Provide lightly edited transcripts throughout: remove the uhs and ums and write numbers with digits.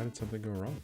Why did something go wrong?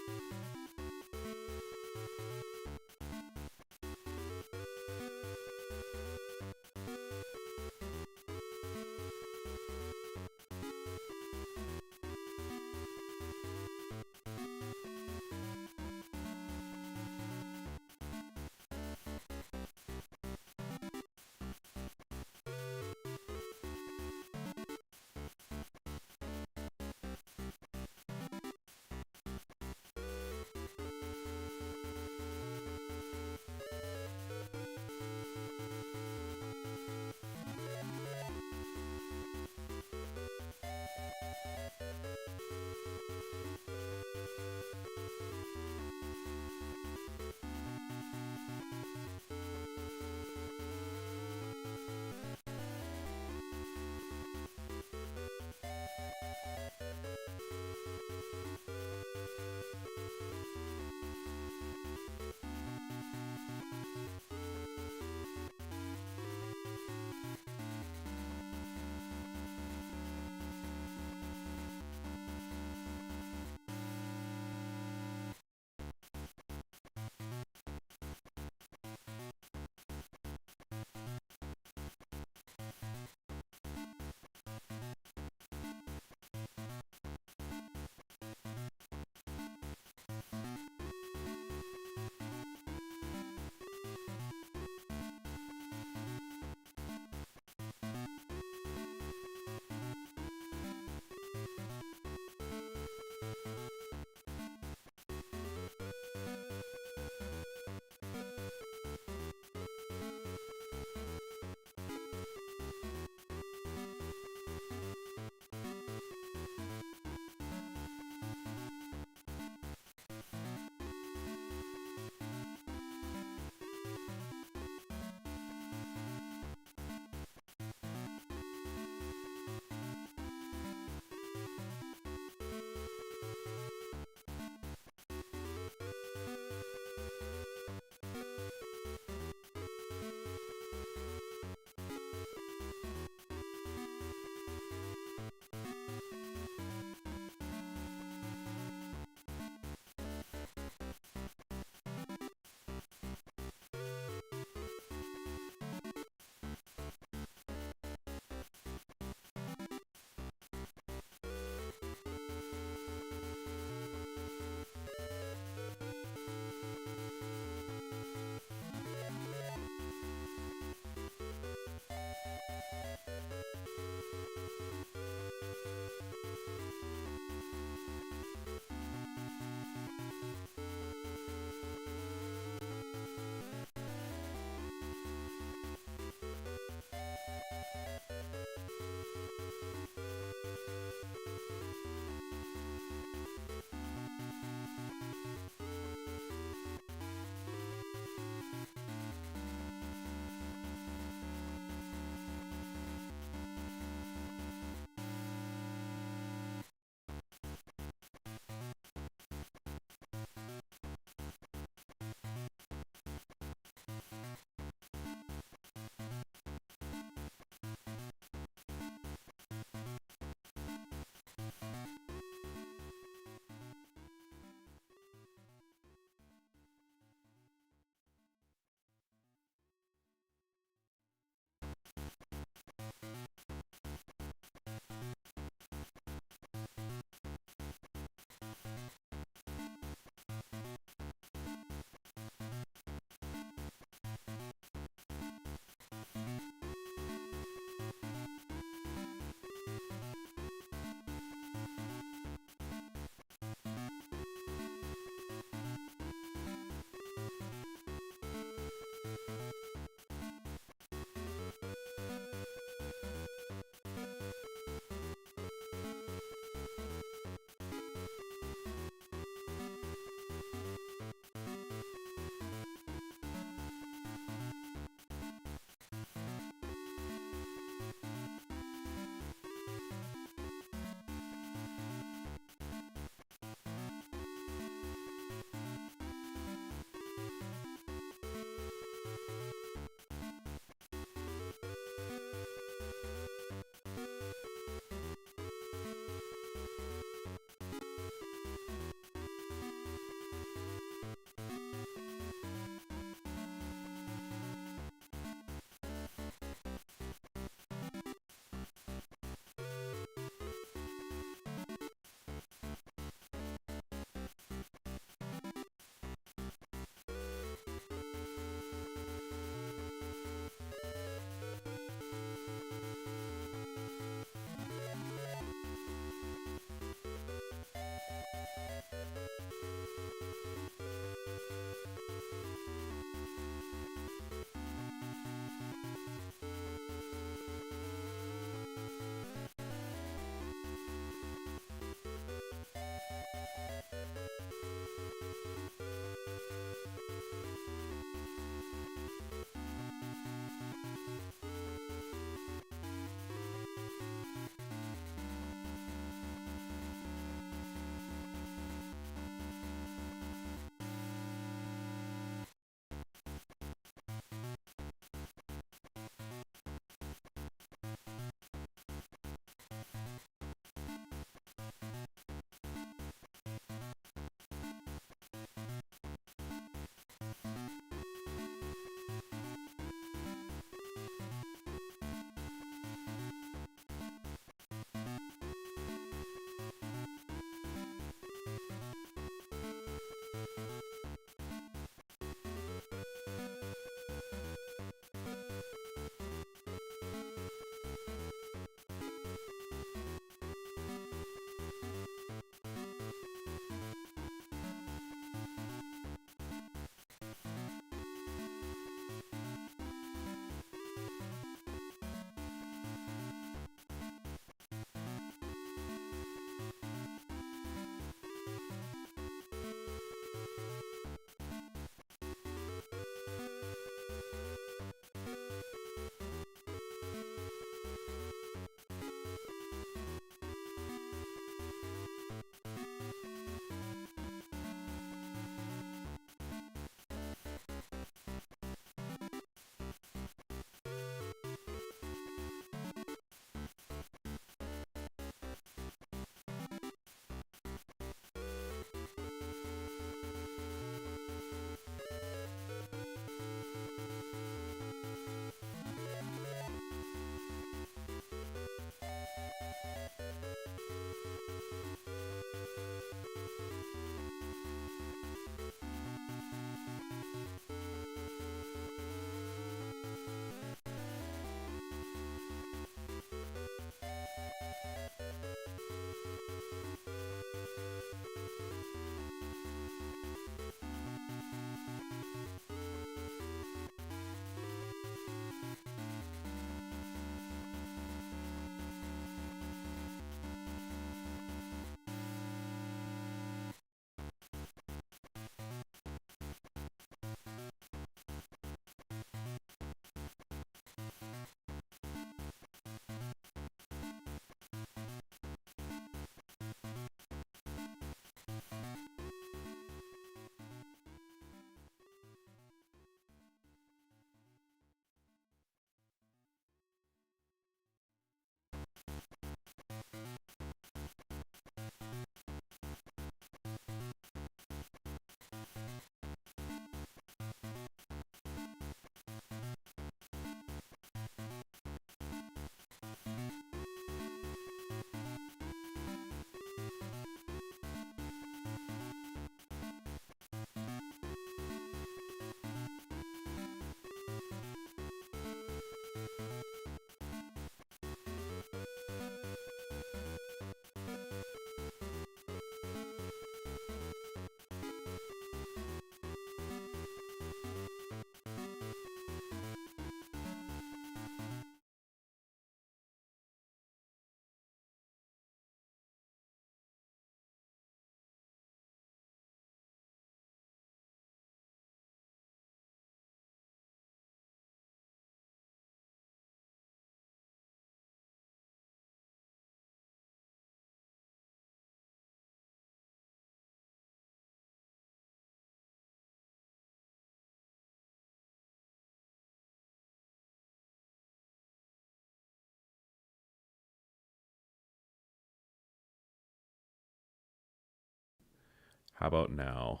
How about now?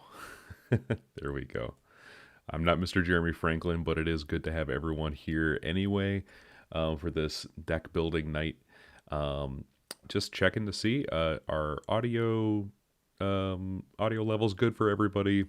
There we go. I'm not Mr. Jeremy Franklin, but it is good to have everyone here anyway for this deck building night. Just checking to see our audio levels good for everybody.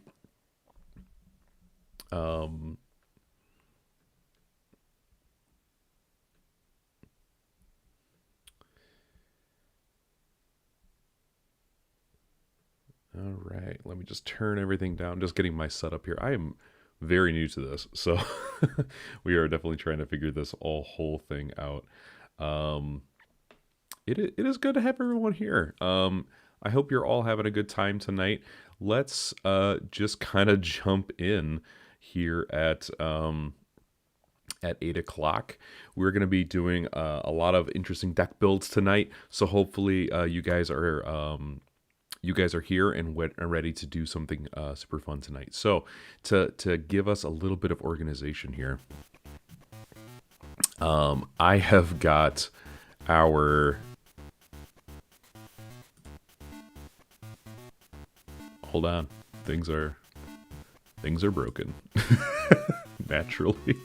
All right, let me just turn everything down. Just getting my setup here. I am very new to this, so we are definitely trying to figure this whole thing out. It is good to have everyone here. I hope you're all having a good time tonight. Let's just kind of jump in here at 8 o'clock. We're going to be doing a lot of interesting deck builds tonight, so hopefully you guys are here and are ready to do something super fun tonight. So to give us a little bit of organization here, I have got our... Hold on. Things are broken. Naturally.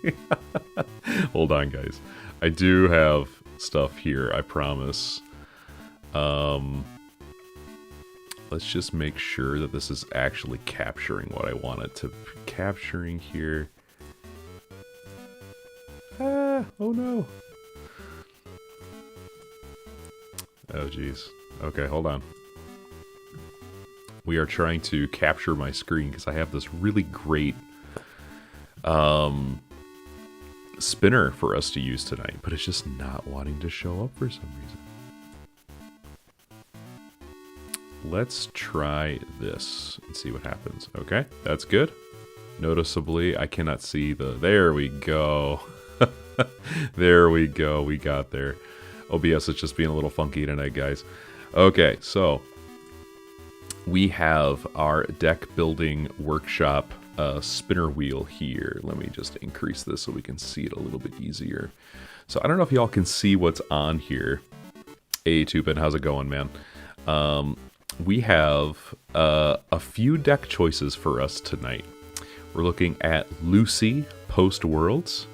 Hold on, guys. I do have stuff here, I promise. Let's just make sure that this is actually capturing what I want it to be capturing here. Oh no. Oh geez. Okay, hold on. We are trying to capture my screen because I have this really great spinner for us to use tonight, but it's just not wanting to show up for some reason. Let's try this and see what happens. Okay, that's good. Noticeably, I cannot see the... There we go. There we go. We got there. OBS is just being a little funky tonight, guys. Okay, so we have our deck building workshop spinner wheel here. Let me just increase this so we can see it a little bit easier. So I don't know if y'all can see what's on here. Hey, Tupin, how's it going, man? We have a few deck choices for us tonight. We're looking at Lucy post-Worlds.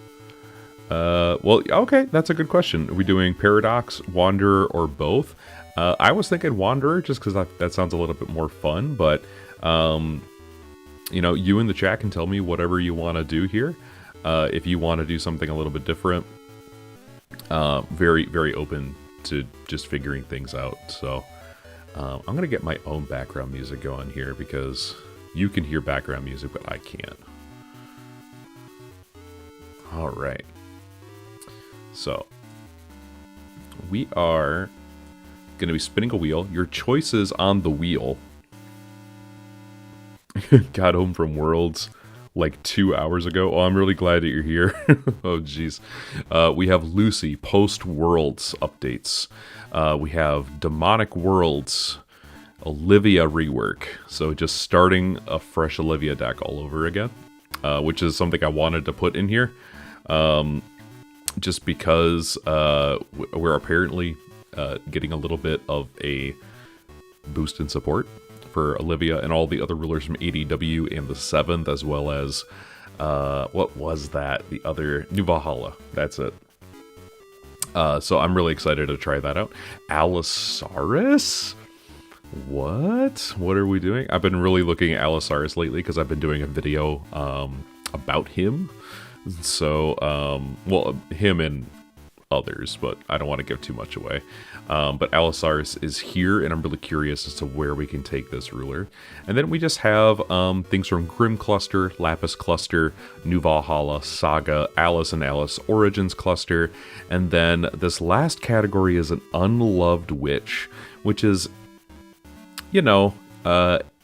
Well, okay, that's a good question. Are we doing Paradox, Wanderer, or both? I was thinking Wanderer just because that sounds a little bit more fun, but you know, you in the chat can tell me whatever you want to do here. If you want to do something a little bit different, very, very open to just figuring things out. So I'm going to get my own background music going here because you can hear background music, but I can't. All right. So we are going to be spinning a wheel. Your choices on the wheel. Got home from Worlds like 2 hours ago. Oh, I'm really glad that you're here. Oh, jeez. We have Lucy post-Worlds updates. We have Demonic Worlds, Olivia rework. So just starting a fresh Olivia deck all over again, which is something I wanted to put in here. Just because we're apparently getting a little bit of a boost in support for Olivia and all the other rulers from ADW and the 7th, as well as, what was that? The other, New Valhalla. That's it. So I'm really excited to try that out. Allosaurus? What? What are we doing? I've been really looking at Allosaurus lately because I've been doing a video about him. So, well, him and others, but I don't want to give too much away. But Allosaurus is here, and I'm really curious as to where we can take this ruler. And then we just have things from Grim Cluster, Lapis Cluster, New Valhalla, Saga, Alice and Alice Origins Cluster, and then this last category is an Unloved Witch, which is, you know,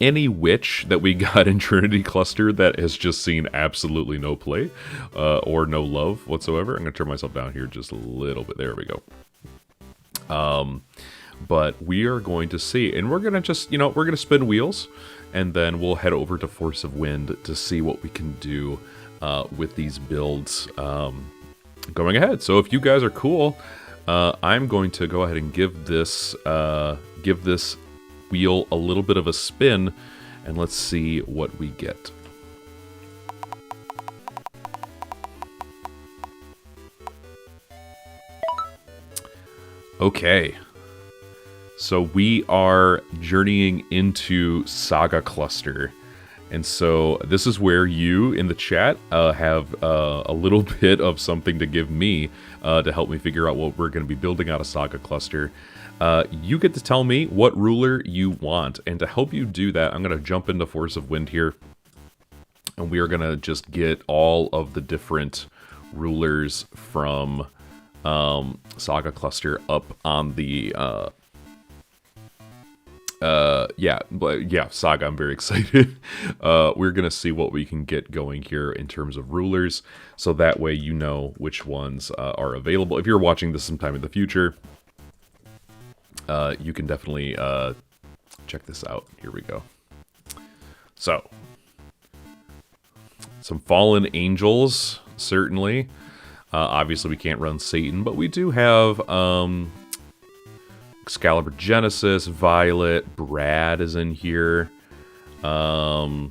any witch that we got in Trinity Cluster that has just seen absolutely no play or no love whatsoever. I'm going to turn myself down here just a little bit. There we go. But we are going to see, and we're going to just, you know, we're going to spin wheels, and then we'll head over to Force of Wind to see what we can do with these builds going ahead. So if you guys are cool, I'm going to go ahead and give this wheel a little bit of a spin, and let's see what we get. Okay, so we are journeying into Saga Cluster, and so this is where you in the chat have a little bit of something to give me to help me figure out what we're going to be building out of Saga Cluster. You get to tell me what ruler you want, and to help you do that, I'm going to jump into Force of Wind here, and we are going to just get all of the different rulers from Saga Cluster up on the Saga. I'm very excited. We're gonna see what we can get going here in terms of rulers, so that way you know which ones are available. If you're watching this sometime in the future, you can definitely check this out. Here we go. So, some Fallen Angels, certainly. Obviously, we can't run Satan, but we do have Excalibur Genesis, Violet, Brad is in here. I'll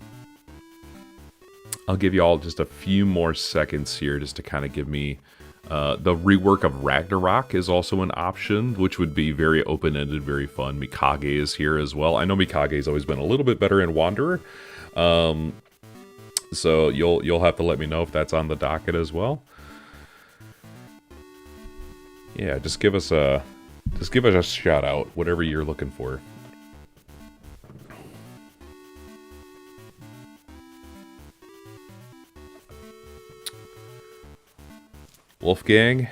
give you all just a few more seconds here just to kind of give me... the rework of Ragnarok is also an option, which would be very open-ended, very fun. Mikage is here as well. I know Mikage's always been a little bit better in Wanderer. So you'll have to let me know if that's on the docket as well. Yeah, just give us a shout out, whatever you're looking for. Wolfgang?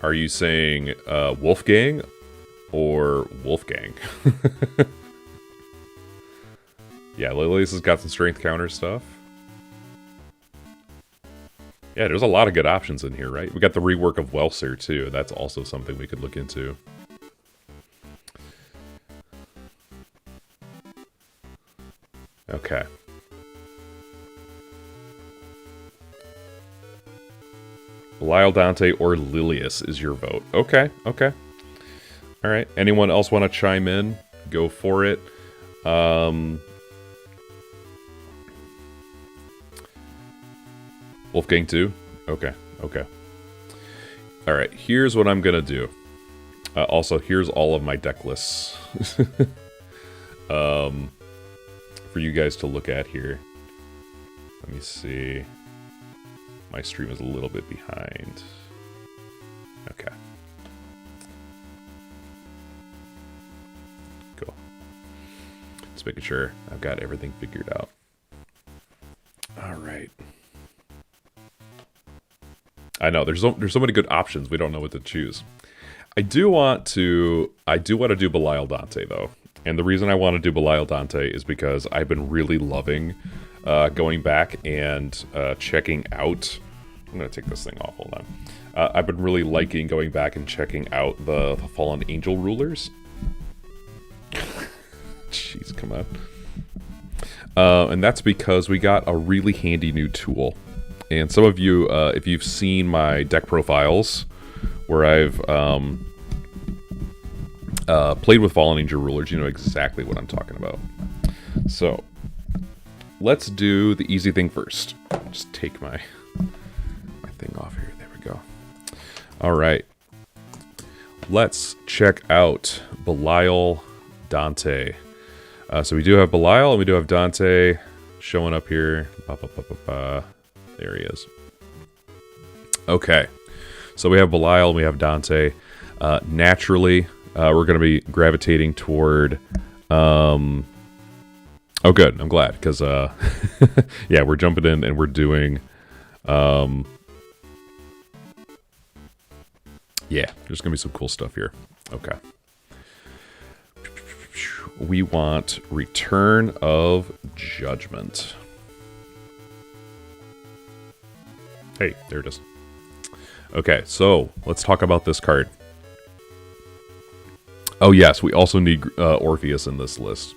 Are you saying Wolfgang or Wolfgang? Yeah, Lilius has got some strength counter stuff. Yeah, there's a lot of good options in here, right? We got the rework of Welser, too. That's also something we could look into. Okay. Belial Dante or Lilius is your vote. Okay, okay. All right. Anyone else want to chime in? Go for it. Wolfgang 2? Okay, okay. Alright, here's what I'm gonna do. Also, here's all of my deck lists. For you guys to look at here. Let me see. My stream is a little bit behind. Okay. Cool. Just making sure I've got everything figured out. Alright. I know there's so many good options. We don't know what to choose. I do want to do Belial Dante though, and the reason I want to do Belial Dante is because I've been really loving going back and checking out. I'm gonna take this thing off. Hold on. I've been really liking going back and checking out the Fallen Angel rulers. Jeez, come on. And that's because we got a really handy new tool. And some of you, if you've seen my deck profiles, where I've played with Fallen Angel rulers, you know exactly what I'm talking about. So, let's do the easy thing first. Just take my thing off here. There we go. All right. Let's check out Belial Dante. So we do have Belial and we do have Dante showing up here. There he is. Okay, so we have Belial and we have Dante. Naturally, we're going to be gravitating toward... Oh, good. I'm glad, because... yeah, we're jumping in and we're doing... Yeah, there's going to be some cool stuff here. Okay. We want Return of Judgment. Hey, there it is. Okay, so let's talk about this card. Oh yes, we also need Orpheus in this list.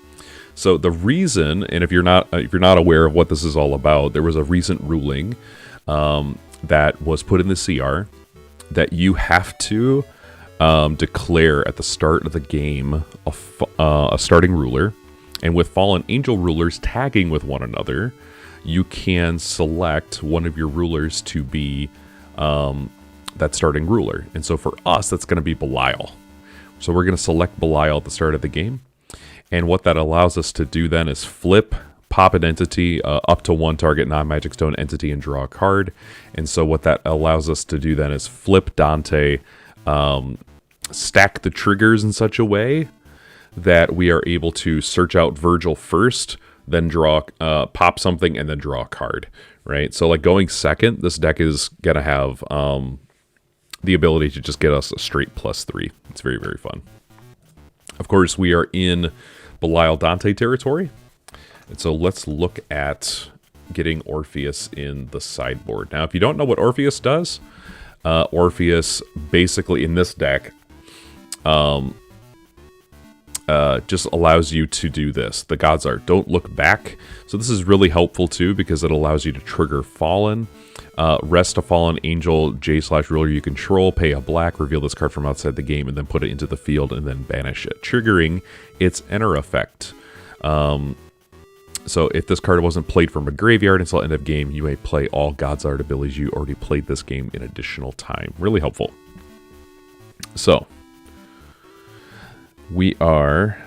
So the reason, and if you're not aware of what this is all about, there was a recent ruling that was put in the CR that you have to declare at the start of the game a starting ruler, and with fallen angel rulers tagging with one another, you can select one of your rulers to be that starting ruler. And so for us, that's going to be Belial. So we're going to select Belial at the start of the game. And what that allows us to do then is flip, pop an entity, up to one target non-magic stone entity, and draw a card. And so what that allows us to do then is flip Dante, stack the triggers in such a way that we are able to search out Virgil first, then draw, pop something, and then draw a card, right? So like going second, this deck is going to have the ability to just get us a straight +3. It's very, very fun. Of course, we are in Belial Dante territory. And so let's look at getting Orpheus in the sideboard. Now, if you don't know what Orpheus does, Orpheus basically in this deck just allows you to do this. The gods are don't look back. So this is really helpful too because it allows you to trigger Fallen. Rest a Fallen Angel J/ruler you control, pay a black, reveal this card from outside the game, and then put it into the field and then banish it, triggering its enter effect. So if this card wasn't played from a graveyard until end of game, you may play all God's Art abilities you already played this game in additional time. Really helpful. So we are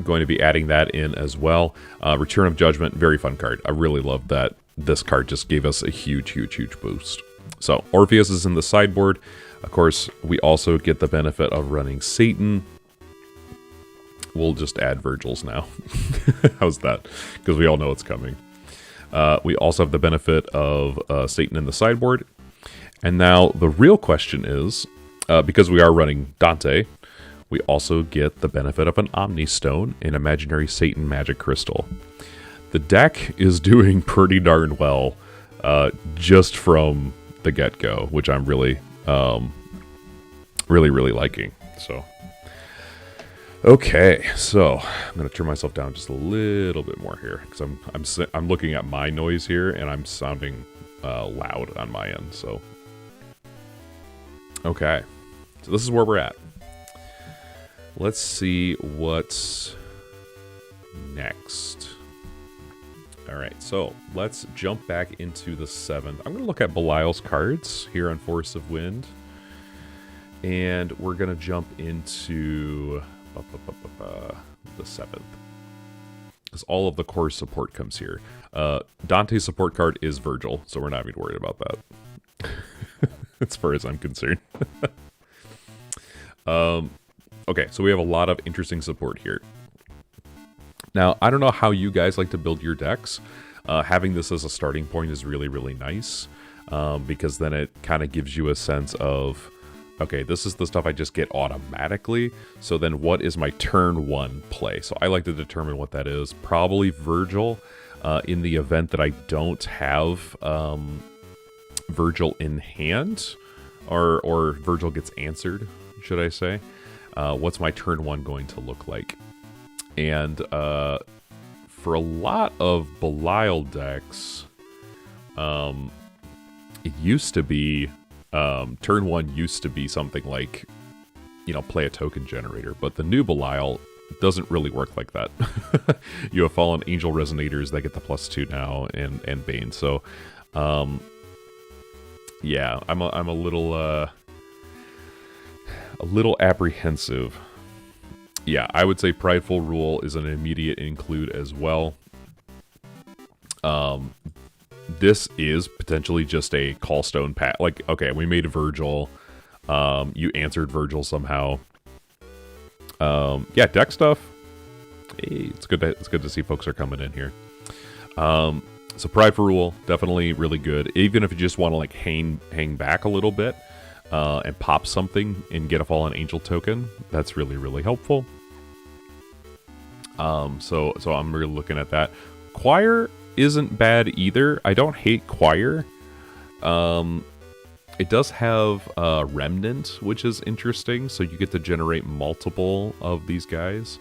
going to be adding that in as well. Return of Judgment, very fun card. I really love that this card just gave us a huge, huge, huge boost. So Orpheus is in the sideboard. Of course, we also get the benefit of running Satan. We'll just add Virgils now. How's that? Because we all know it's coming. We also have the benefit of Satan in the sideboard. And now the real question is, because we are running Dante, we also get the benefit of an Omni Stone, an imaginary Satan magic crystal. The deck is doing pretty darn well just from the get-go, which I'm really, really liking. So, okay, so I'm going to turn myself down just a little bit more here because I'm looking at my noise here and I'm sounding loud on my end. So, okay, so this is where we're at. Let's see what's next. All right, so let's jump back into the 7th. I'm going to look at Belial's cards here on Force of Wind. And we're going to jump into the 7th. Because all of the core support comes here. Dante's support card is Virgil, so we're not even worried about that. As far as I'm concerned. Okay, so we have a lot of interesting support here. Now, I don't know how you guys like to build your decks. Having this as a starting point is really, really nice. Because then it kind of gives you a sense of, okay, this is the stuff I just get automatically. So then what is my turn 1 play? So I like to determine what that is. Probably Virgil. In the event that I don't have Virgil in hand. Or Virgil gets answered, should I say. What's my turn 1 going to look like? And for a lot of Belial decks, it used to be, turn 1 used to be something like, you know, play a token generator. But the new Belial doesn't really work like that. You have Fallen Angel Resonators that get the +2 now, and Bane. So, yeah, I'm a little apprehensive. Yeah, I would say Prideful Rule is an immediate include as well. This is potentially just a Callstone pack. Like, okay, we made a Virgil. You answered Virgil somehow. Yeah, deck stuff. Hey, it's good to see folks are coming in here. So Prideful Rule, definitely really good. Even if you just want to like hang back a little bit. And pop something and get a Fallen Angel token. That's really, really helpful. So I'm really looking at that. Choir isn't bad either. I don't hate Choir. It does have Remnant, which is interesting. So you get to generate multiple of these guys.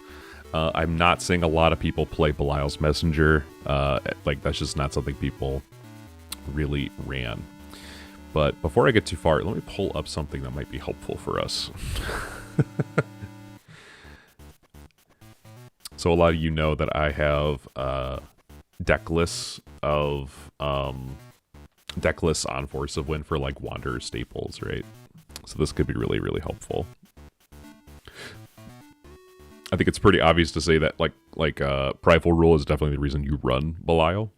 I'm not seeing a lot of people play Belial's Messenger. Like, that's just not something people really ran. But before I get too far, let me pull up something that might be helpful for us. So a lot of you know that I have deck lists on Force of Wind for like Wanderer staples, right? So this could be really, really helpful. I think it's pretty obvious to say that Prideful Rule is definitely the reason you run Belial.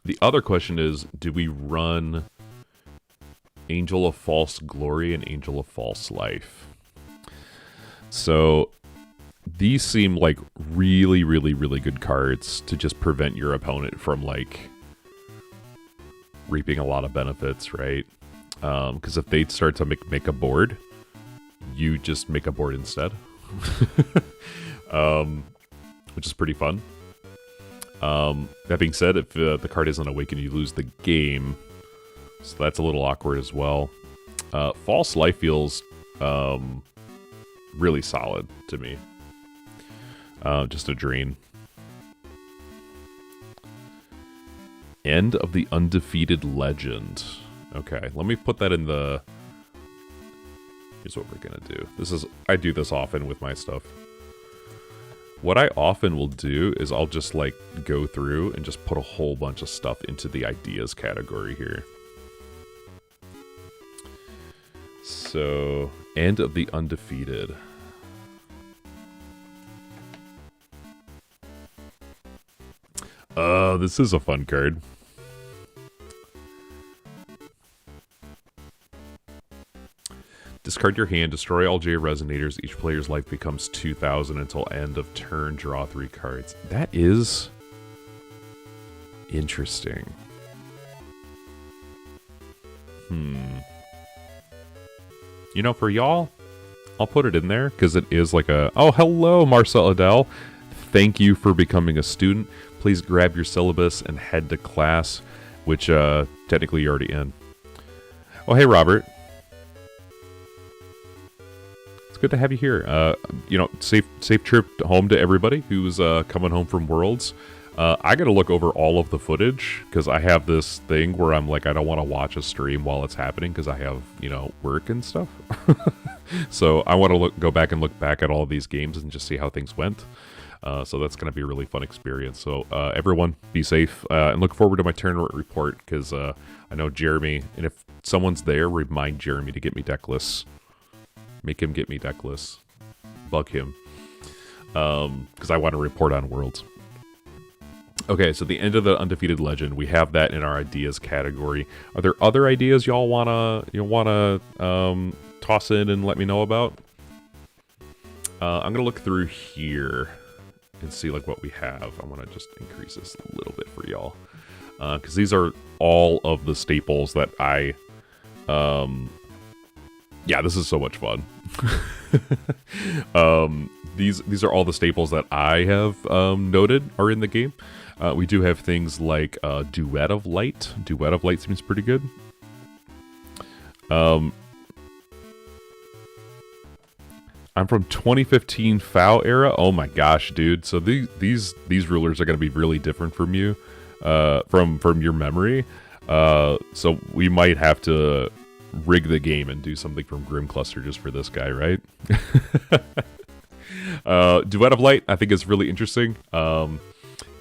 The other question is, do we run Angel of False Glory and Angel of False Life? So these seem like really, really, really good cards to just prevent your opponent from like reaping a lot of benefits, right? Because if they start to make a board, you just make a board instead, which is pretty fun. That being said, if the card isn't awakened, you lose the game. So that's a little awkward as well. False Life feels really solid to me. Just a drain. End of the Undefeated Legend. Okay, let me put that in the... Here's what we're gonna do. I do this often with my stuff. What I often will do is I'll just like go through and just put a whole bunch of stuff into the ideas category here. So, End of the Undefeated. This is a fun card. Discard your hand, destroy all J Resonators. Each player's life becomes 2,000 until end of turn. Draw 3 cards. That is interesting. You know, for y'all, I'll put it in there because it is like a... Oh, hello, Marcel Adele. Thank you for becoming a student. Please grab your syllabus and head to class, which technically you're already in. Oh, hey, Robert. Good to have you here. You know, safe trip home to everybody who's coming home from Worlds. I gotta look over all of the footage because I have this thing where I'm like, I don't want to watch a stream while it's happening because I have, you know, work and stuff. So I want to go back and look back at all of these games and just see how things went. So that's gonna be a really fun experience. So everyone, be safe and look forward to my tournament report because I know Jeremy, and if someone's there, remind Jeremy to get me deck lists. Make him get me deck lists. Bug him. Because I want to report on Worlds. Okay, so the End of the Undefeated Legend. We have that in our ideas category. Are there other ideas y'all wanna toss in and let me know about? I'm gonna look through here and see like what we have. I want to just increase this a little bit for y'all. Because these are all of the staples that I... Yeah, this is so much fun. These are all the staples that I have noted are in the game. We do have things like Duet of Light. Duet of Light seems pretty good. I'm from 2015 FAO era. Oh my gosh, dude! So these rulers are going to be really different from you, from your memory. So we might have to rig the game and do something from Grim Cluster just for this guy, right? Duet of Light, I think is really interesting.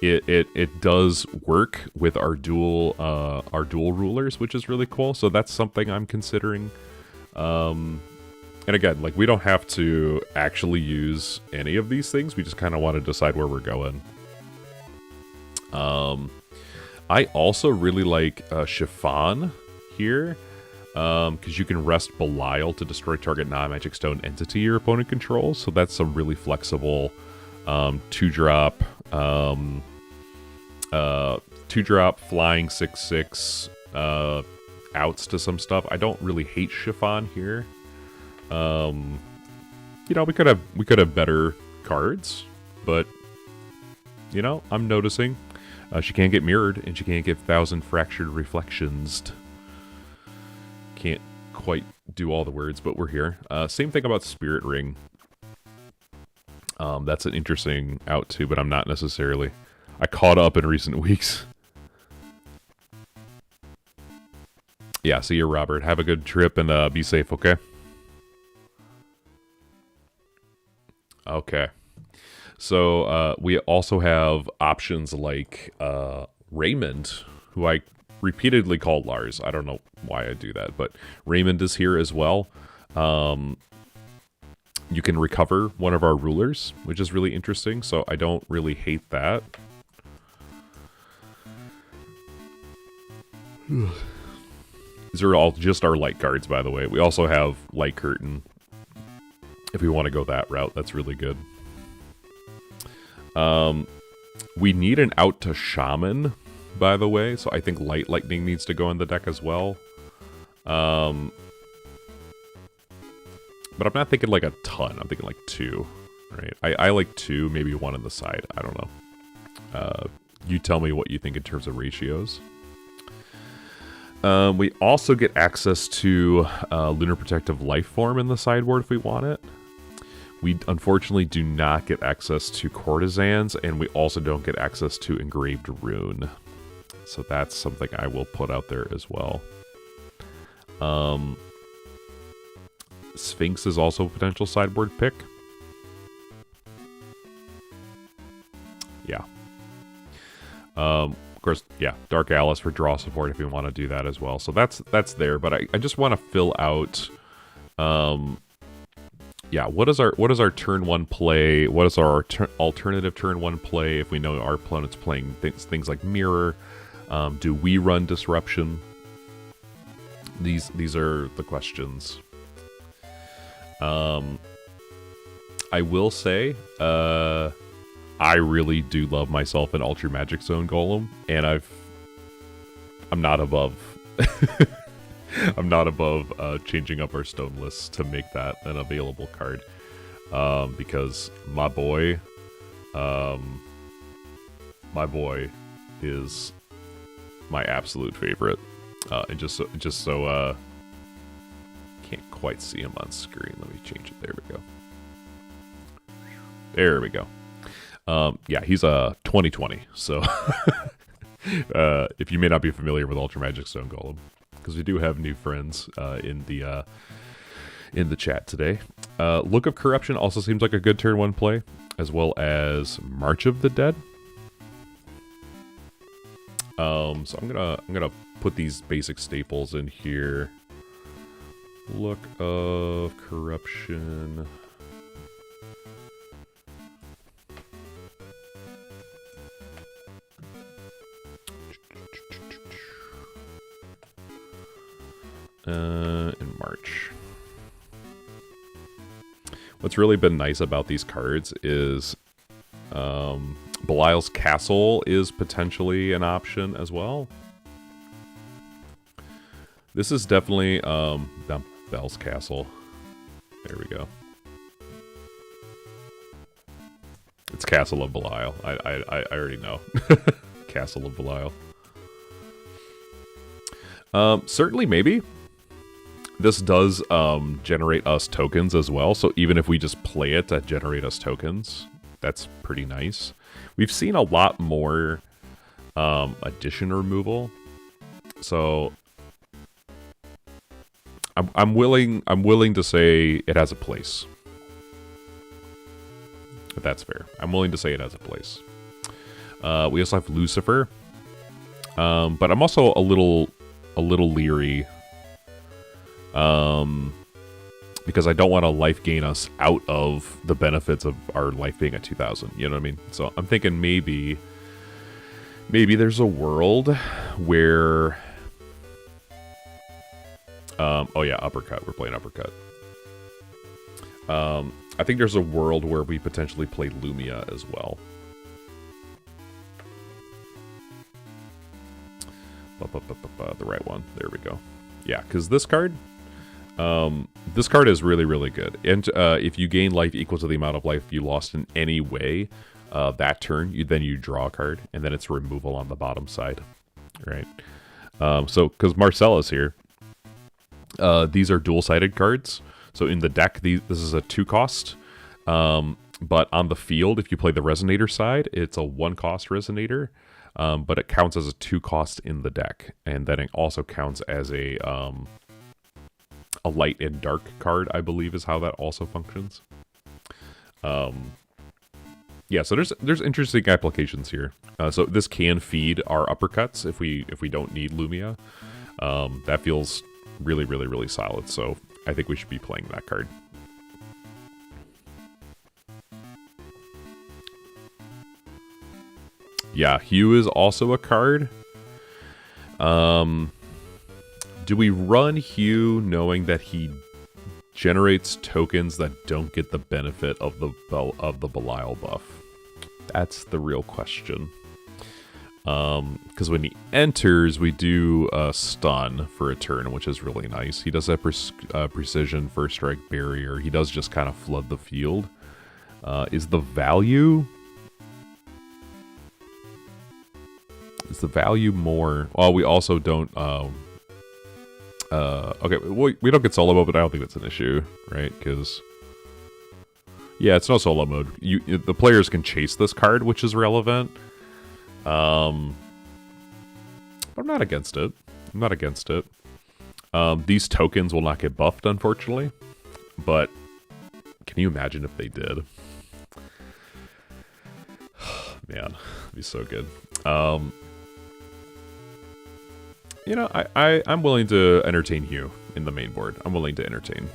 It does work with our dual rulers, which is really cool. So that's something I'm considering. And again, like we don't have to actually use any of these things. We just kind of want to decide where we're going. I also really like Chiffon here. Because you can rest Belial to destroy target non-magic stone entity your opponent controls. So that's a really flexible 2-drop, 2-drop flying 6/6 outs to some stuff. I don't really hate Chiffon here. You know, we could have better cards, but you know, I'm noticing she can't get mirrored and she can't get 1,000 fractured reflections. Can't quite do all the words, but we're here. Same thing about Spirit Ring. That's an interesting out too, but I'm not necessarily. I caught up in recent weeks. Yeah, see you, Robert. Have a good trip and be safe, okay? Okay. So we also have options like Raymond, who I repeatedly called Lars. I don't know why I do that, but Raymond is here as well. You can recover one of our rulers, which is really interesting, so I don't really hate that. These are all just our light cards, by the way. We also have Light Curtain. If we want to go that route, that's really good. We need an out to Shaman, by the way, so I think Light Lightning needs to go in the deck as well. But I'm not thinking like a ton. I'm thinking like 2, right? I like 2, maybe 1 on the side. I don't know. You tell me what you think in terms of ratios. We also get access to Lunar Protective Lifeform in the sideboard if we want it. We unfortunately do not get access to Courtesans, and we also don't get access to Engraved Rune. So that's something I will put out there as well. Sphinx is also a potential sideboard pick. Yeah. Of course, yeah, Dark Alice for draw support if we want to do that as well. So that's there, but I just want to fill out yeah, what is our turn 1 play? What is our alternative turn 1 play if we know our opponent's playing things like Mirror? Do we run Disruption? These are the questions. I will say, I really do love myself an Ultra Magic Zone Golem, and I'm not above I'm not above changing up our stone lists to make that an available card, because my boy is my absolute favorite, and just so can't quite see him on screen. Let me change it. There we go. There we go. Yeah, he's a 2020. So if you may not be familiar with Ultra Magic Stone Golem, because we do have new friends in the chat today. Look of Corruption also seems like a good turn 1 play, as well as March of the Dead. So I'm gonna put these basic staples in here. Look of Corruption. In March. What's really been nice about these cards is Belial's Castle is potentially an option as well. This is definitely Bell's Castle. There we go. It's Castle of Belial. I already know. Castle of Belial. Certainly, maybe. This does generate us tokens as well, so even if we just play it to generate us tokens, that's pretty nice. We've seen a lot more addition removal, so I'm willing to say it has a place. If that's fair. I'm willing to say it has a place. We also have Lucifer, but I'm also a little leery. Because I don't want to life gain us out of the benefits of our life being at 2,000. You know what I mean? So I'm thinking maybe there's a world where, oh yeah, Uppercut. We're playing Uppercut. I think there's a world where we potentially play Lumia as well. The right one. There we go. Yeah, because this card is really, really good. And if you gain life equal to the amount of life you lost in any way, that turn, you draw a card, and then it's removal on the bottom side, right? So, because Marcella's here, these are dual-sided cards. So in the deck, this is a 2 cost. But on the field, if you play the Resonator side, it's a 1-cost Resonator, but it counts as a 2-cost in the deck. And then it also counts as a light and dark card, I believe is how that also functions. Yeah, so there's interesting applications here. So this can feed our uppercuts if we don't need Lumia. That feels really, really, really solid. So I think we should be playing that card. Yeah, Hue is also a card. Do we run Hue knowing that he generates tokens that don't get the benefit of the Belial buff? That's the real question. Because when he enters, we do a stun for a turn, which is really nice. He does have precision, first strike, barrier. He does just kind of flood the field. Is the value... Is the value more... Well, we also don't... okay, we don't get solo mode, but I don't think that's an issue, right? Because... Yeah, it's no solo mode. The players can chase this card, which is relevant. I'm not against it. I'm not against it. These tokens will not get buffed, unfortunately. But can you imagine if they did? Man, it'd be so good. You know, I'm willing to entertain Hue in the main board. I'm willing to entertain.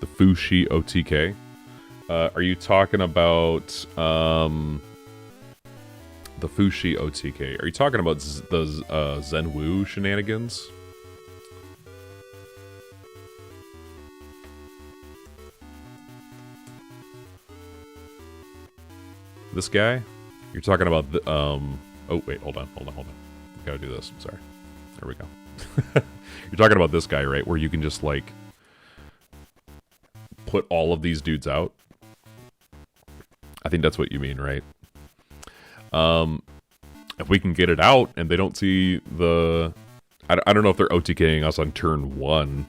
The Fushi OTK. Are you talking about the Fushi OTK? Are you talking about the Zenwu shenanigans? This guy? You're talking about the, oh, wait, hold on. Gotta do this. I'm sorry. There we go. You're talking about this guy, right? Where you can just, like, put all of these dudes out. I think that's what you mean, right? If we can get it out and they don't see the... I don't know if they're OTKing us on turn 1.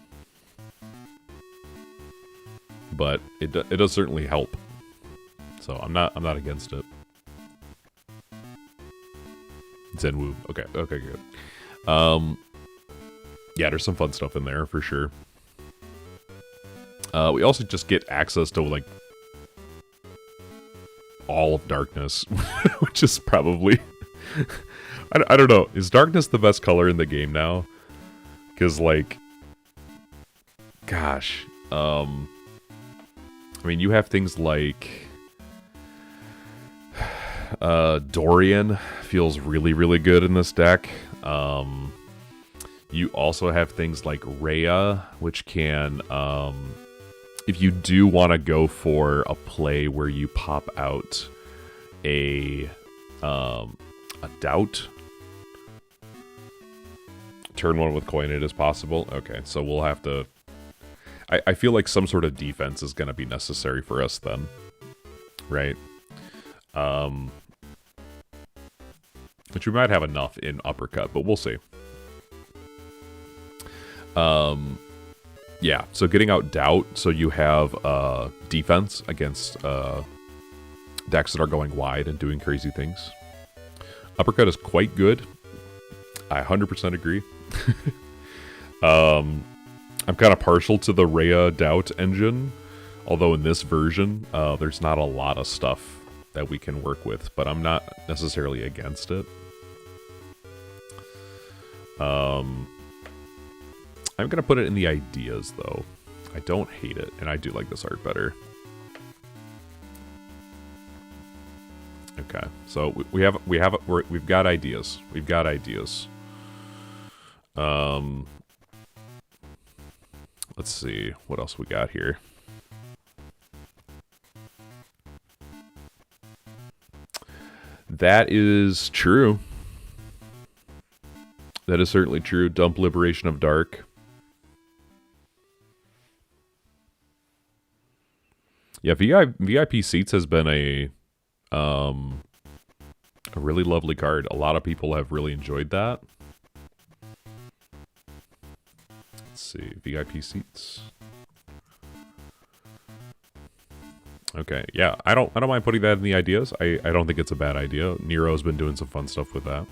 But it does certainly help. So I'm not against it. Zenwu. Okay, good. Yeah, there's some fun stuff in there for sure. We also just get access to like all of darkness, which is probably I don't know. Is darkness the best color in the game now? Because like, gosh, I mean, you have things like Dorian feels really, really good in this deck. You also have things like Rhea, which can, if you do want to go for a play where you pop out a doubt, turn 1 with coin, it is possible. Okay, so we'll have to... I feel like some sort of defense is going to be necessary for us then, right? Which we might have enough in uppercut, but we'll see. Yeah, so getting out doubt, so you have defense against decks that are going wide and doing crazy things. Uppercut is quite good. I 100% agree. I'm kind of partial to the Rhea doubt engine, although in this version, there's not a lot of stuff that we can work with, but I'm not necessarily against it. I'm going to put it in the ideas, though. I don't hate it, and I do like this art better. Okay, so we've got ideas. We've got ideas. Let's see what else we got here. That is true. That is certainly true. Dump Liberation of Dark. Yeah, VIP Seats has been a really lovely card. A lot of people have really enjoyed that. see. VIP seats. Okay, yeah, I don't mind putting that in the ideas. I don't think it's a bad idea. Nero's been doing some fun stuff with that.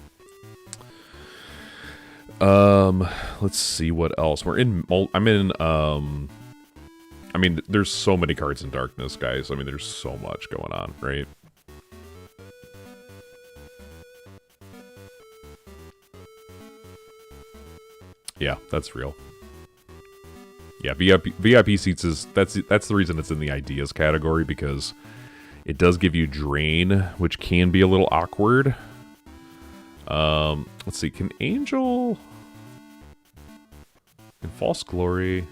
Let's see what else. I'm in, I mean, there's so many cards in Darkness, guys. I mean, there's so much going on, right? Yeah, that's real. Yeah, VIP seats is that's the reason it's in the ideas category, because it does give you drain, which can be a little awkward. Let's see, can Angel and False Glory?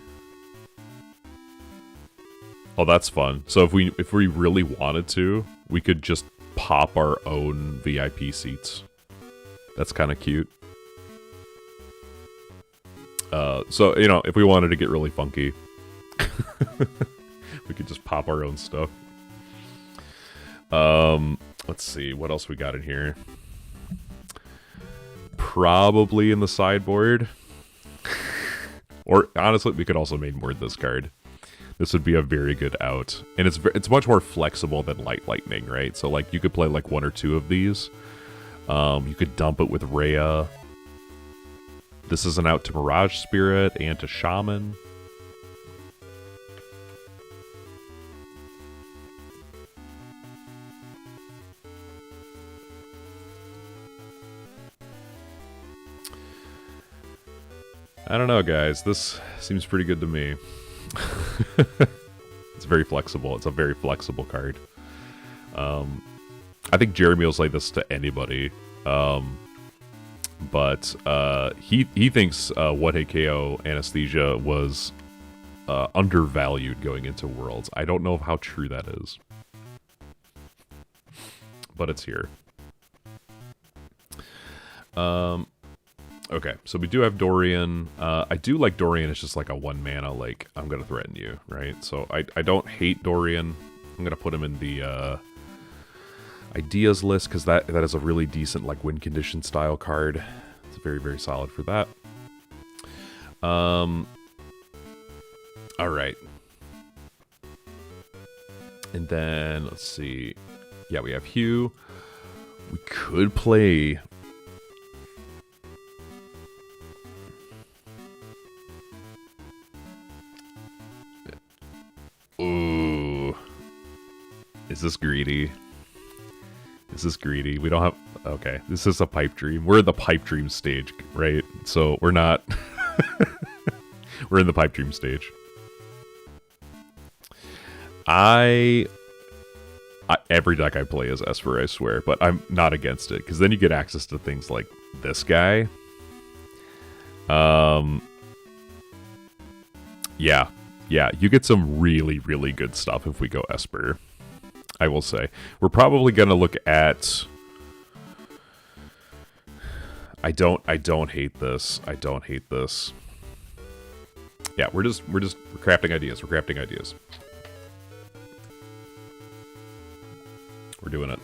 Oh, that's fun. So if we really wanted to, we could just pop our own VIP seats. That's kind of cute. So, you know, if we wanted to get really funky, we could just pop our own stuff. Let's see, what else we got in here? Probably in the sideboard. Or, honestly, we could also mainboard this card. This would be a very good out. And it's much more flexible than Light Lightning, right? So, like, you could play, like, 1 or 2 of these. You could dump it with Rhea. This is an out to Mirage Spirit and to Shaman. I don't know, guys. This seems pretty good to me. It's very flexible. It's a very flexible card. I think Jeremy will say this to anybody. But he thinks What Hey KO Anesthesia was undervalued going into Worlds. I don't know how true that is. But it's here. Okay, so we do have Dorian. I do like Dorian. It's just like a 1 mana, like, I'm going to threaten you, right? So I don't hate Dorian. I'm going to put him in the ideas list, because that is a really decent, like, win condition style card. It's very, very solid for that. All right. And then, let's see. Yeah, we have Hugh. We could play... Ooh. Is this greedy? Is this greedy? We don't have... Okay, this is a pipe dream. We're in the pipe dream stage, right? So we're not... We're in the pipe dream stage. Every deck I play is Esper, I swear, but I'm not against it, because then you get access to things like this guy. Yeah, you get some really, really good stuff if we go Esper, I will say. We're probably going to look at... I don't hate this. I don't hate this. Yeah, we're crafting ideas. We're crafting ideas. We're doing it.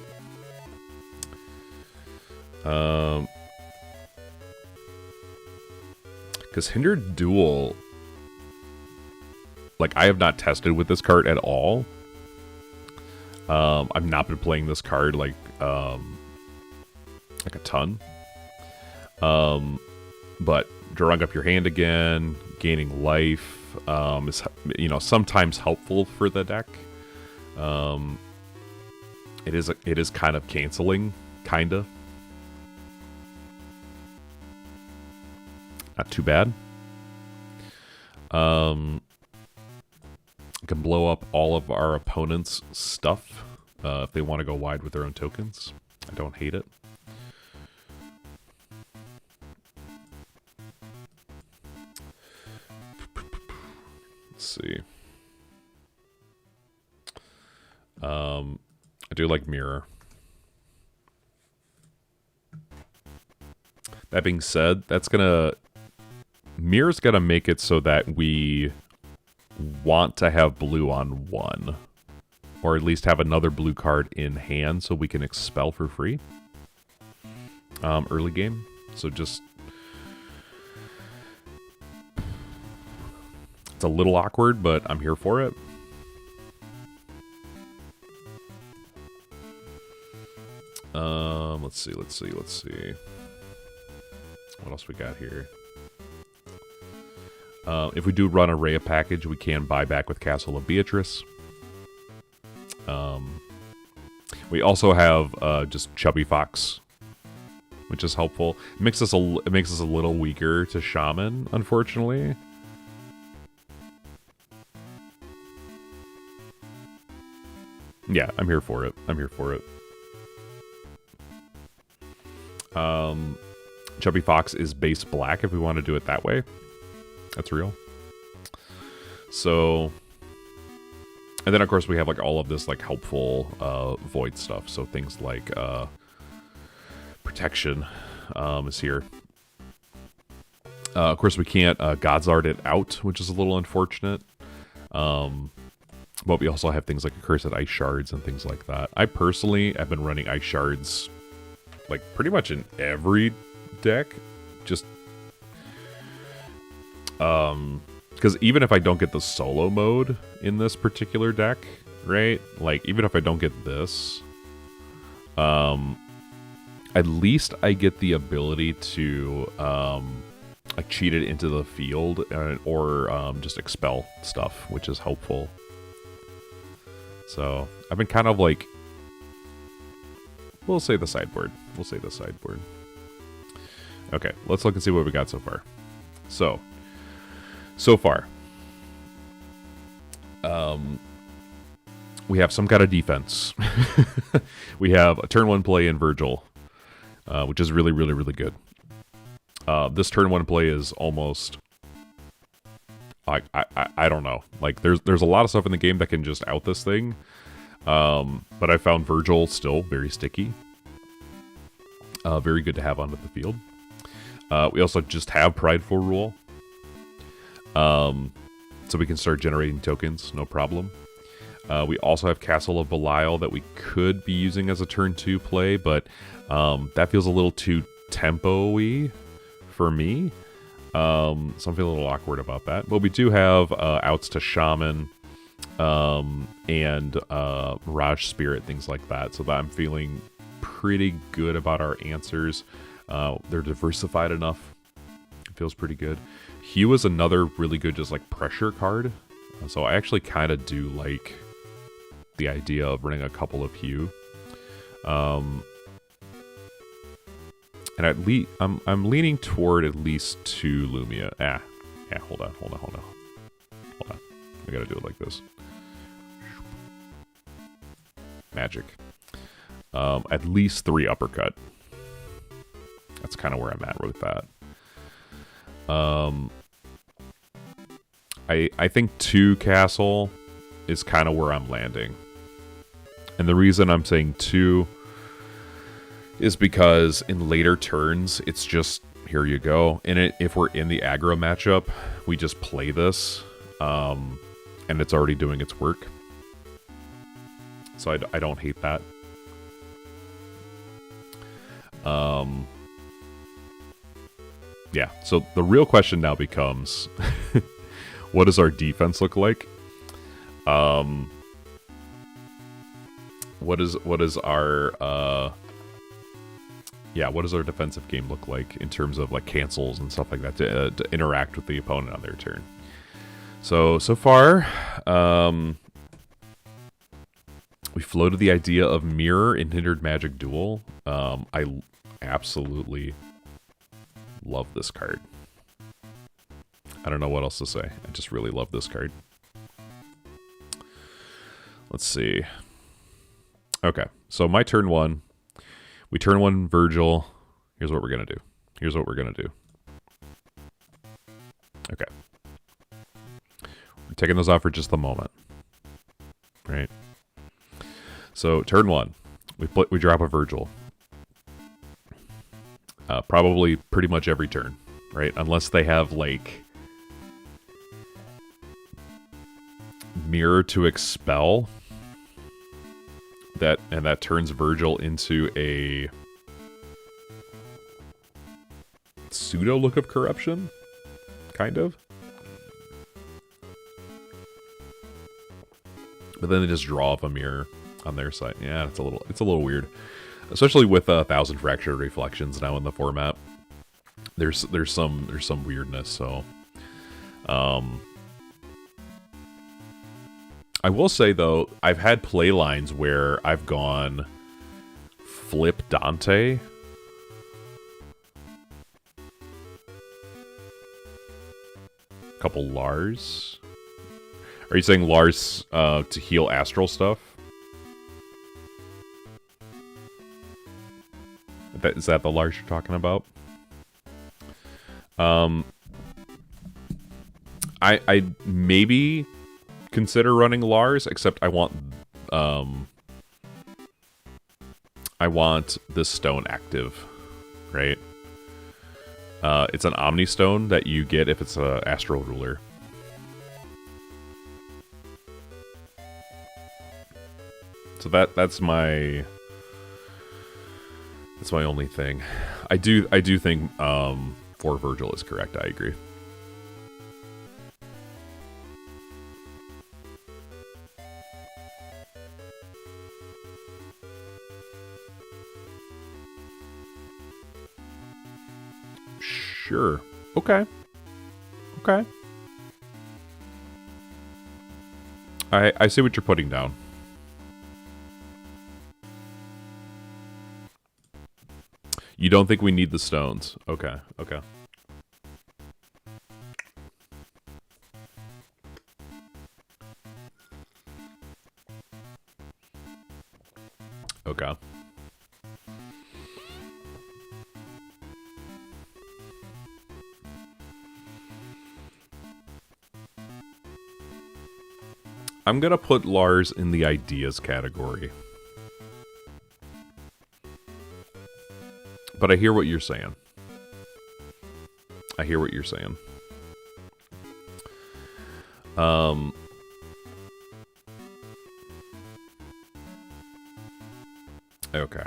Because Hindered Duel, like, I have not tested with this card at all. I've not been playing this card like a ton. But drawing up your hand again, gaining life, is, you know, sometimes helpful for the deck. It is kind of canceling, kinda. Not too bad. Can blow up all of our opponent's stuff if they want to go wide with their own tokens. I don't hate it. Let's see. I do like Mirror. That being said, Mirror's gonna make it so that we want to have blue on 1. Or at least have another blue card in hand so we can expel for free. Early game. So just... It's a little awkward, but I'm here for it. Let's see. What else we got here? If we do run a Rhea package, we can buy back with Castle of Beatrice. We also have just Chubby Fox, which is helpful. It makes us a little weaker to Shaman, unfortunately. Yeah, I'm here for it. Chubby Fox is base black if we want to do it that way. That's real. So, and then of course we have like all of this like helpful void stuff. So things like protection is here. Of course we can't Godsart it out, which is a little unfortunate. But we also have things like Cursed Ice Shards and things like that. I personally have been running Ice Shards like pretty much in every deck. Just because even if I don't get the solo mode in this particular deck, right? Like even if I don't get this, at least I get the ability to like cheat it into the field or just expel stuff, which is helpful. So I've been kind of like, we'll say the sideboard. Okay, let's look and see what we got so far. So far, we have some kind of defense. We have a turn 1 play in Virgil, which is really good. This turn 1 play is almost, I don't know. Like there's a lot of stuff in the game that can just out this thing, but I found Virgil still very sticky. Very good to have onto the field. We also just have Prideful Rule. So we can start generating tokens, no problem. We also have Castle of Belial that we could be using as a turn 2 play, but that feels a little too tempo-y for me. So I'm feeling a little awkward about that. But we do have outs to Shaman and Mirage Spirit, things like that. So that I'm feeling pretty good about our answers. They're diversified enough. It feels pretty good. Hue is another really good just like pressure card. So I actually kind of do like the idea of running a couple of Hue. And I'm leaning toward at least 2 Lumia. Yeah, hold on. We gotta do it like this. Magic. At least 3 Uppercut. That's kind of where I'm at with that. I think 2 Castle is kind of where I'm landing. And the reason I'm saying 2 is because in later turns, it's just, here you go. And if we're in the aggro matchup, we just play this, and it's already doing its work. So I don't hate that. Yeah, so the real question now becomes, what does our defense look like? What is our what does our defensive game look like in terms of like cancels and stuff like that to interact with the opponent on their turn? So far, we floated the idea of Mirror in Hindered Magic Duel. I absolutely love this card. I don't know what else to say. I just really love this card. Let's see. Okay, so my turn 1. We turn 1 Virgil. Here's what we're going to do. Okay. We're taking those off for just the moment. Right? So, turn 1. We drop a Virgil. Probably pretty much every turn. Right? Unless they have, like, Mirror to Expel. That turns Virgil into a pseudo Look of Corruption, kind of. But then they just draw up a mirror on their side. Yeah, it's a little weird. Especially with 1,000 fractured reflections now in the format. There's some weirdness, so I will say though, I've had play lines where I've gone flip Dante. Couple Lars. Are you saying Lars to heal astral stuff? Is that the Lars you're talking about? I maybe consider running Lars, except I want this stone active, right? It's an Omni Stone that you get if it's a Astral Ruler. So that's my only thing. I do think for Virgil is correct. I agree. Sure. Okay. Okay. I see what you're putting down. You don't think we need the stones? Okay. Okay. Okay. I'm gonna put Lars in the ideas category. But I hear what you're saying. I hear what you're saying. Okay.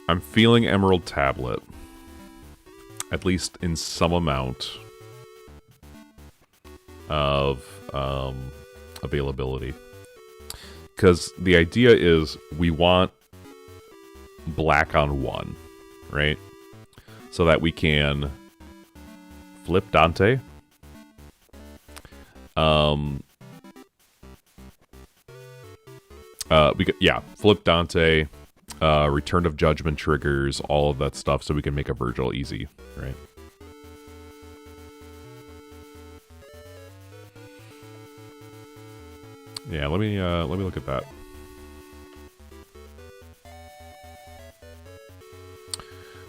I'm feeling Emerald Tablet. At least in some amount of availability. Because the idea is we want black on 1, right? So that we can flip Dante. Flip Dante, Return of Judgment triggers, all of that stuff, so we can make a Virgil easy, right? Yeah, let me look at that.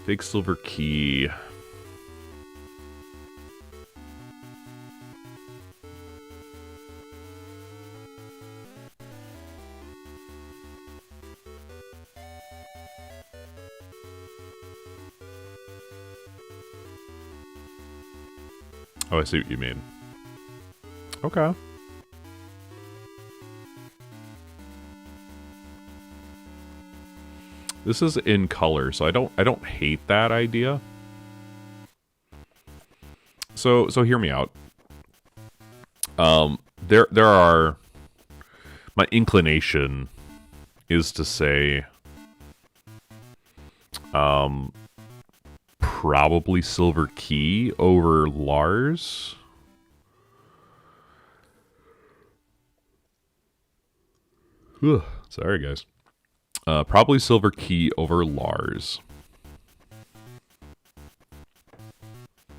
Big silver key. Oh, I see what you mean. Okay. This is in color, so I don't hate that idea. So hear me out. There are, my inclination is to say probably Silver Key over Lars. Ugh, sorry guys. Probably Silver Key over Lars.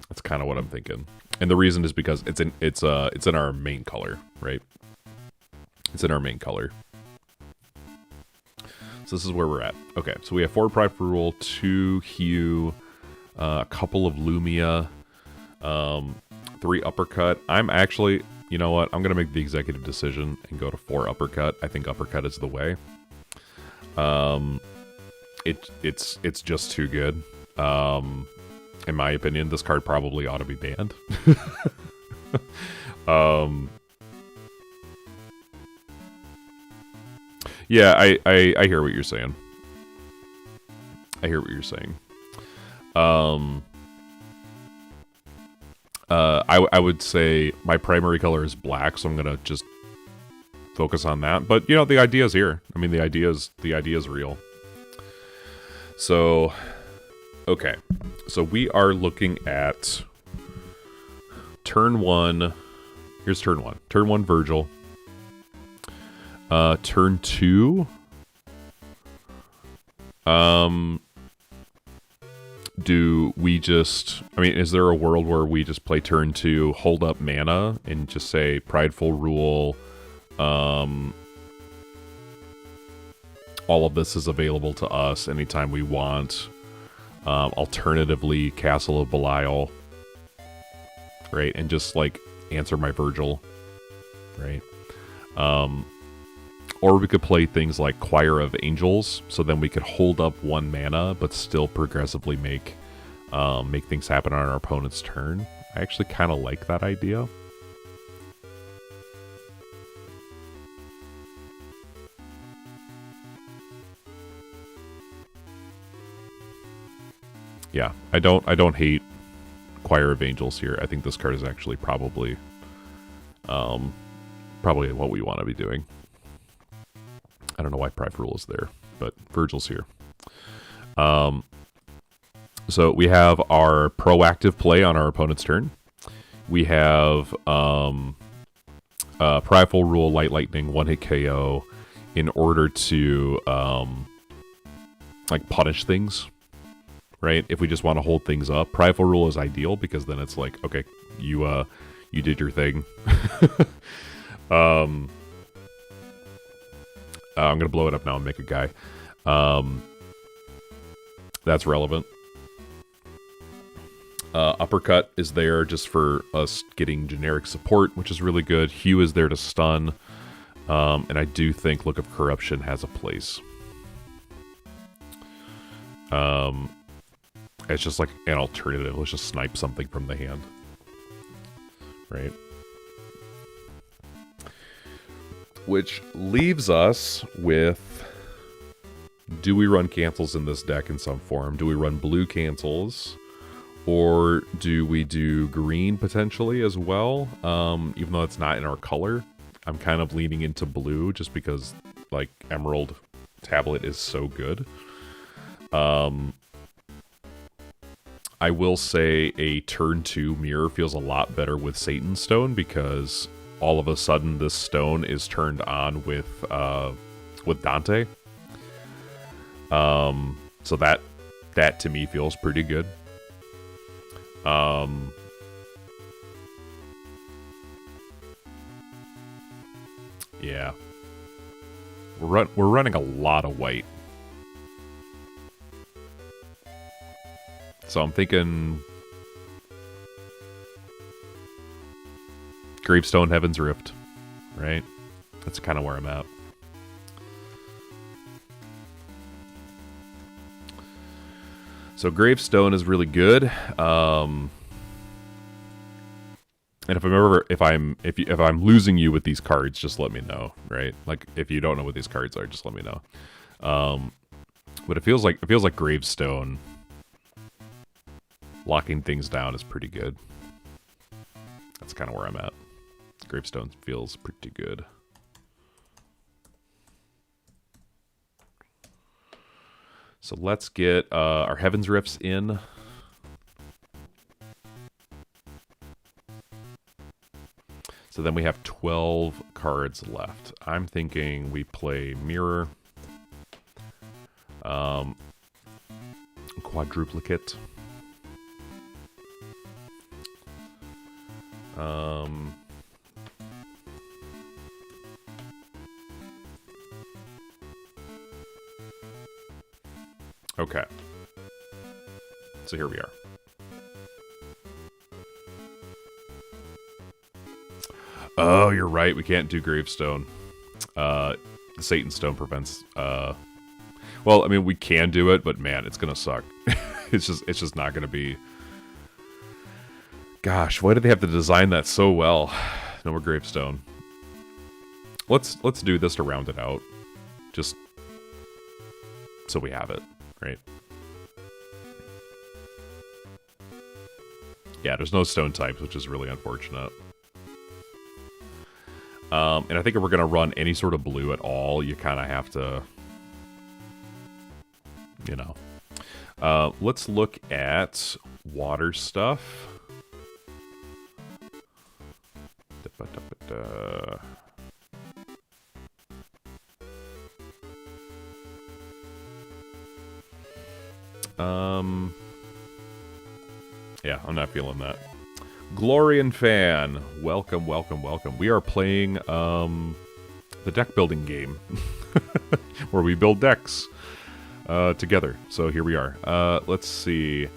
That's kind of what I'm thinking, and the reason is because it's in our main color, right? It's in our main color. So this is where we're at. Okay, so we have 4 Pride for Rule, 2 Hue, a couple of Lumia, 3 Uppercut. I'm actually, you know what? I'm gonna make the executive decision and go to 4 Uppercut. I think Uppercut is the way. It's just too good. In my opinion, this card probably ought to be banned. Yeah, I hear what you're saying. I hear what you're saying. I would say my primary color is black, so I'm gonna just focus on that. But you know, the idea is here. I mean, the idea is real. So, okay, so we are looking at turn 1. Here's turn 1. Turn 1, Virgil. Turn 2. Do we just... I mean, is there a world where we just play turn 2, hold up mana, and just say Prideful Rule, all of this is available to us anytime we want. Alternatively, Castle of Belial. Right? And just, like, answer my Virgil. Right? Or we could play things like Choir of Angels, so then we could hold up 1 mana, but still progressively make things happen on our opponent's turn. I actually kind of like that idea. Yeah, I don't hate Choir of Angels here. I think this card is actually probably what we want to be doing. I don't know why Pride Rule is there, but Virgil's here. So we have our proactive play on our opponent's turn. We have Prideful Rule, Light Lightning, 1-hit KO in order to like punish things, right? If we just want to hold things up, Prideful Rule is ideal because then it's like, okay, you did your thing. I'm going to blow it up now and make a guy. That's relevant. Uppercut is there just for us getting generic support, which is really good. Hue is there to stun. And I do think Look of Corruption has a place. It's just like an alternative. Let's just snipe something from the hand. Right? Which leaves us with, do we run cancels in this deck in some form? Do we run blue cancels? Or do we do green potentially as well? Even though it's not in our color. I'm kind of leaning into blue just because, like, Emerald Tablet is so good. I will say a turn 2 mirror feels a lot better with Satan's Stone because all of a sudden this stone is turned on with Dante. So that to me feels pretty good. Yeah. We're running a lot of white. So I'm thinking Gravestone, Heaven's Rift, right? That's kind of where I'm at. So Gravestone is really good. And if I'm losing you with these cards, just let me know, right? Like if you don't know what these cards are, just let me know. But it feels like Gravestone locking things down is pretty good. That's kind of where I'm at. Gravestone feels pretty good. So let's get our Heaven's Rifts in. So then we have 12 cards left. I'm thinking we play Mirror. Quadruplicate. Okay. So here we are. Oh, you're right. We can't do Gravestone. The Satan Stone prevents. Well, I mean, we can do it, but man, it's gonna suck. It's just not gonna be. Gosh, why did they have to design that so well? No more Gravestone. Let's do this to round it out, just so we have it, right? Yeah, there's no stone types, which is really unfortunate. And I think if we're going to run any sort of blue at all, you kind of have to, you know. Let's look at water stuff. Yeah, I'm not feeling that. Glorian Fan, welcome, welcome, welcome. We are playing the deck building game where we build decks together. So here we are. Let's see.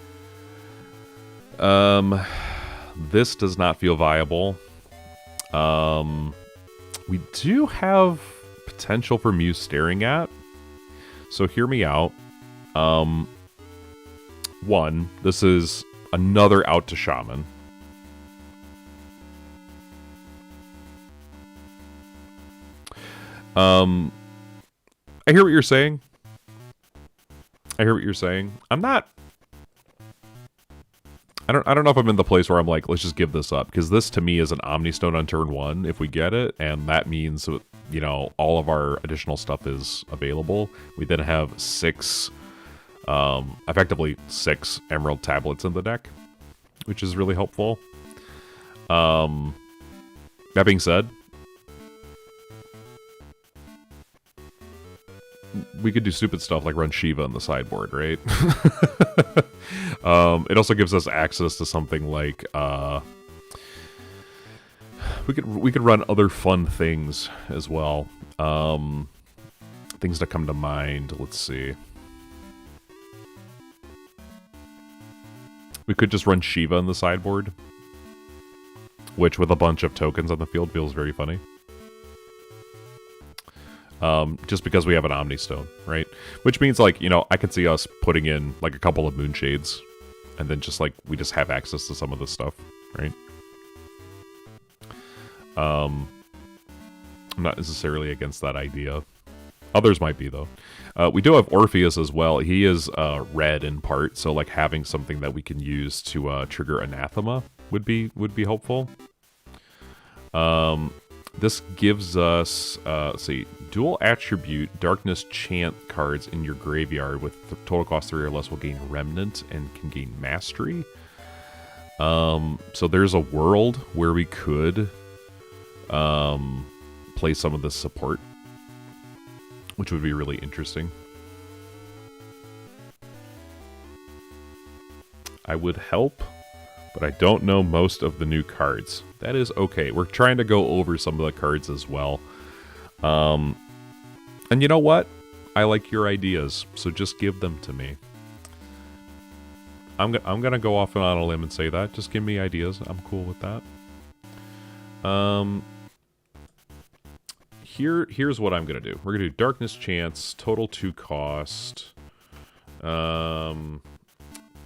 This does not feel viable. We do have potential for Muse staring at. So hear me out. One, this is another out to Shaman. I hear what you're saying. I don't know if I'm in the place where I'm like, let's just give this up, because this to me is an Omnistone on turn 1 if we get it, and that means, you know, all of our additional stuff is available. We then have effectively 6 Emerald Tablets in the deck, which is really helpful. That being said, we could do stupid stuff like run Shiva in the sideboard, right? It also gives us access to something like we could run other fun things as well. Things that come to mind. Let's see. We could just run Shiva in the sideboard, which with a bunch of tokens on the field feels very funny. Just because we have an Omnistone, right? Which means, like, you know, I could see us putting in, like, a couple of Moonshades, and then just, like, we just have access to some of this stuff, right? I'm not necessarily against that idea. Others might be, though. We do have Orpheus as well. He is red in part, so, like, having something that we can use to trigger Anathema would be helpful. This gives us, let's see, dual attribute Darkness Chant cards in your graveyard with the total cost 3 or less will gain Remnant and can gain Mastery. So there's a world where we could play some of this support, which would be really interesting. I would help, but I don't know most of the new cards. That is okay. We're trying to go over some of the cards as well. And you know what? I like your ideas, so just give them to me. I'm gonna go off and on a limb and say that. Just give me ideas. I'm cool with that. Here's what I'm gonna do. We're gonna do Darkness Chance, total 2 cost.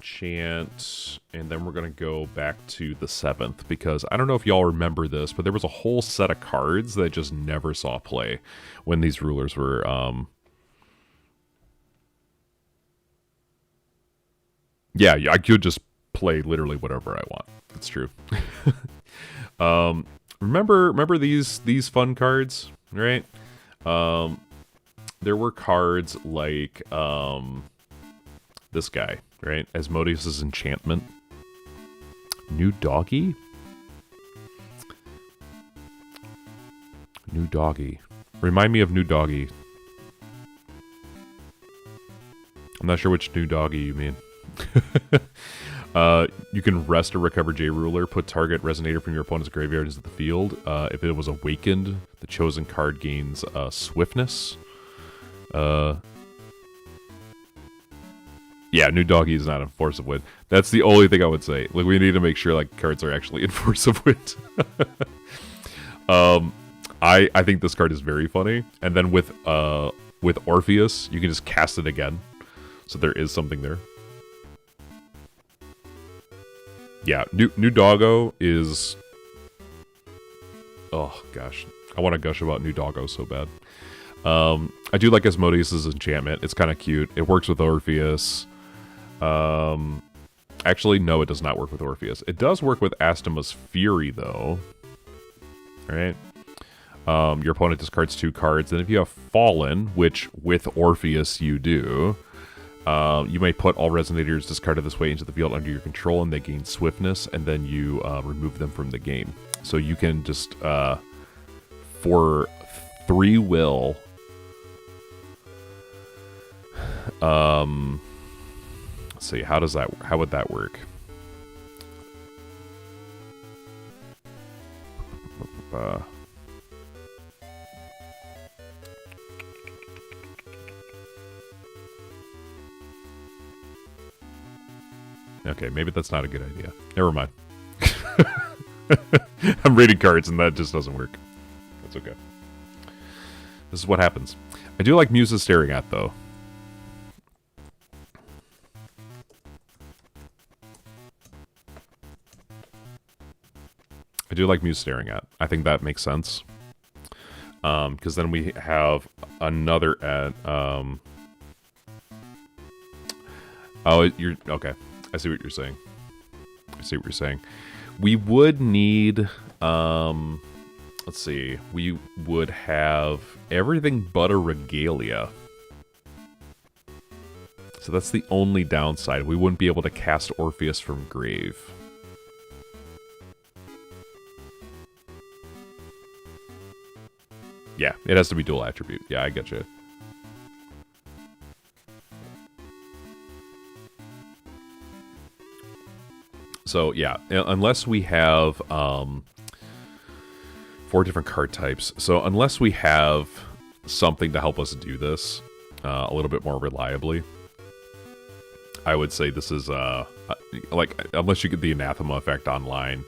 Chant, and then we're gonna go back to the 7th, because I don't know if y'all remember this, but there was a whole set of cards that just never saw play when these rulers were yeah, I could just play literally whatever I want. That's true. Remember these fun cards, right? There were cards like this guy, right? Asmodeus' Enchantment. New Doggy? New Doggy. Remind me of New Doggy. I'm not sure which New Doggy you mean. You can rest or recover J Ruler. Put target resonator from your opponent's graveyard into the field. If it was awakened, the chosen card gains swiftness. Yeah, New Doggy is not in Force of Wind. That's the only thing I would say. Like, we need to make sure like cards are actually in Force of Wind. I think this card is very funny. And then with Orpheus, you can just cast it again. So there is something there. Yeah, New Doggo is... Oh, gosh. I want to gush about New Doggo so bad. I do like Asmodeus' Enchantment. It's kind of cute. It works with Orpheus. Actually, no, it does not work with Orpheus. It does work with Astema's Fury, though. Alright. Your opponent discards 2 cards. Then if you have Fallen, which with Orpheus you do, you may put all Resonators discarded this way into the field under your control, and they gain Swiftness, and then you remove them from the game. So you can just, for 3 will, let's see, how would that work? Okay, maybe that's not a good idea. Never mind. I'm reading cards and that just doesn't work. That's okay. This is what happens. I do like Muses Staring At, though. I do like Muse Staring At. I think that makes sense. Because then we have another at... Oh, you're... Okay. I see what you're saying. We would need... let's see. We would have everything but a Regalia. So that's the only downside. We wouldn't be able to cast Orpheus from Grave. Yeah, it has to be dual attribute. Yeah, I get you. So, yeah, unless we have 4 different card types. So, unless we have something to help us do this a little bit more reliably, I would say this is, like, unless you get the Anathema effect online,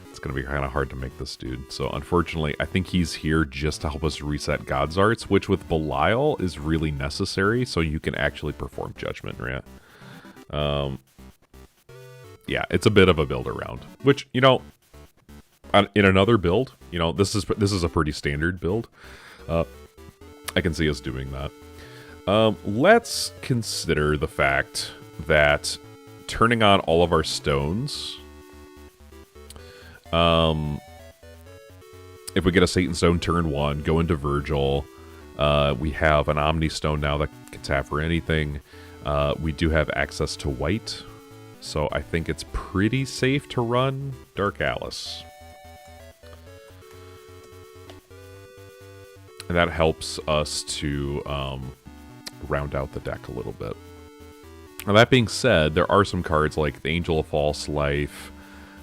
it's going to be kind of hard to make this dude. So, unfortunately, I think he's here just to help us reset God's Arts, which with Belial is really necessary, so you can actually perform Judgment, right? Yeah, it's a bit of a build around, which, you know, in another build, you know, this is a pretty standard build. I can see us doing that. Let's consider the fact that turning on all of our stones, if we get a Satan Stone turn 1, go into Virgil, we have an Omni Stone now that can tap for anything. We do have access to white, so I think it's pretty safe to run Dark Alice. And that helps us to round out the deck a little bit. Now, that being said, there are some cards like the Angel of False Life,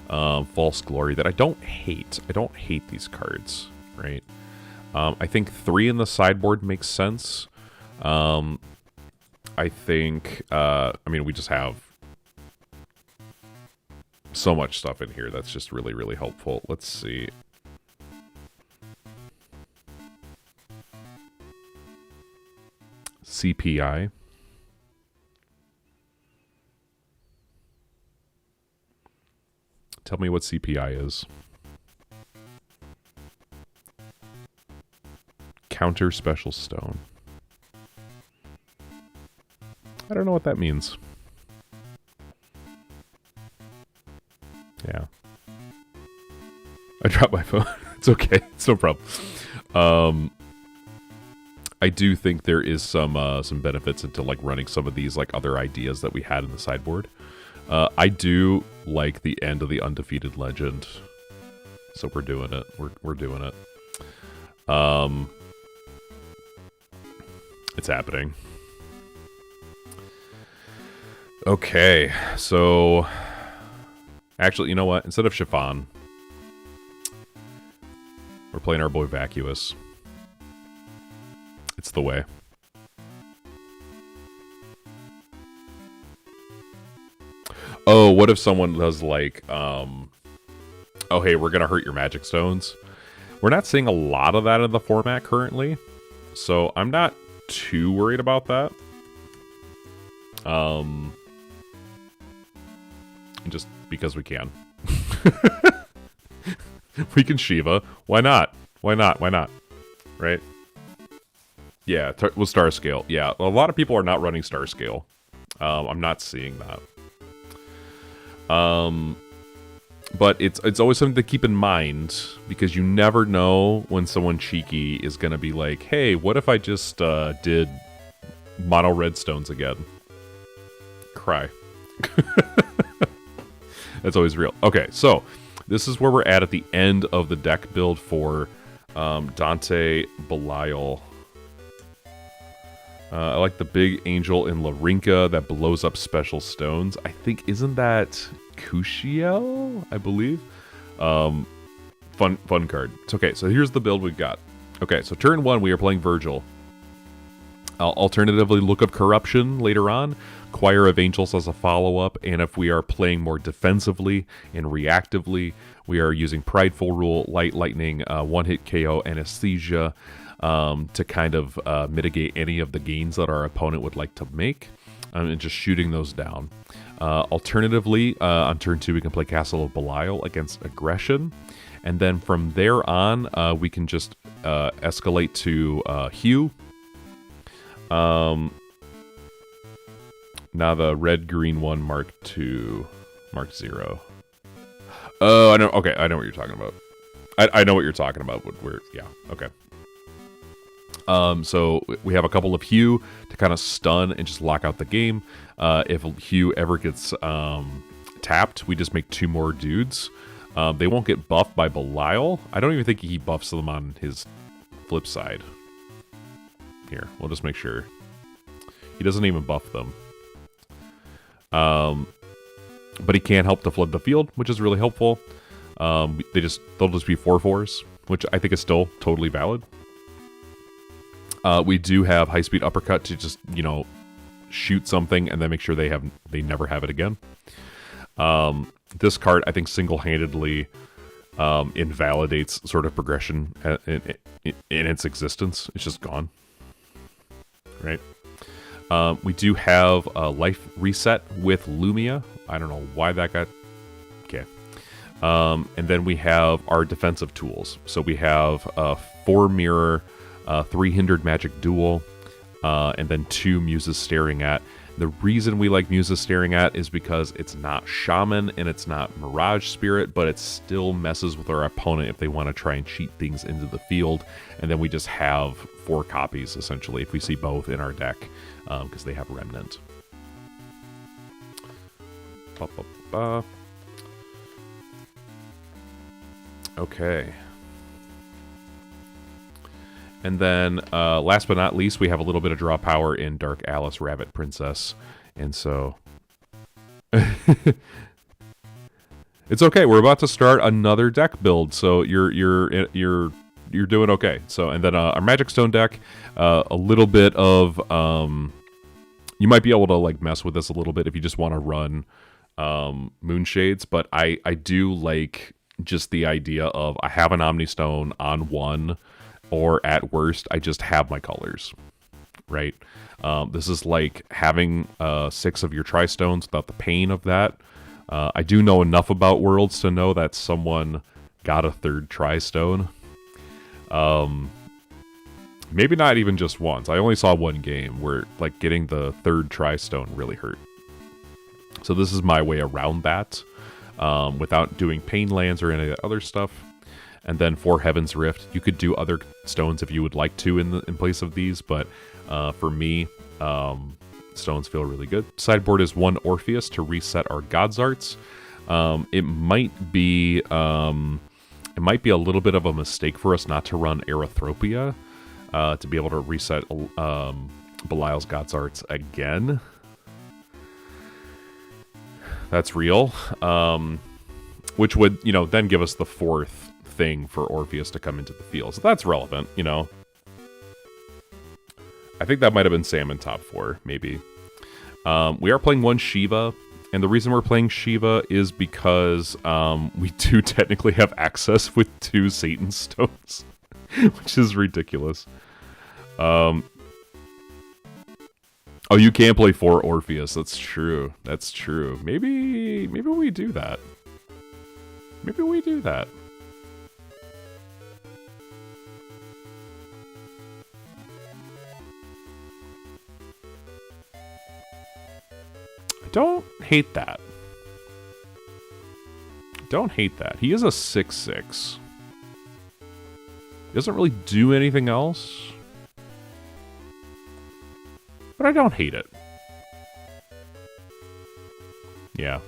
False Glory that I don't hate. I don't hate these cards, right? I think 3 in the sideboard makes sense. I think, I mean, we just have so much stuff in here that's just really, really helpful. Let's see. CPI. Tell me what CPI is. Counter Special Stone. I don't know what that means. Yeah. I dropped my phone. It's okay. It's no problem. I do think there is some benefits into like running some of these like other ideas that we had in the sideboard. I do like the end of the Undefeated Legend, so we're doing it. We're doing it. It's happening. Okay, so actually, you know what? Instead of Chiffon, we're playing our boy Vacuous. It's the way. Oh, what if someone does like, oh, hey, we're going to hurt your magic stones? We're not seeing a lot of that in the format currently, so I'm not too worried about that. Just because we can. We can Shiva. Why not? Why not? Why not? Right? Yeah, with Star Scale. Yeah, a lot of people are not running Star Scale. I'm not seeing that. But it's always something to keep in mind, because you never know when someone cheeky is going to be like, hey, what if I just did mono redstones again? Cry. That's always real. Okay, so this is where we're at the end of the deck build for Dante Belial. I like the big angel in Larinka that blows up special stones. I think, isn't that Cushiel, I believe? Fun card. It's okay, so here's the build we've got. Okay, so turn 1, we are playing Virgil. Alternatively, Look of Corruption later on. Choir of Angels as a follow-up, and if we are playing more defensively and reactively, we are using Prideful Rule, Light Lightning, one-hit KO, Anesthesia, to kind of mitigate any of the gains that our opponent would like to make, and just shooting those down. Alternatively, on turn 2, we can play Castle of Belial against Aggression, and then from there on, we can just escalate to Hue. Now the red-green one, Mark 2, Mark 0. Oh, I know. Okay, I know what you're talking about. I know what you're talking about. Yeah, okay. So we have a couple of Hue to kind of stun and just lock out the game. If Hue ever gets tapped, we just make 2 more dudes. They won't get buffed by Belial. I don't even think he buffs them on his flip side. Here, we'll just make sure. He doesn't even buff them. But he can help to flood the field, which is really helpful. They'll just be 4/4s, which I think is still totally valid. We do have high-speed uppercut to just, shoot something and then make sure they never have it again. This card, I think, single-handedly invalidates sort of progression in its existence. It's just gone. Right? We do have a life reset with Lumia. I don't know why that got... Okay. And then we have our defensive tools. So we have 4 mirror, 3 hindered magic duel, and then 2 muses staring at. The reason we like muses staring at is because it's not shaman and it's not mirage spirit, but it still messes with our opponent if they want to try and cheat things into the field. And then we just have 4 copies, essentially, if we see both in our deck, because they have remnant. Okay. And then, last but not least, we have a little bit of draw power in Dark Alice Rabbit Princess, and so it's okay. We're about to start another deck build, so you're doing okay. So, and then our Magic Stone deck, a little bit of you might be able to like mess with this a little bit if you just want to run Moonshades, but I do like just the idea of I have an Omni Stone on 1. Or at worst, I just have my colors, right? This is like having 6 of your tri-stones without the pain of that. I do know enough about Worlds to know that someone got a 3rd tri-stone. Maybe not even just once. I only saw 1 game where like getting the 3rd tri-stone really hurt. So this is my way around that, without doing pain lands or any of that other stuff. And then for Heaven's Rift, you could do other stones if you would like to in place of these, but for me, stones feel really good. Sideboard is 1 Orpheus to reset our God's Arts. It might be a little bit of a mistake for us not to run Erythropia to be able to reset Belial's God's Arts again. That's real. Which would, then give us the 4th thing for Orpheus to come into the field. So that's relevant, I think that might have been Salmon top 4, maybe. We are playing 1 Shiva, and the reason we're playing Shiva is because we do technically have access with 2 Satan stones, which is ridiculous. Oh, you can play 4 Orpheus. That's true. That's true. Maybe we do that. Maybe we do that. I don't hate that. Don't hate that. He is a 6/6. He doesn't really do anything else. But I don't hate it. Yeah.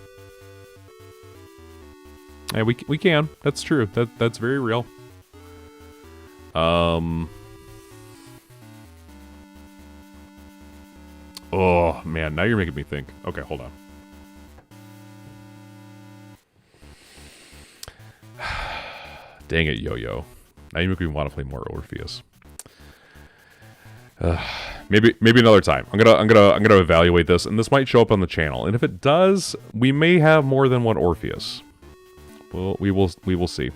Yeah, we can. That's true. That's very real. Oh, man. Now you're making me think. Okay, hold on. Dang it, Yo-Yo. Now you make me want to play more Orpheus. Maybe another time. I'm gonna evaluate this, and this might show up on the channel. And if it does, we may have more than one Orpheus. Well, we will see.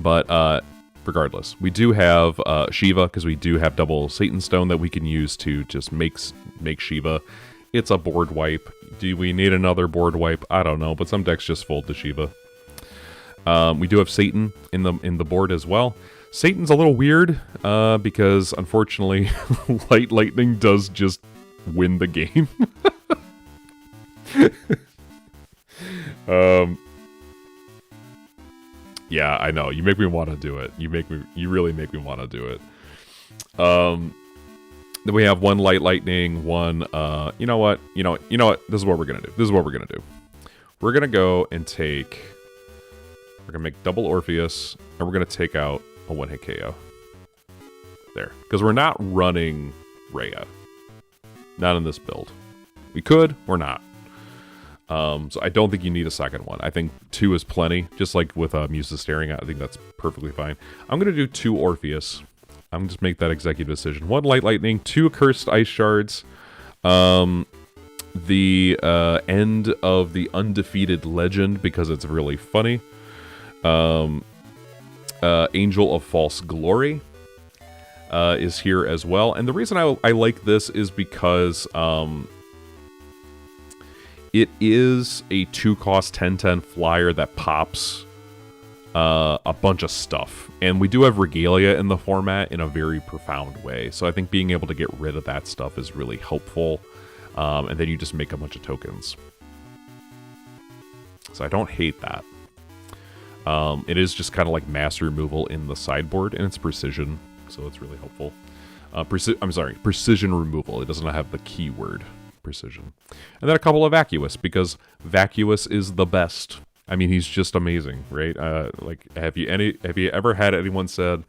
But regardless, we do have Shiva, because we do have double Satan Stone that we can use to just make Shiva. It's a board wipe. Do we need another board wipe? I don't know, but some decks just fold to Shiva. We do have Satan in the board as well. Satan's a little weird because unfortunately, Light Lightning does just win the game. Yeah, I know. You make me want to do it. You really make me want to do it. Then we have one Light Lightning, one. You know what? This is what we're gonna do. We're gonna go and take. We're gonna make double Orpheus, and we're gonna take out a one-hit KO. There, because we're not running Rhea. Not in this build. We could, we're not. So I don't think you need a second one. I think 2 is plenty. Just like with Muses Staring, I think that's perfectly fine. I'm gonna do 2 Orpheus. I'm gonna just make that executive decision. 1 Light Lightning, 2 Accursed Ice Shards. The end of the Undefeated Legend, because it's really funny. Angel of False Glory is here as well. And the reason I like this is because it is a 2-cost 10/10 flyer that pops a bunch of stuff. And we do have Regalia in the format in a very profound way. So I think being able to get rid of that stuff is really helpful. And then you just make a bunch of tokens. So I don't hate that. It is just kind of like mass removal in the sideboard, and it's precision, so it's really helpful. Precision removal. It doesn't have the keyword precision. And then a couple of Vacuous, because Vacuous is the best. I mean, he's just amazing, right? Like, have you ever had anyone said,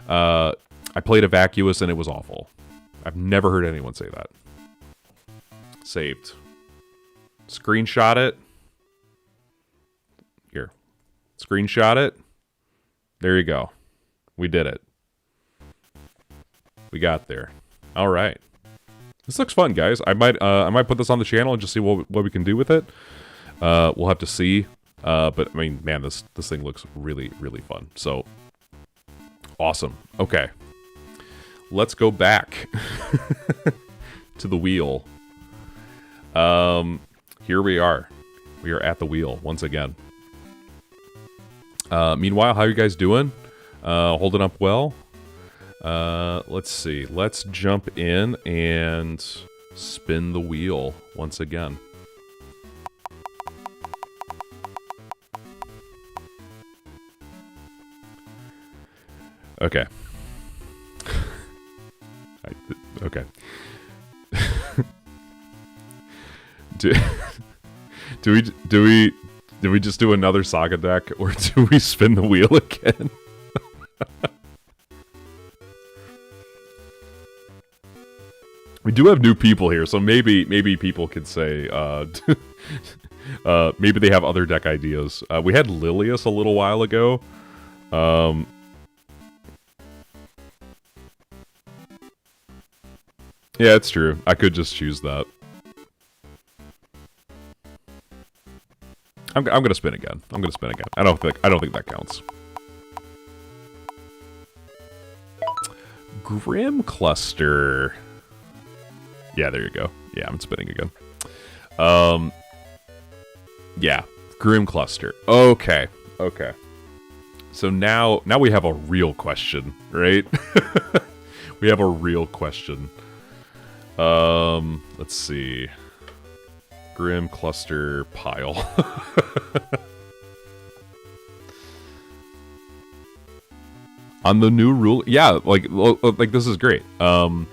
I played a Vacuous and it was awful? I've never heard anyone say that. Saved. Screenshot it. Here. Screenshot it. There you go. We did it. We got there. All right. This looks fun, guys. I might put this on the channel and just see what we can do with it. We'll have to see. But I mean, man, this thing looks really, really fun. So awesome. Okay. Let's go back to the wheel. Here we are. We are at the wheel once again. Meanwhile, how are you guys doing? Holding up well? Let's see. Let's jump in and spin the wheel once again. Okay. Okay. Do we just do another Saga deck, or do we spin the wheel again? We do have new people here, so maybe people could say maybe they have other deck ideas. We had Lilius a little while ago. Yeah, it's true. I could just choose that. I'm gonna spin again. I'm gonna spin again. I don't think that counts. Grim Cluster. Yeah, there you go. Yeah, I'm spinning again. Yeah, Grim Cluster. Okay. Okay. So now we have a real question, right? We have a real question. Let's see. Grim Cluster pile. On the new rule, yeah, like this is great. I'm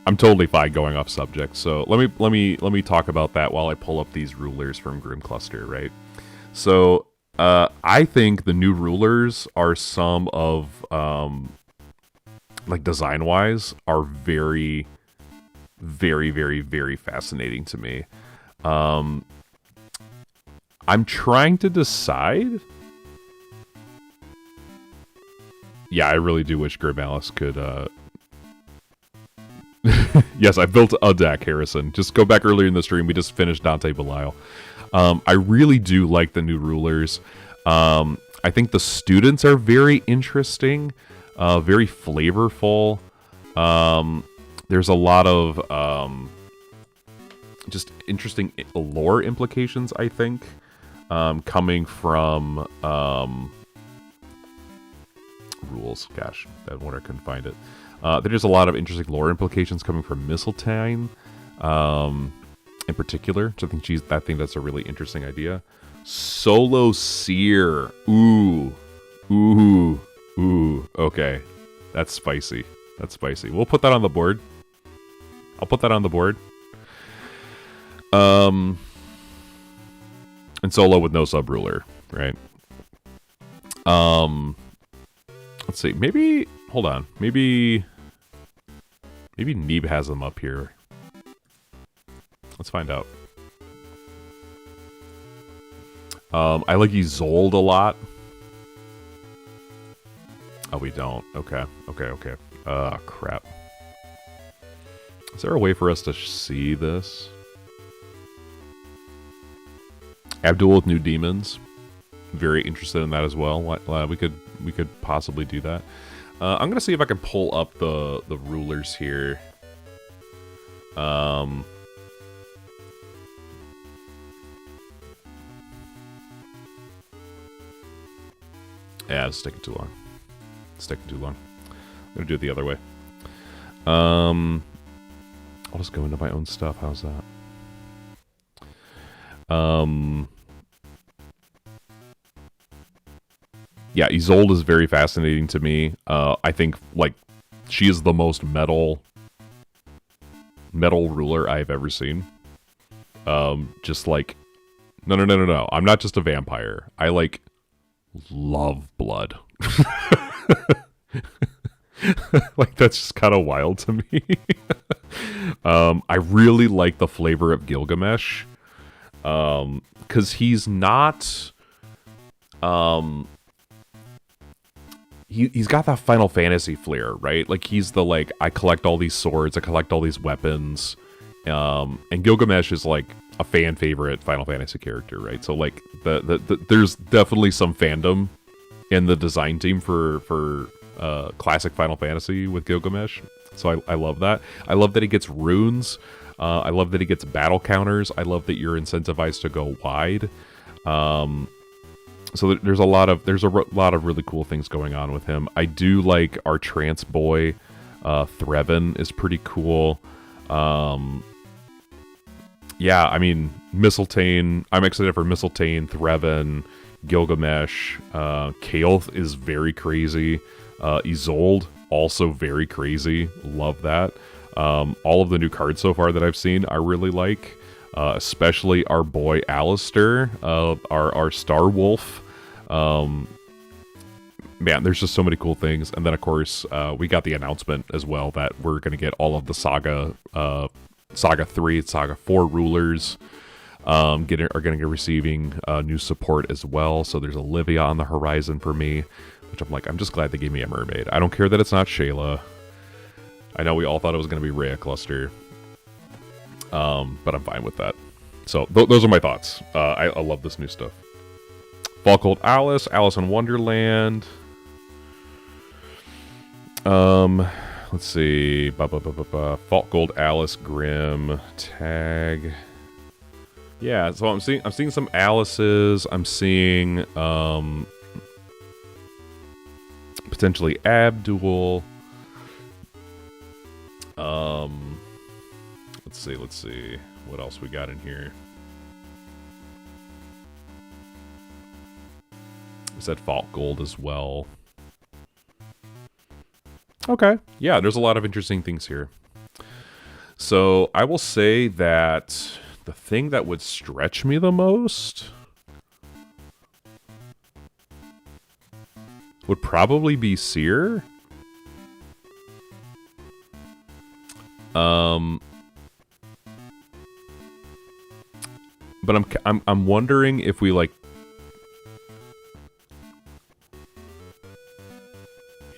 totally fine going off subject. So let me talk about that while I pull up these rulers from Grim Cluster, right? So I think the new rulers are some of like design wise are very, very, very, very fascinating to me. I'm trying to decide. Yeah, I really do wish Grim Alice could. Yes, I built a deck, Harrison. Just go back earlier in the stream. We just finished Dante Belial. I really do like the new rulers. I think the students are very interesting, very flavorful. There's a lot of just interesting lore implications, I think, coming from rules. Gosh, that one I couldn't find it. There's a lot of interesting lore implications coming from Mistletoe, in particular. So I think that's a really interesting idea. Solo Seer. Ooh. Okay, that's spicy. That's spicy. We'll put that on the board. I'll put that on the board. And solo with no sub ruler, right? Let's see. Maybe hold on. Maybe Neeb has them up here. Let's find out. I like Isolde a lot. Oh, we don't. Okay. Crap. Is there a way for us to see this? Abdul with new demons. Very interested in that as well. We could possibly do that. I'm gonna see if I can pull up the rulers here. Yeah, it's taking too long. I'm gonna do it the other way. I'll just go into my own stuff. How's that? Yeah, Isolde is very fascinating to me. I think, like, she is the most metal ruler I've ever seen. Just like, no. I'm not just a vampire. I, like, love blood. Like, that's just kind of wild to me. I really like the flavor of Gilgamesh. Because he's not... He's got that Final Fantasy flair, right? Like, he's the, like, I collect all these swords, I collect all these weapons. And Gilgamesh is, like, a fan favorite Final Fantasy character, right? So, like, there's definitely some fandom in the design team for classic Final Fantasy with Gilgamesh. So I love that. I love that he gets runes. I love that he gets battle counters. I love that you're incentivized to go wide. So there's a lot of really cool things going on with him. I do like our trance boy, Threven is pretty cool. Yeah, I mean, Mistletoe. I'm excited for Mistletoe, Threven, Gilgamesh. Kael'th is very crazy. Isolde, also very crazy. Love that. All of the new cards so far that I've seen, I really like. Especially our boy Alistair, our Star Wolf. Man, there's just so many cool things. And then, of course, we got the announcement as well that we're going to get all of the Saga 3, Saga 4 rulers are going to be receiving new support as well. So there's Olivia on the horizon for me, which I'm just glad they gave me a mermaid. I don't care that it's not Shayla. I know we all thought it was going to be Rhea Cluster. But I'm fine with that. So those are my thoughts. I love this new stuff. Fall Cold Alice, Alice in Wonderland. Let's see. Fault Gold Alice Grim tag. Yeah, so I'm seeing some Alices. I'm seeing potentially Abdul. Let's see. What else we got in here? We said Fault Gold as well. Okay. Yeah, there's a lot of interesting things here. So I will say that the thing that would stretch me the most would probably be Seer. But I'm wondering if we like.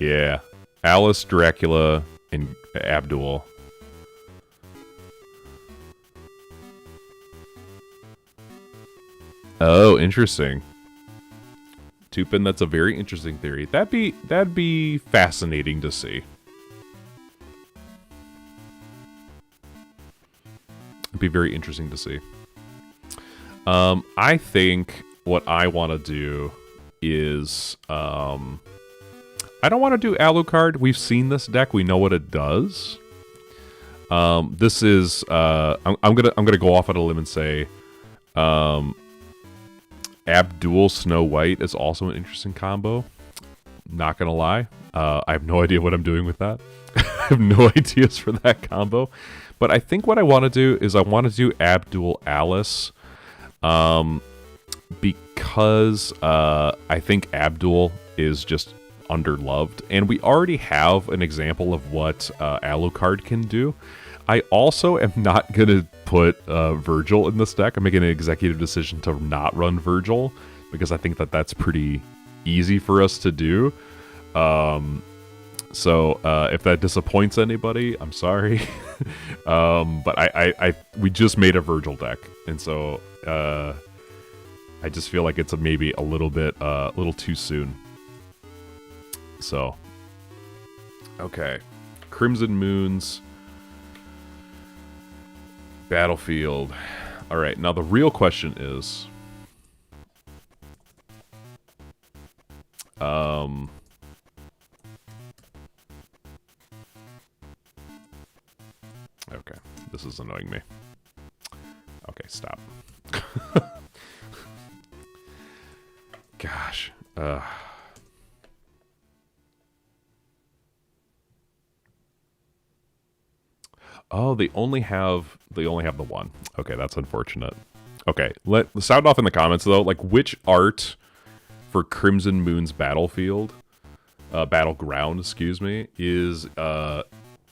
Yeah, Alice, Dracula, and Abdul. Oh, interesting. Tupin, that's a very interesting theory. That'd be fascinating to see. It'd be very interesting to see. I think what I want to do is I don't want to do Alucard. We've seen this deck. We know what it does. This is I'm gonna go off on a limb and say Abdul Snow White is also an interesting combo. Not gonna lie. I have no idea what I'm doing with that. I have no ideas for that combo. But I think what I want to do is I want to do Abdul Alice. Because I think Abdul is just underloved, and we already have an example of what Alucard can do. I also am not going to put Virgil in this deck. I'm making an executive decision to not run Virgil, because I think that that's pretty easy for us to do. So if that disappoints anybody, I'm sorry. But we just made a Virgil deck, and so I just feel like it's maybe a little too soon. So, okay, Crimson Moons, Battlefield. All right, now the real question is, okay, this is annoying me. Okay, stop. Gosh. Oh, they only have the one. Okay, that's unfortunate. Okay, let's sound off in the comments though. Like, which art for Crimson Moon's Battleground, excuse me, is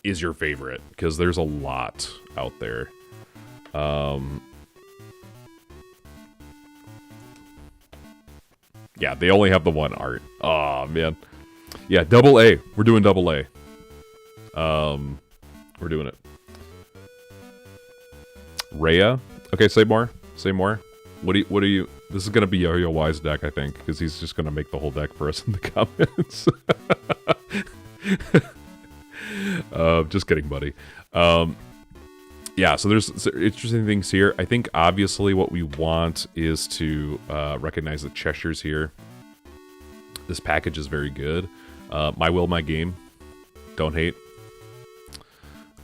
your favorite? Because there's a lot out there. Yeah, they only have the one art. Oh man. Yeah, double A. We're doing double A. We're doing it. Rhea. Okay, say more. Say more. What do you this is gonna be Yo-Yo Y's deck, I think, because he's just gonna make the whole deck for us in the comments. Just kidding, buddy. Yeah, so there's interesting things here. I think obviously what we want is to recognize the Cheshires here. This package is very good. My Will, My Game. Don't hate.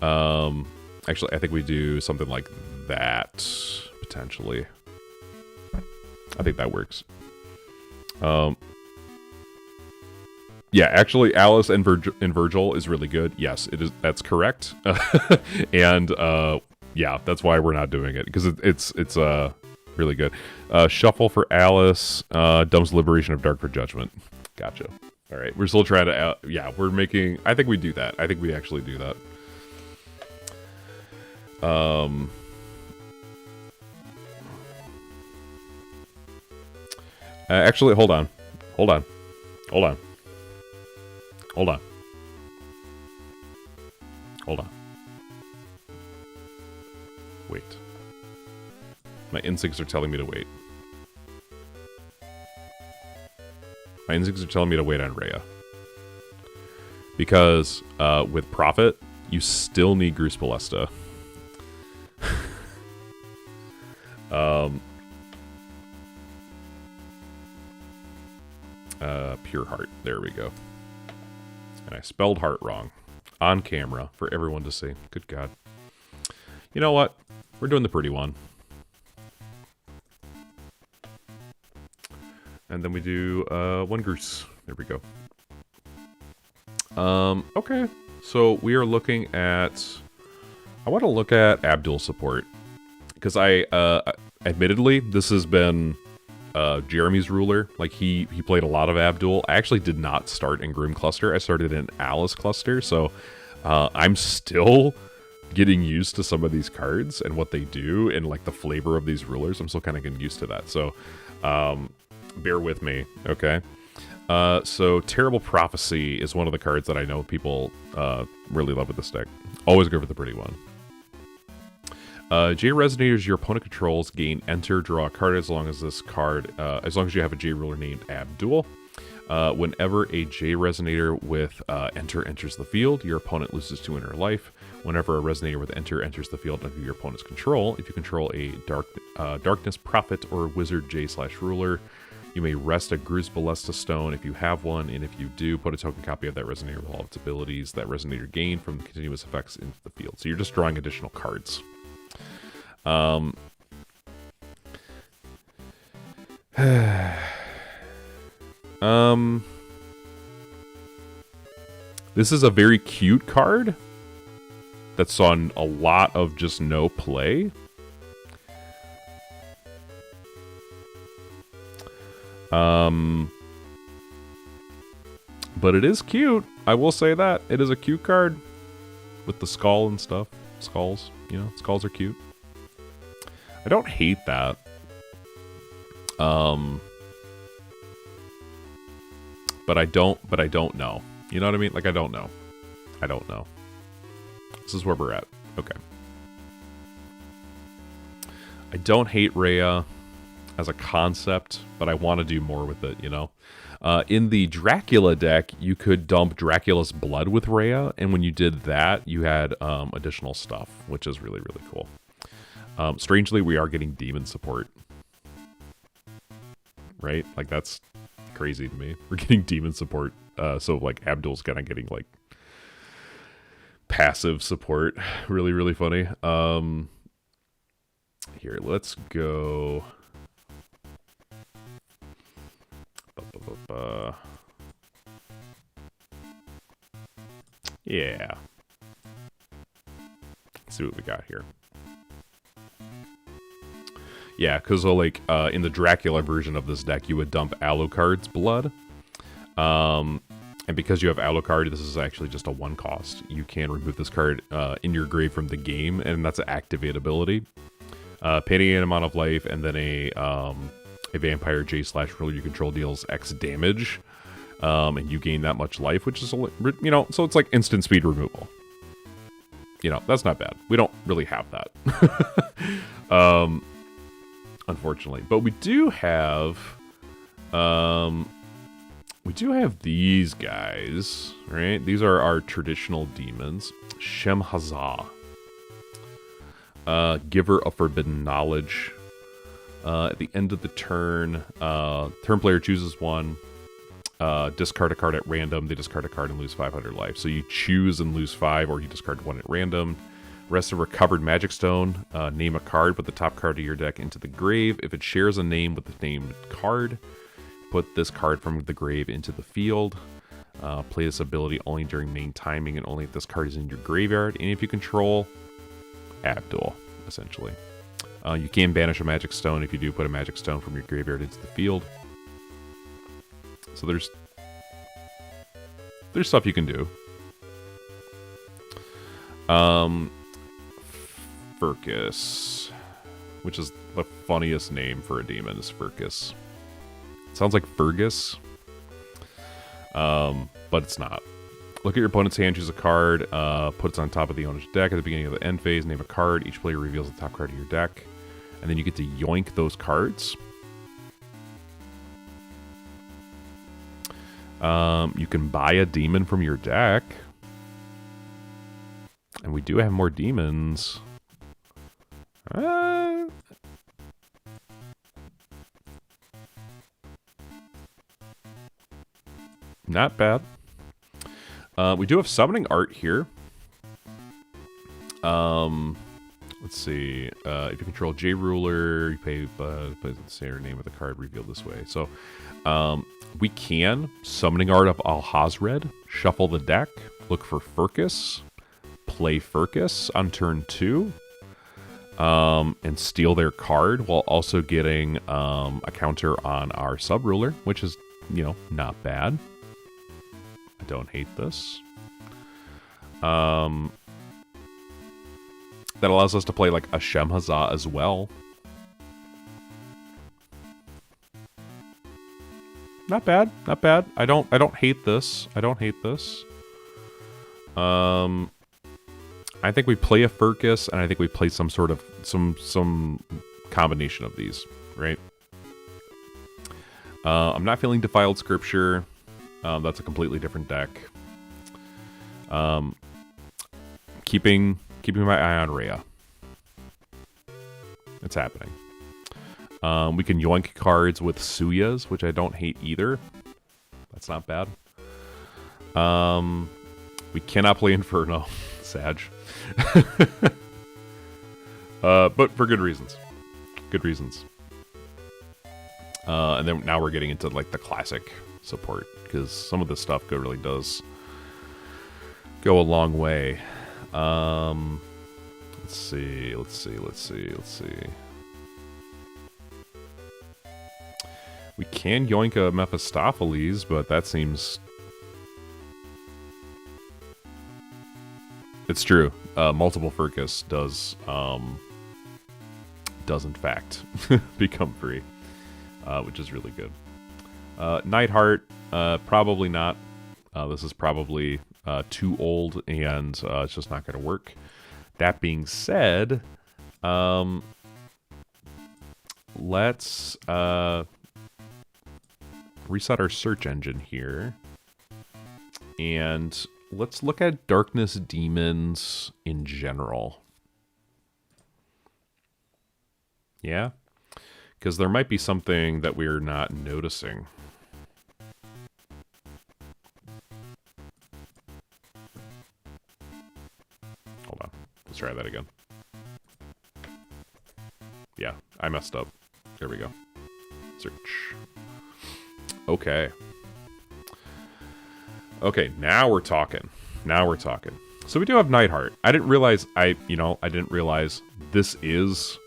Actually, I think we do something like that, potentially. I think that works. Yeah, actually, Alice and Virgil is really good. Yes, it is. That's correct. And yeah, that's why we're not doing it, because it's really good. Shuffle for Alice. Dumb's Liberation of Dark for Judgment. Gotcha. All right, we're still trying to. Yeah, we're making. I think we do that. I think we actually do that. Actually, hold on. Hold on. Hold on. Hold on. Hold on. Wait. My instincts are telling me to wait. My instincts are telling me to wait on Rhea. Because with Prophet, you still need Gruus Ballista. Pure Heart. There we go. And I spelled heart wrong. On camera for everyone to see. Good God. You know what? We're doing the pretty one. And then we do one Gruus. There we go. Okay. So we are looking at... I want to look at Abdul support. Because admittedly, this has been Jeremy's ruler. Like, he played a lot of Abdul. I actually did not start in Grim Cluster. I started in Alice Cluster. So I'm still getting used to some of these cards and what they do and, like, the flavor of these rulers. I'm still kind of getting used to that. So bear with me, okay? So Terrible Prophecy is one of the cards that I know people really love with this deck. Always go for the pretty one. J Resonators your opponent controls gain enter, draw a card as long as this card, as long as you have a J ruler named Abdul. Whenever a J Resonator with enter enters the field, your opponent loses 2 inner life. Whenever a Resonator with enter enters the field under your opponent's control, if you control a Darkness Prophet or Wizard J/ruler, you may rest a Gruz Ballista Stone if you have one, and if you do, put a token copy of that Resonator with all its abilities that Resonator gained from the continuous effects into the field. So you're just drawing additional cards. This is a very cute card that's on a lot of just no play. But it is cute. I will say that. It is a cute card with the skull and stuff. Skulls, you know, skulls are cute. I don't hate that. But I don't know. You know what I mean? Like, I don't know. I don't know. This is where we're at. Okay. I don't hate Rhea as a concept, but I want to do more with it, you know? In the Dracula deck, you could dump Dracula's blood with Rhea, and when you did that, you had additional stuff, which is really, really cool. Strangely, we are getting demon support. Right? Like, that's crazy to me. We're getting demon support. So, like, Abdul's kind of getting, like, passive support. Really, really funny. Here, let's go... Yeah. Let's see what we got here. Yeah, because like in the Dracula version of this deck, you would dump Alucard's blood. And because you have Alucard, this is actually just a 1 cost. You can remove this card in your grave from the game, and that's an activate ability. Paying an amount of life, and then a vampire J/ruler you control deals X damage, and you gain that much life, which is, you know, so it's like instant speed removal. You know, that's not bad. We don't really have that. Unfortunately. But we do have these guys, right? These are our traditional demons. Shemhazah. Giver of Forbidden Knowledge. At the end of the turn, turn player chooses one. Discard a card at random. They discard a card and lose 500 life. So you choose and lose 5, or you discard 1 at random. Rest of recovered Magic Stone. Name a card. Put the top card of your deck into the grave. If it shares a name with the named card, put this card from the grave into the field. Play this ability only during main timing and only if this card is in your graveyard. And if you control Abdul, essentially. You can banish a Magic Stone if you do put a Magic Stone from your graveyard into the field. So there's stuff you can do. Furcus, which is the funniest name for a demon, is Furcus. It sounds like Fergus, but it's not. Look at your opponent's hand, choose a card, put it on top of the owner's deck at the beginning of the end phase, name a card. Each player reveals the top card of your deck, and then you get to yoink those cards. You can buy a demon from your deck. And we do have more demons. Not bad. We do have summoning art here. Let's see. If you control J Ruler, you pay the same name of the card revealed this way. So we can summoning art of Alhazred. shuffle the deck, look for Furcus, play Furcus on turn 2, and steal their card while also getting a counter on our sub-ruler, which is, you know, not bad. I don't hate this. That allows us to play like a Shemhaza as well. Not bad, not bad. I don't hate this. I don't hate this. I think we play a Furcus, and I think we play some sort of some combination of these, right? I'm not feeling Defiled Scripture. That's a completely different deck. Keeping my eye on Rhea. It's happening. We can yoink cards with Suyas, which I don't hate either. That's not bad. We cannot play Inferno, Sag. But for good reasons. Good reasons. And then now we're getting into like the classic support, because some of this stuff really does go a long way. Let's see. We can yoink a Mephistopheles, but that seems... It's true. Multiple Furcus does in fact become free, which is really good. Nightheart, probably not. This is probably too old, and it's just not going to work. That being said, let's reset our search engine here, and let's look at Darkness Demons in general. Yeah? Because there might be something that we're not noticing. Hold on. Let's try that again. Yeah, I messed up. There we go. Search. Okay. Okay, now we're talking. Now we're talking. So we do have Nightheart. I didn't realize this is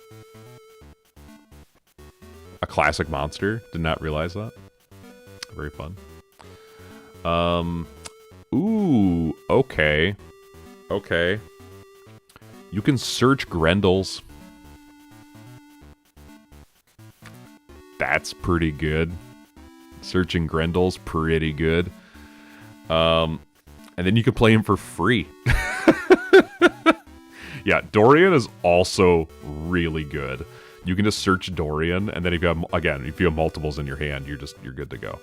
a classic monster. Did not realize that. Very fun. Ooh, okay. Okay. You can search Grendels. That's pretty good. Searching Grendel's pretty good. And then you can play him for free. Yeah, Dorian is also really good. You can just search Dorian, and then if you have multiples in your hand, you're good to go.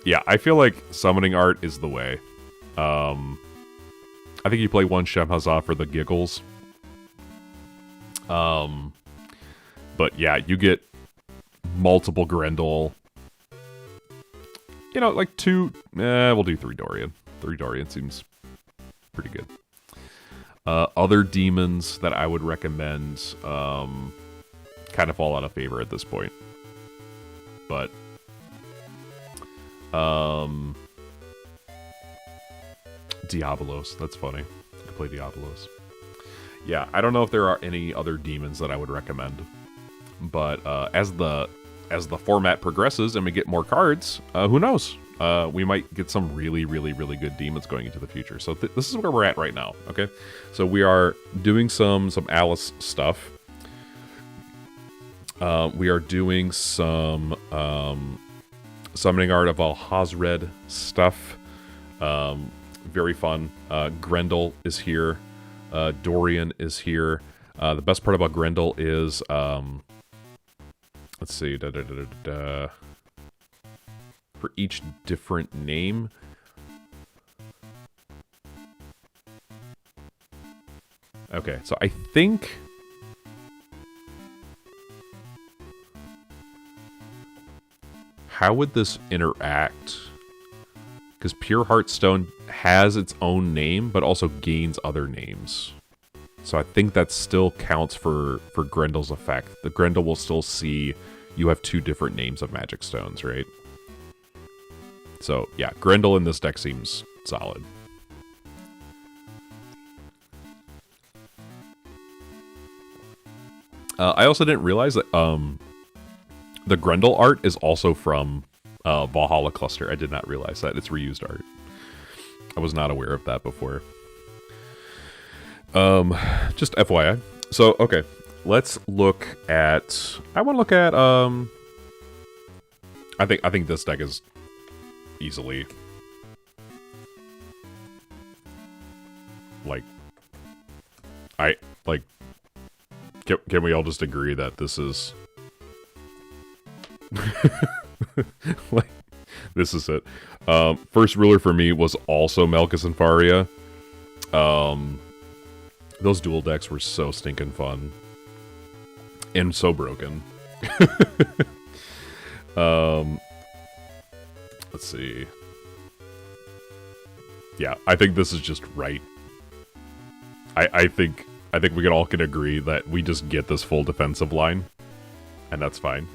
Yeah, I feel like summoning art is the way. I think you play one Shemhaza for the giggles. But yeah, you get multiple Grendel. You know, like two... we'll do 3 Dorian. 3 Dorian seems pretty good. Other demons that I would recommend kind of fall out of favor at this point. But... Diabolos. That's funny. You can play Diabolos. Yeah, I don't know if there are any other demons that I would recommend. But as the format progresses and we get more cards, who knows? We might get some really, really, really good demons going into the future. So this is where we're at right now, okay? So we are doing some Alice stuff. We are doing some summoning art of Alhazred stuff. Very fun. Grendel is here. Dorian is here. The best part about Grendel is... let's see. For each different name. Okay, so I think... How would this interact? Because Pure Heartstone has its own name, but also gains other names. So I think that still counts for Grendel's effect. The Grendel will still see you have 2 different names of magic stones, right? So, yeah, Grendel in this deck seems solid. I also didn't realize that the Grendel art is also from Valhalla Cluster. I did not realize that. It's reused art. I was not aware of that before. Just FYI. So, okay. Let's look at... I want to look at... I think this deck is easily... Can we all just agree that this is... like, this is it. First ruler for me was also Malkus and Faria. Those dual decks were so stinking fun. And so broken. Let's see. Yeah, I think this is just right. I think we all can agree that we just get this full defensive line. And that's fine.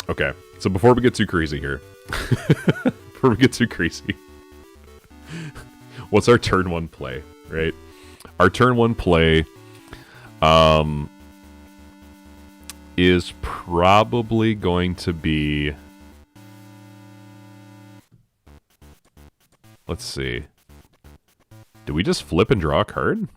Okay, so before we get too crazy here. What's our turn 1 play, right? Our turn 1 play is probably going to be... Let's see. Do we just flip and draw a card?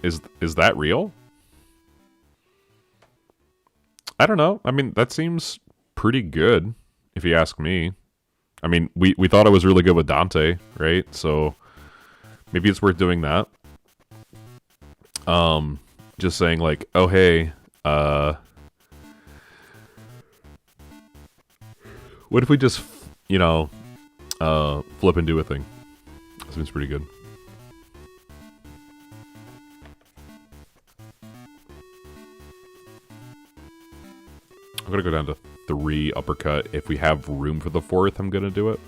Is that real? I don't know. I mean, that seems pretty good, if you ask me. I mean, we thought I was really good with Dante, right? So maybe it's worth doing that. Just saying like, oh hey, what if we just, you know, flip and do a thing? Seems pretty good. I'm gonna go down to 3 uppercut. If we have room for the 4th, I'm gonna do it.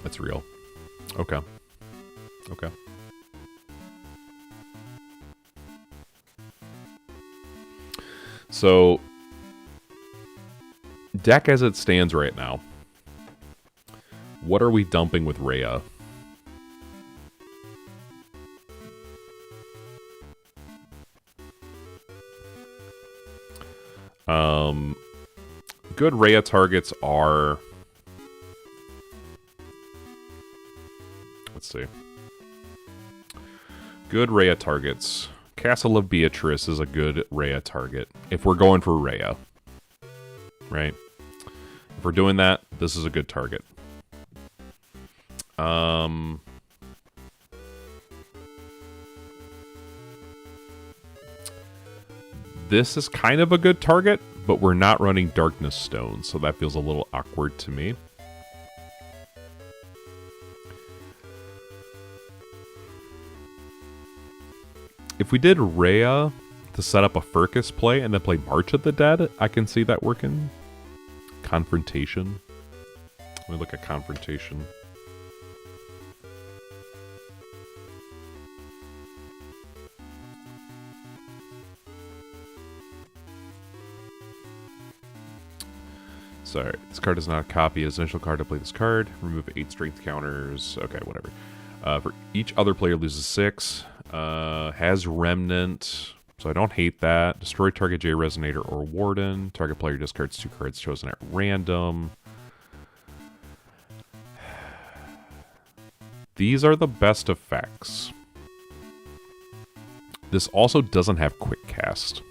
That's real. Okay. Okay. So, deck as it stands right now. What are we dumping with Rhea? Good Rhea targets are... Let's see. Good Rhea targets. Castle of Beatrice is a good Rhea target. If we're going for Rhea. Right? If we're doing that, this is a good target. This is kind of a good target, but we're not running Darkness Stone, so that feels a little awkward to me. If we did Rhea to set up a Furcus play and then play March of the Dead, I can see that working. Confrontation. Let me look at Confrontation. Sorry, this card is not a copy. Essential card to play this card. Remove 8 strength counters. Okay, whatever. For each other player loses 6. Has Remnant, so I don't hate that. Destroy target J Resonator or Warden. Target player discards 2 cards chosen at random. These are the best effects. This also doesn't have Quick Cast.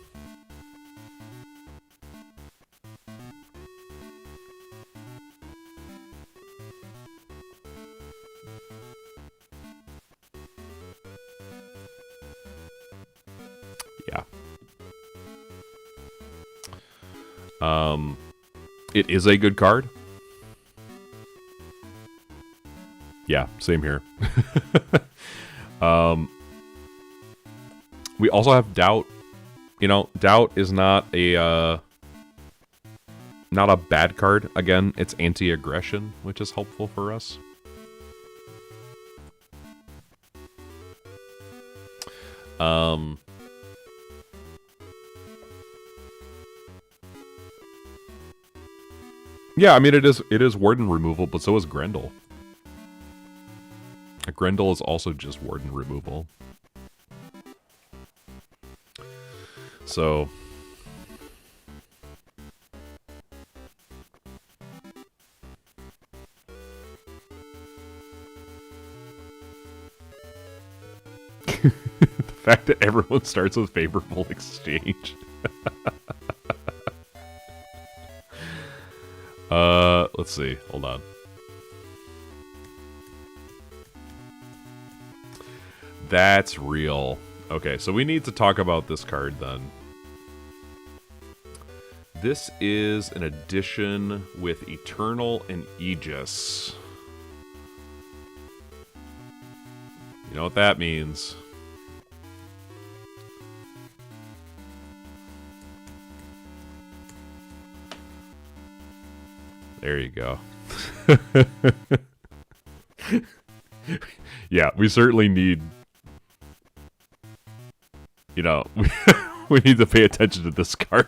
It is a good card. Yeah, same here. We also have Doubt. You know, Doubt is not a Not a bad card. Again, it's anti-aggression, which is helpful for us. Yeah, I mean, it is warden removal, but so is Grendel. Grendel is also just warden removal. So... the fact that everyone starts with favorable exchange. Let's see. Hold on. That's real. Okay, so we need to talk about this card then. This is an addition with Eternal and Aegis. You know what that means. There you go. Yeah, we certainly need... You know, we need to pay attention to this card.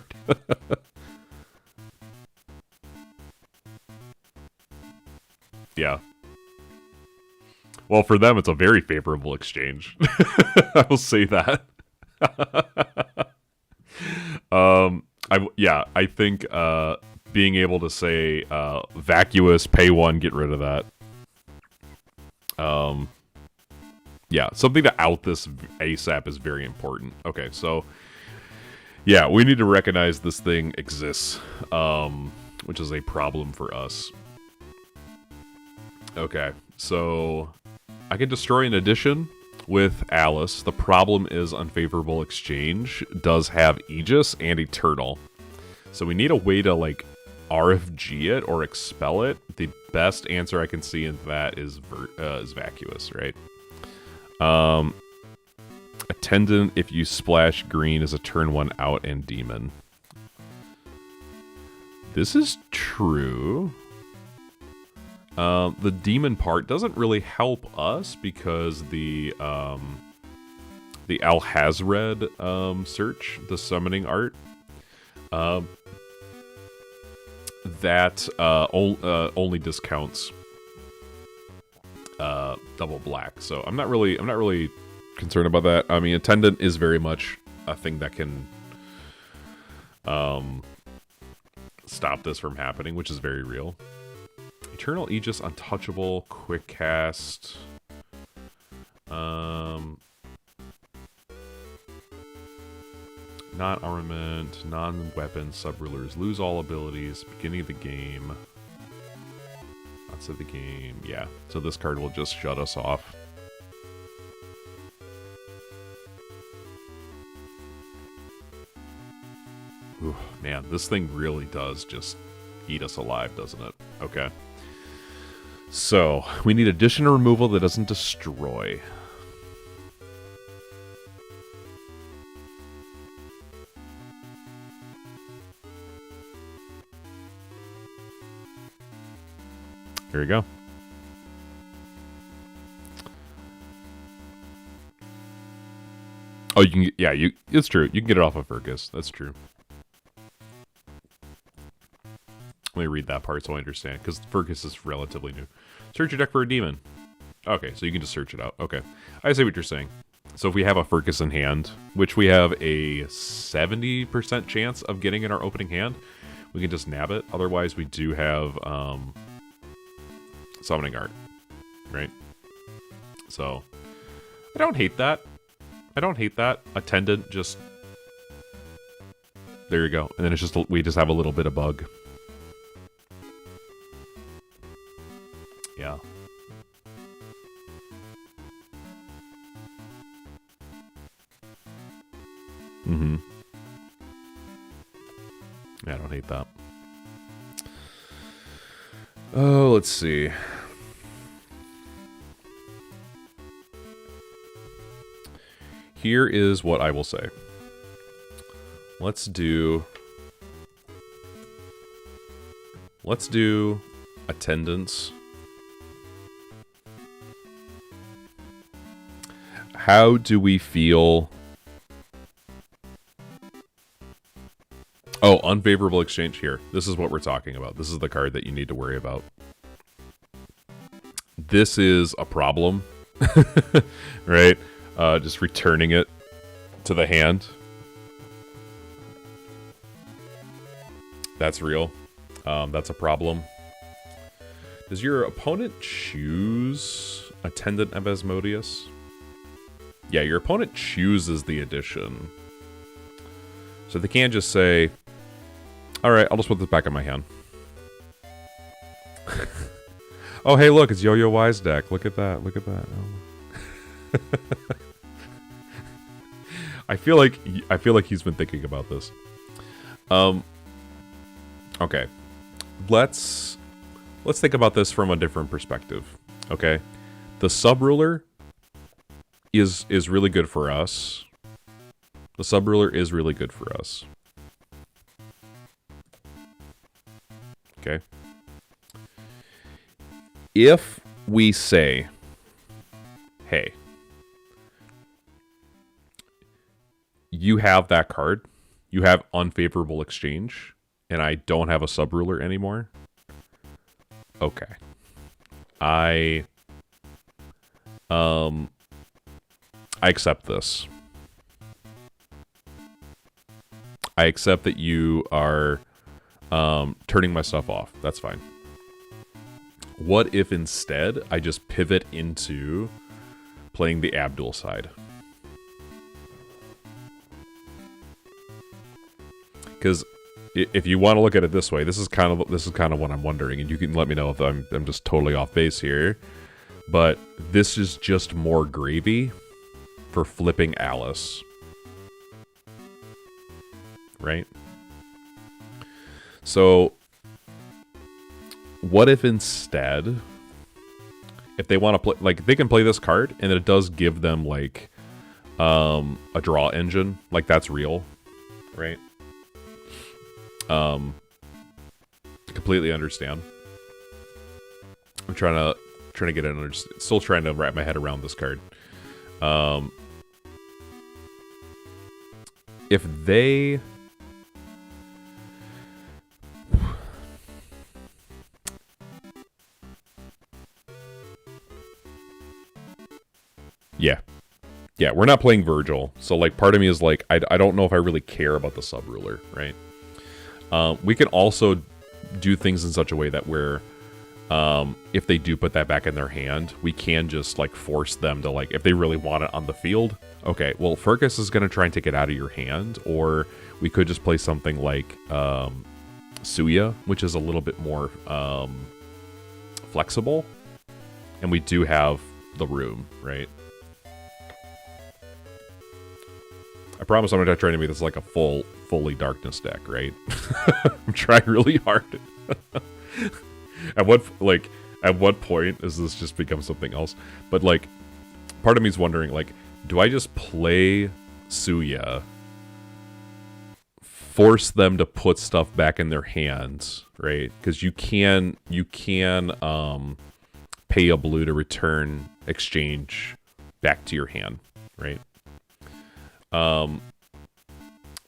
Yeah. Well, for them, it's a very favorable exchange. I will say that. I think being able to say vacuous, pay one, get rid of that. Yeah, something to out this ASAP is very important. Okay, so yeah, we need to recognize this thing exists, which is a problem for us. Okay, so I can destroy an addition with Alice. The problem is unfavorable exchange does have Aegis and Eternal. So we need a way to, like, RFG it or expel it. The best answer I can see in that is vacuous, right? Attendant, if you splash green, is a turn 1 out and demon. This is true. The demon part doesn't really help us because the Alhazred search, the summoning art, that only discounts double black. So I'm not really concerned about that. I mean, attendant is very much a thing that can stop this from happening, which is very real. Eternal Aegis, untouchable, quick cast. Non-armament, non-weapon, sub-rulers, lose all abilities, beginning of the game. Lots of the game, yeah. So this card will just shut us off. Ooh, man, this thing really does just eat us alive, doesn't it? Okay. So, we need addition or removal that doesn't destroy. Here we go. Oh, you can, yeah, it's true. You can get it off of Furcus. That's true. Let me read that part so I understand, because Furcus is relatively new. Search your deck for a demon. Okay, so you can just search it out. Okay. I see what you're saying. So if we have a Furcus in hand, which we have a 70% chance of getting in our opening hand, we can just nab it. Otherwise, we do have summoning art, right? So, I don't hate that. I don't hate that. Attendant, just... There you go. And then it's just we just have a little bit of bug. Yeah. Mm-hmm. Yeah, I don't hate that. Oh, let's see. Here is what I will say. Let's do... Let's do attendance. How do we feel? Oh, unfavorable exchange here. This is what we're talking about. This is the card that you need to worry about. This is a problem, right? Just returning it to the hand. That's real. That's a problem. Does your opponent choose Attendant of Asmodeus? Yeah, your opponent chooses the addition. So they can't just say, alright, I'll just put this back in my hand. Oh, hey, look, it's Yo-Yo Wise deck. Look at that. Look at that. Oh. I feel like he's been thinking about this. Okay. Let's think about this from a different perspective. Okay? The sub-ruler is really good for us. The sub-ruler is really good for us. Okay? If we say, hey, you have that card, you have unfavorable exchange, and I don't have a sub-ruler anymore, okay. I accept this. I accept that you are turning my stuff off. That's fine. What if instead I just pivot into playing the Abdul side? Because if you want to look at it this way, this is kind of what I'm wondering, and you can let me know if I'm just totally off base here. But this is just more gravy for flipping Alice. Right? So what if instead, if they want to play, like, they can play this card and it does give them like a draw engine, like that's real, right? Completely understand. I'm trying to get an still trying to wrap my head around this card. If they Yeah, we're not playing Virgil. So, like, part of me is like, I don't know if I really care about the sub-ruler, right? We can also do things in such a way that we're, if they do put that back in their hand, we can just, like, force them to, like, if they really want it on the field, okay, well, Fergus is going to try and take it out of your hand, or we could just play something like Suya, which is a little bit more flexible, and we do have the room, right? I promise I'm not trying to make this like a fully darkness deck, right? I'm trying really hard. At what point does this just become something else? But like, part of me is wondering, like, do I just play Suya, force them to put stuff back in their hands, right? Because you can pay a blue to return exchange back to your hand, right?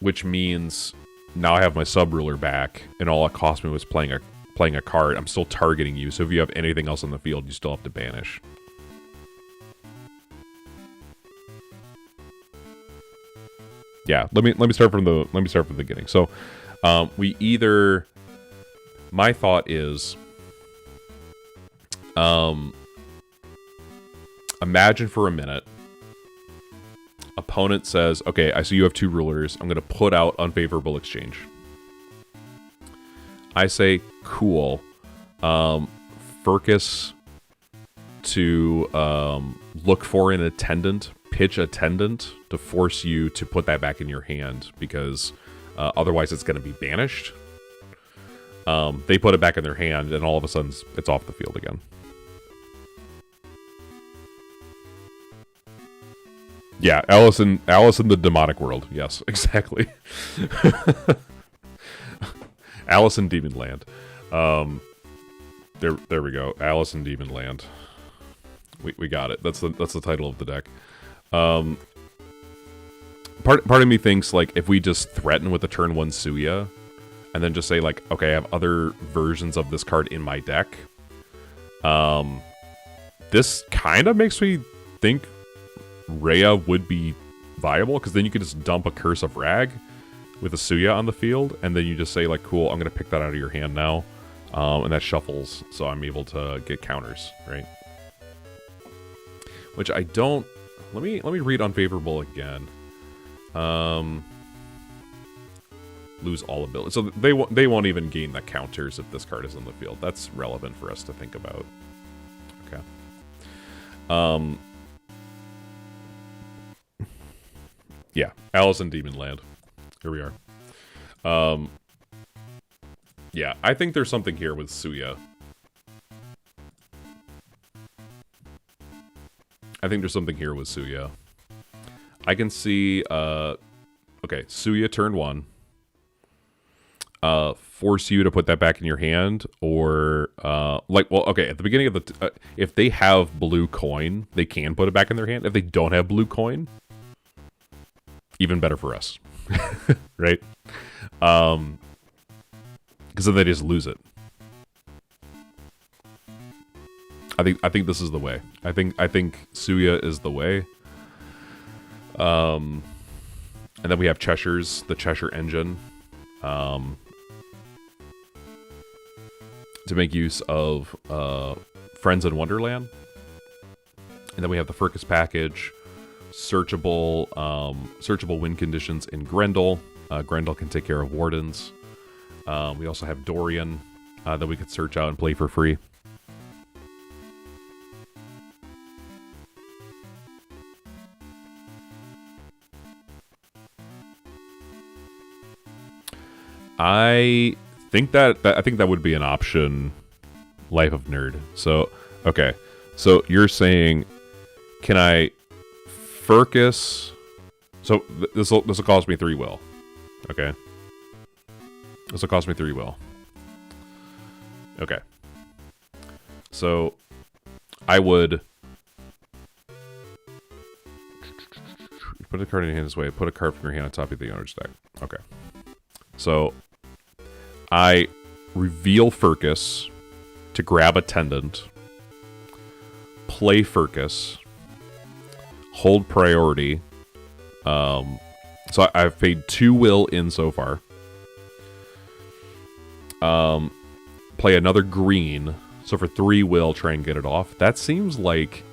Which means now I have my sub-ruler back, and all it cost me was playing a card. I'm still targeting you, so if you have anything else on the field, you still have to banish. Yeah, let me start from the beginning. So, we either, my thought is, imagine for a minute, opponent says, okay, I see you have two rulers. I'm going to put out unfavorable exchange. I say, cool. Furcus to look for an attendant, pitch attendant to force you to put that back in your hand, because otherwise it's going to be banished. They put it back in their hand, and all of a sudden it's off the field again. Yeah, Alice in the demonic world. Yes, exactly. Alice in Demon Land. There we go. Alice in Demon Land. We got it. That's the title of the deck. Part of me thinks, like, if we just threaten with the turn 1 Suya, and then just say, like, okay, I have other versions of this card in my deck. This kind of makes me think Rhea would be viable, because then you could just dump a Curse of Rag with a Suya on the field, and then you just say, like, cool, I'm going to pick that out of your hand now. And that shuffles, so I'm able to get counters, right? Which I don't... Let me read Unfavorable again. Lose all ability. So they won't even gain the counters if this card is in the field. That's relevant for us to think about. Okay. Yeah, Alice in Demon Land. Here we are. Yeah, I think there's something here with Suya. I can see, okay, Suya turn 1. Force you to put that back in your hand, or, like, well, okay, at the beginning of the, if they have blue coin, they can put it back in their hand. If they don't have blue coin, even better for us, right? Because then they just lose it. I think this is the way. I think Suya is the way. And then we have the Cheshire Engine. To make use of Friends in Wonderland. And then we have the Furcus package, searchable win conditions in Grendel. Grendel can take care of Wardens. We also have Dorian that we could search out and play for free. I think that would be an option. Life of Nerd. So, okay. So you're saying, can I Furcus? So this will cost me 3 will. Okay. This will cost me 3 will. Okay. So I would put a card in your hand this way. Put a card from your hand on top of the owner's deck. Okay. So I reveal Furcus to grab Attendant, play Furcus, hold priority. So I've paid 2 will in so far. Play another green. So for 3 will, try and get it off. That seems like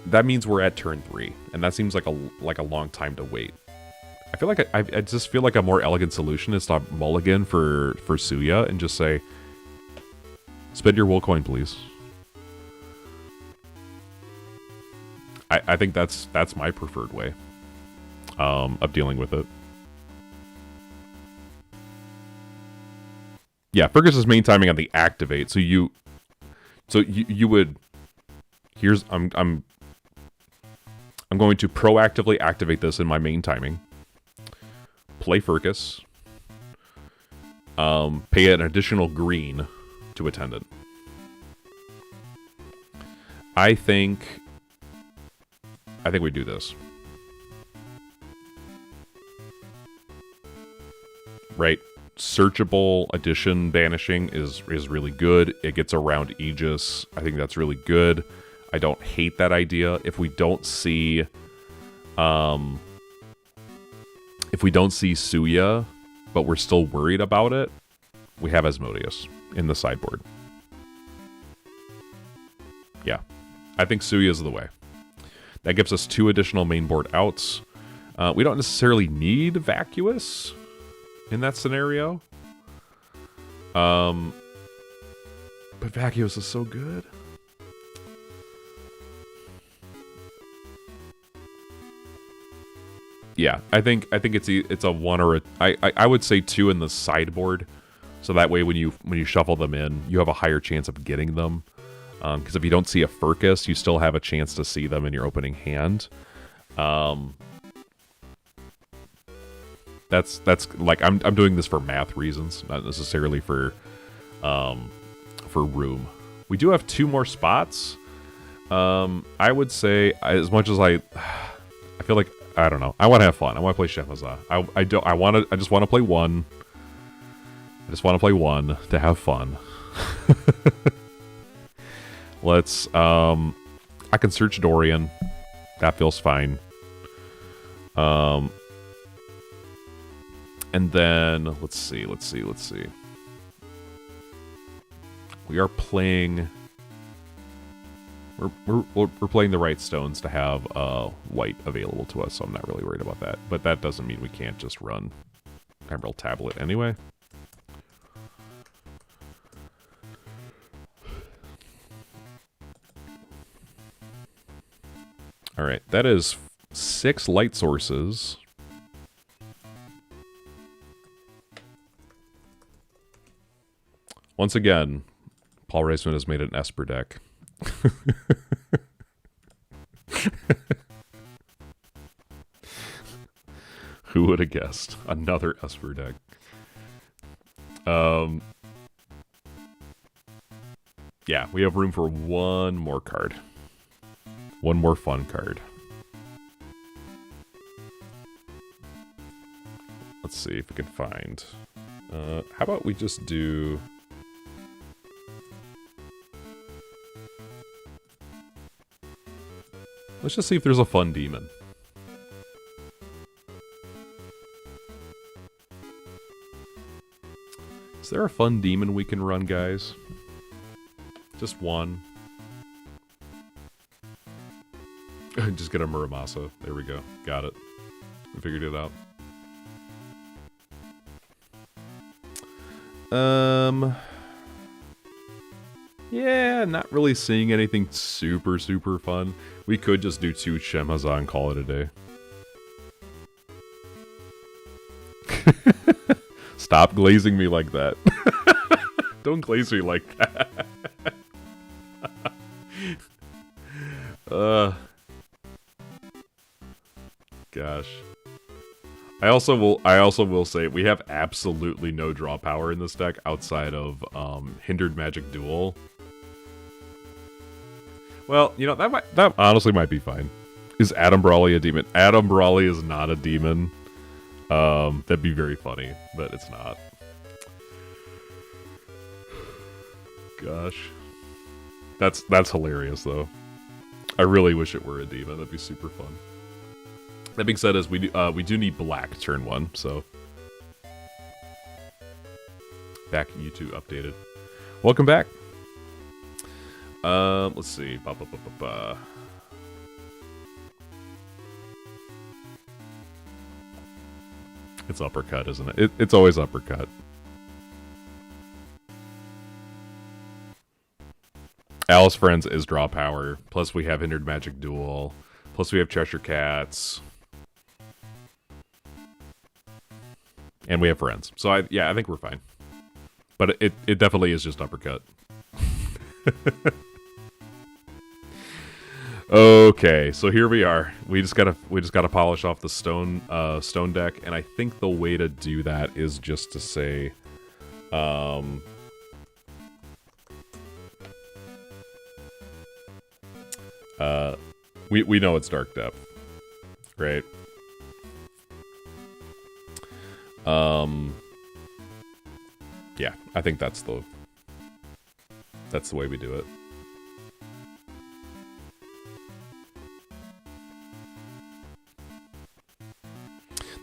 that means we're at turn 3, and that seems like a long time to wait. I feel like I just feel like a more elegant solution is to mulligan for Suya and just say, spend your will coin, please. I think that's my preferred way of dealing with it. Yeah, Fergus is main timing on the activate, so you would. Here's I'm going to proactively activate this in my main timing. Play Furcus. Pay an additional green to Attendant. I think we do this. Right? Searchable addition banishing is really good. It gets around Aegis. I think that's really good. I don't hate that idea. If we don't see Suya, but we're still worried about it, we have Asmodeus in the sideboard. Yeah. I think Suya is the way. That gives us 2 additional main board outs. We don't necessarily need Vacuous in that scenario. But Vacuous is so good. Yeah, I think it's a 1 or a I would say 2 in the sideboard, so that way when you shuffle them in, you have a higher chance of getting them. Because if you don't see a Furcus, you still have a chance to see them in your opening hand. That's like I'm doing this for math reasons, not necessarily for for room. We do have 2 more spots. I would say, as much as I feel like, I don't know. I want to have fun. I want to play Chef m.ha. I just want to play one. I just want to play one to have fun. Let's, I can search Dorian. That feels fine. And then, let's see. We are playing... We're playing the right stones to have white available to us, so I'm not really worried about that. But that doesn't mean we can't just run Emerald Tablet anyway. Alright, that is 6 light sources. Once again, Paul Reissmann has made an Esper deck. Who would have guessed? Another Esper deck. Yeah, we have room for one more card. One more fun card. Let's see if we can find... how about we just do... Let's just see if there's a fun demon. Is there a fun demon we can run, guys? Just one. Just get a Muramasa. There we go. Got it. We figured it out. Yeah, not really seeing anything super fun. We could just do 2 Shemhaza and call it a day. Stop glazing me like that. Don't glaze me like that. Gosh. I also will say we have absolutely no draw power in this deck outside of Hindered Magic Duel. Well, you know, that honestly might be fine. Is Adam Brawley a demon? Adam Brawley is not a demon. That'd be very funny, but it's not. Gosh. That's hilarious though. I really wish it were a demon. That'd be super fun. That being said, we do need black turn 1, so back YouTube updated. Welcome back. Let's see. It's uppercut, isn't it? It's always uppercut. Alice Friends is draw power. Plus we have Hindered Magic Duel. Plus we have Cheshire Cats. And we have Friends. So I think we're fine. But it definitely is just uppercut. Okay, so here we are. We just gotta polish off the stone deck, and I think the way to do that is just to say, we know it's Dark Depth, right? Yeah, I think that's the way we do it.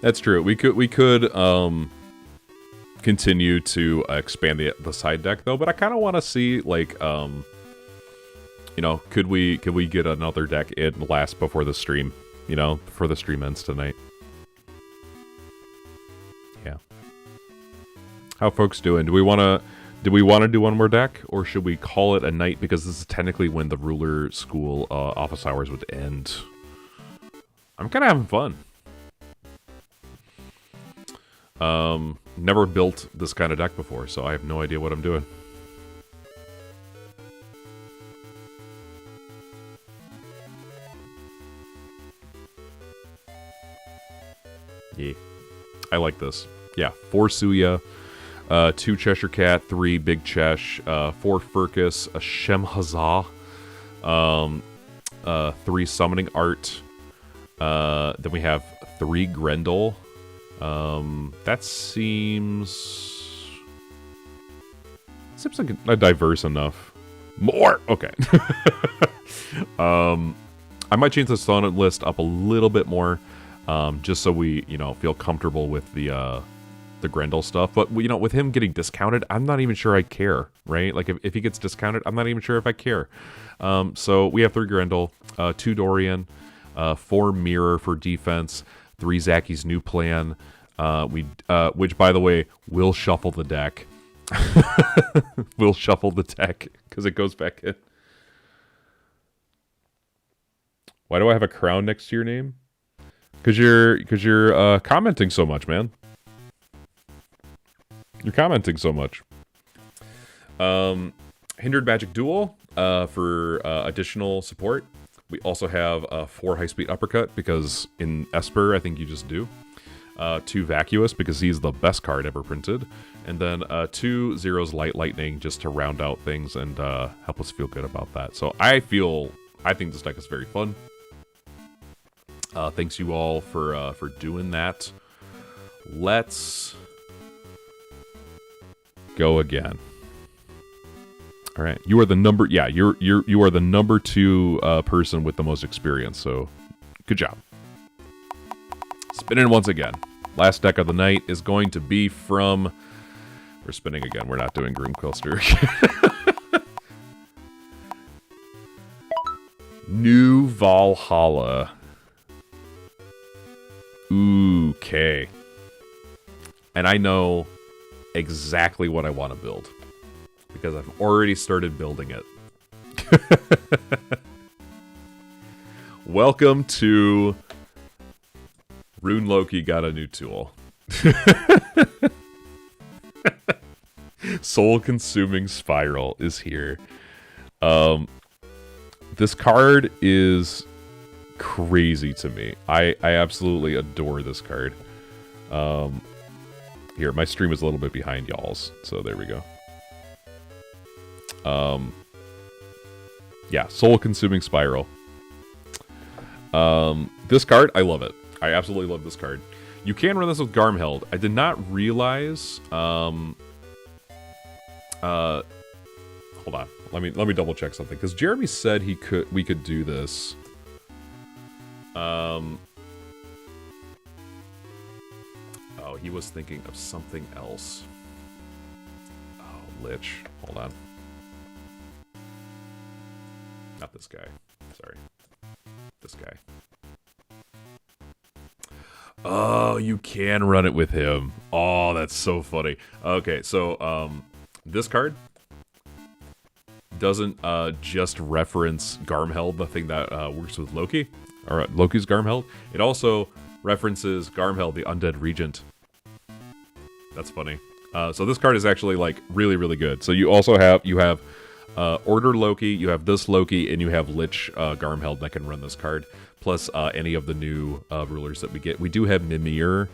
That's true. We could continue to expand the side deck though, but I kind of want to see like you know, could we get another deck in last before the stream, you know, before the stream ends tonight. Yeah. How folks doing? Do we want to do one more deck, or should we call it a night, because this is technically when the ruler school office hours would end? I'm kind of having fun. Never built this kind of deck before, so I have no idea what I'm doing. Yeah, I like this. Yeah, 4 Suya. 2 Cheshire Cat, 3 Big Chesh, 4 Furcus, a Shemhazah, 3 Summoning Art. Then we have 3 Grendel. That seems like a diverse enough. More! Okay. I might change the Sona list up a little bit more, just so we, feel comfortable with the Grendel stuff. But, with him getting discounted, I'm not even sure I care, right? Like, if he gets discounted, I'm not even sure if I care. So, we have 3 Grendel, 2 Dorian, 4 Mirror for defense, 3 Zacky's new plan, which, by the way, will shuffle the deck. We'll shuffle the deck, because it goes back in. Why do I have a crown next to your name? Because you're commenting so much, man. You're commenting so much. Hindered Magic Duel for additional support. We also have 4 High-Speed Uppercut, because in Esper, I think you just do. 2 Vacuous, because he's the best card ever printed. And then 2 Zero's Light Lightning, just to round out things and help us feel good about that. So I think this deck is very fun. Thanks you all for doing that. Let's go again. All right, you are the number. Yeah, you are the number 2 person with the most experience. So, good job. Spinning once again. Last deck of the night is going to be from. We're spinning again. We're not doing Groomquilster. New Valhalla. Okay. And I know exactly what I want to build, because I've already started building it. Welcome to Rune Loki got a new tool. Soul Consuming Spiral is here. This card is crazy to me. I absolutely adore this card. Here, my stream is a little bit behind y'all's, so there we go. Yeah, Soul Consuming Spiral. This card, I love it. I absolutely love this card. You can run this with Garmheld. I did not realize. Hold on. Let me double check something, because Jeremy said we could do this. Oh, he was thinking of something else. Oh, Lich. Hold on. Not this guy. Sorry. This guy. Oh, you can run it with him. Oh, that's so funny. Okay, so this card doesn't just reference Garmheld, the thing that works with Loki, or Loki's Garmheld. It also references Garmheld, the Undead Regent. That's funny. So this card is actually like really, really good. So you also have Order Loki, you have this Loki, and you have Lich Garmheld that can run this card. Plus any of the new rulers that we get. We do have Namyar,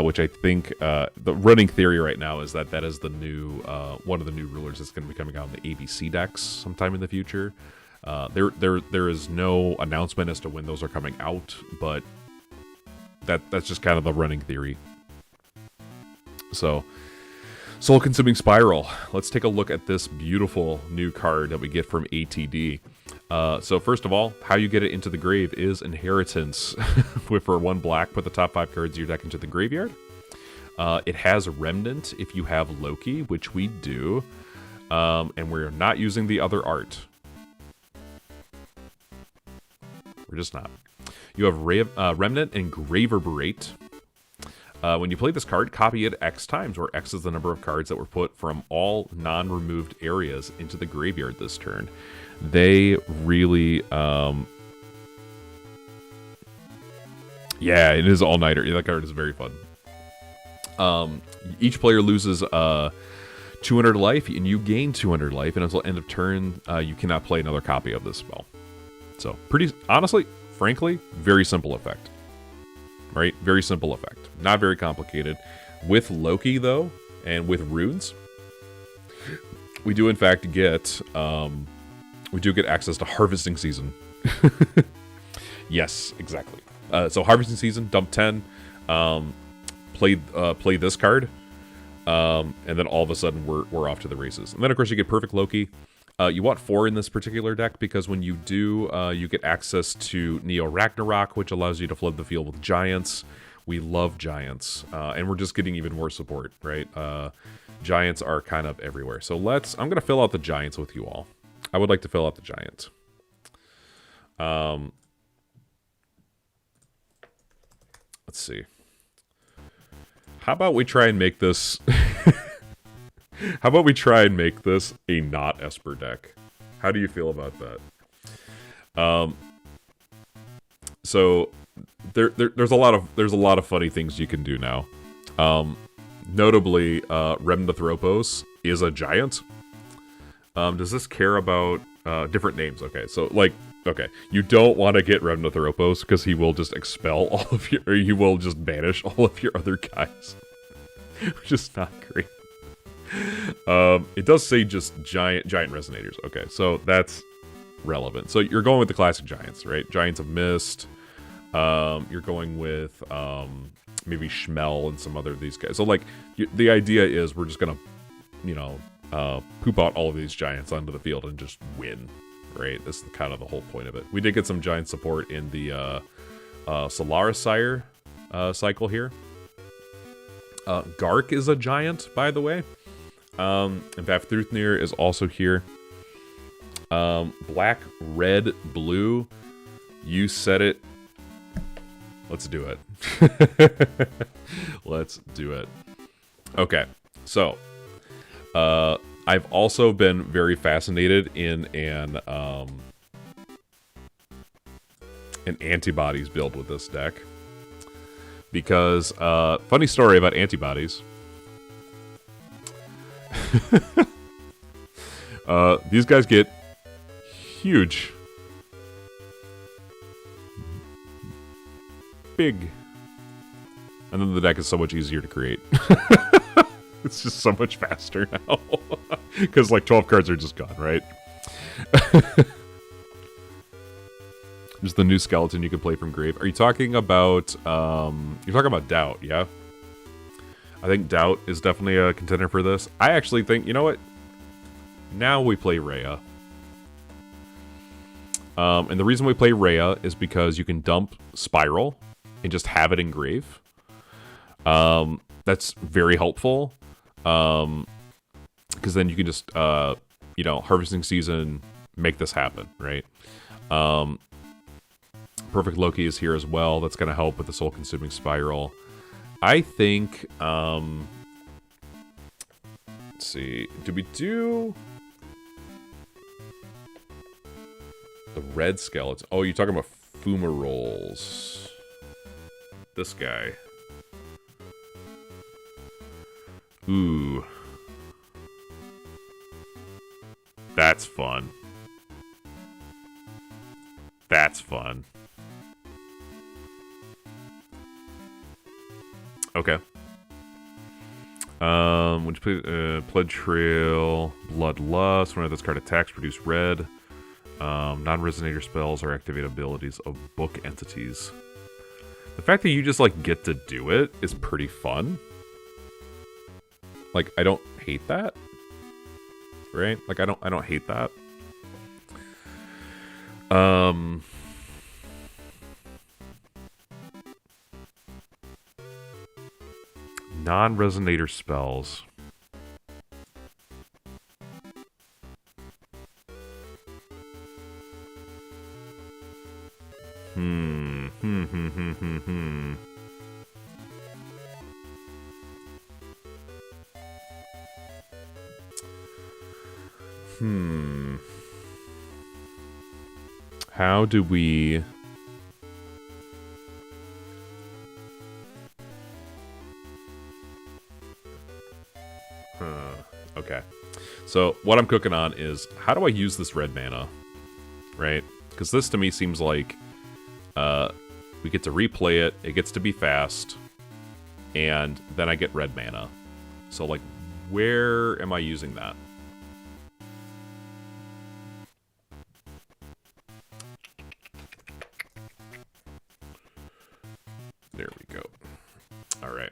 which I think the running theory right now is that is the new one of the new rulers that's going to be coming out in the ABC decks sometime in the future. There is no announcement as to when those are coming out, but that's just kind of the running theory. So, Soul Consuming Spiral. Let's take a look at this beautiful new card that we get from ATD. So first of all, how you get it into the grave is Inheritance. For 1 black, put the top 5 cards of your deck into the graveyard. It has Remnant if you have Loki, which we do. And we're not using the other art. We're just not. You have Remnant and Graverberate. When you play this card, copy it X times, where X is the number of cards that were put from all non-removed areas into the graveyard this turn. They really, yeah, it is all-nighter. That card is very fun. Each player loses 200 life, and you gain 200 life, and until end of turn, you cannot play another copy of this spell. So, pretty, honestly, frankly, very simple effect. Right? Very simple effect. Not very complicated. With Loki, though, And with runes, we do in fact get access to harvesting season. Yes, exactly. So harvesting season, dump 10, play this card, and then all of a sudden we're off to the races. And then of course you get perfect Loki. You want 4 in this particular deck because when you do, you get access to Neo Ragnarok, which allows you to flood the field with giants. We love giants, and we're just getting even more support, right? Giants are kind of everywhere. So I'm gonna fill out the giants with you all. I would like to fill out the giant. Let's see. How about we try and make this... How about we try and make this a not Esper deck? How do you feel about that? So there's a lot of funny things you can do now. Notably, Remnathropos is a giant. Does this care about different names? Okay, so okay, you don't want to get Remnathropos because he will just expel all of your, or he will just banish all of your other guys, which is not great. It does say just giant resonators. Okay, so that's relevant. So you're going with the classic giants, right? Giants of Mist. You're going with maybe Schmel and some other of these guys. So the idea is we're just gonna, poop out all of these giants onto the field and just win, right? This is kind of the whole point of it. We did get some giant support in the Solaris Sire cycle here. Gark is a giant, by the way. And Vafthrûdnir is also here. Black, red, blue. You said it. Let's do it. Let's do it. Okay, so I've also been very fascinated in an antibodies build with this deck. Because, funny story about antibodies. These guys get huge. Big. And then the deck is so much easier to create. It's just so much faster now. Because 12 cards are just gone, right? There's the new skeleton you can play from Grave. Are you talking about, you're talking about Doubt, yeah? I think Doubt is definitely a contender for this. I actually think, you know what? Now we play Rhea. And the reason we play Rhea is because you can dump Spiral and just have it engrave. That's very helpful. Because then you can just, harvesting season, make this happen, right? Perfect Loki is here as well. That's going to help with the soul-consuming Spiral. I think, let's see, did we do the red skeleton? Oh, you're talking about Fumaroles. This guy. Ooh. That's fun. That's fun. Okay. When you play Pledge Trail, Bloodlust, whenever this card attacks, produce red. Non-resonator spells or activate abilities of book entities. The fact that you just get to do it is pretty fun. I don't hate that. Right? I don't hate that. Non-resonator spells. How do we... Okay. So what I'm cooking on is, how do I use this red mana? Right? Because this to me seems like we get to replay it, it gets to be fast, and then I get red mana. So Where am I using that? There we go. All right.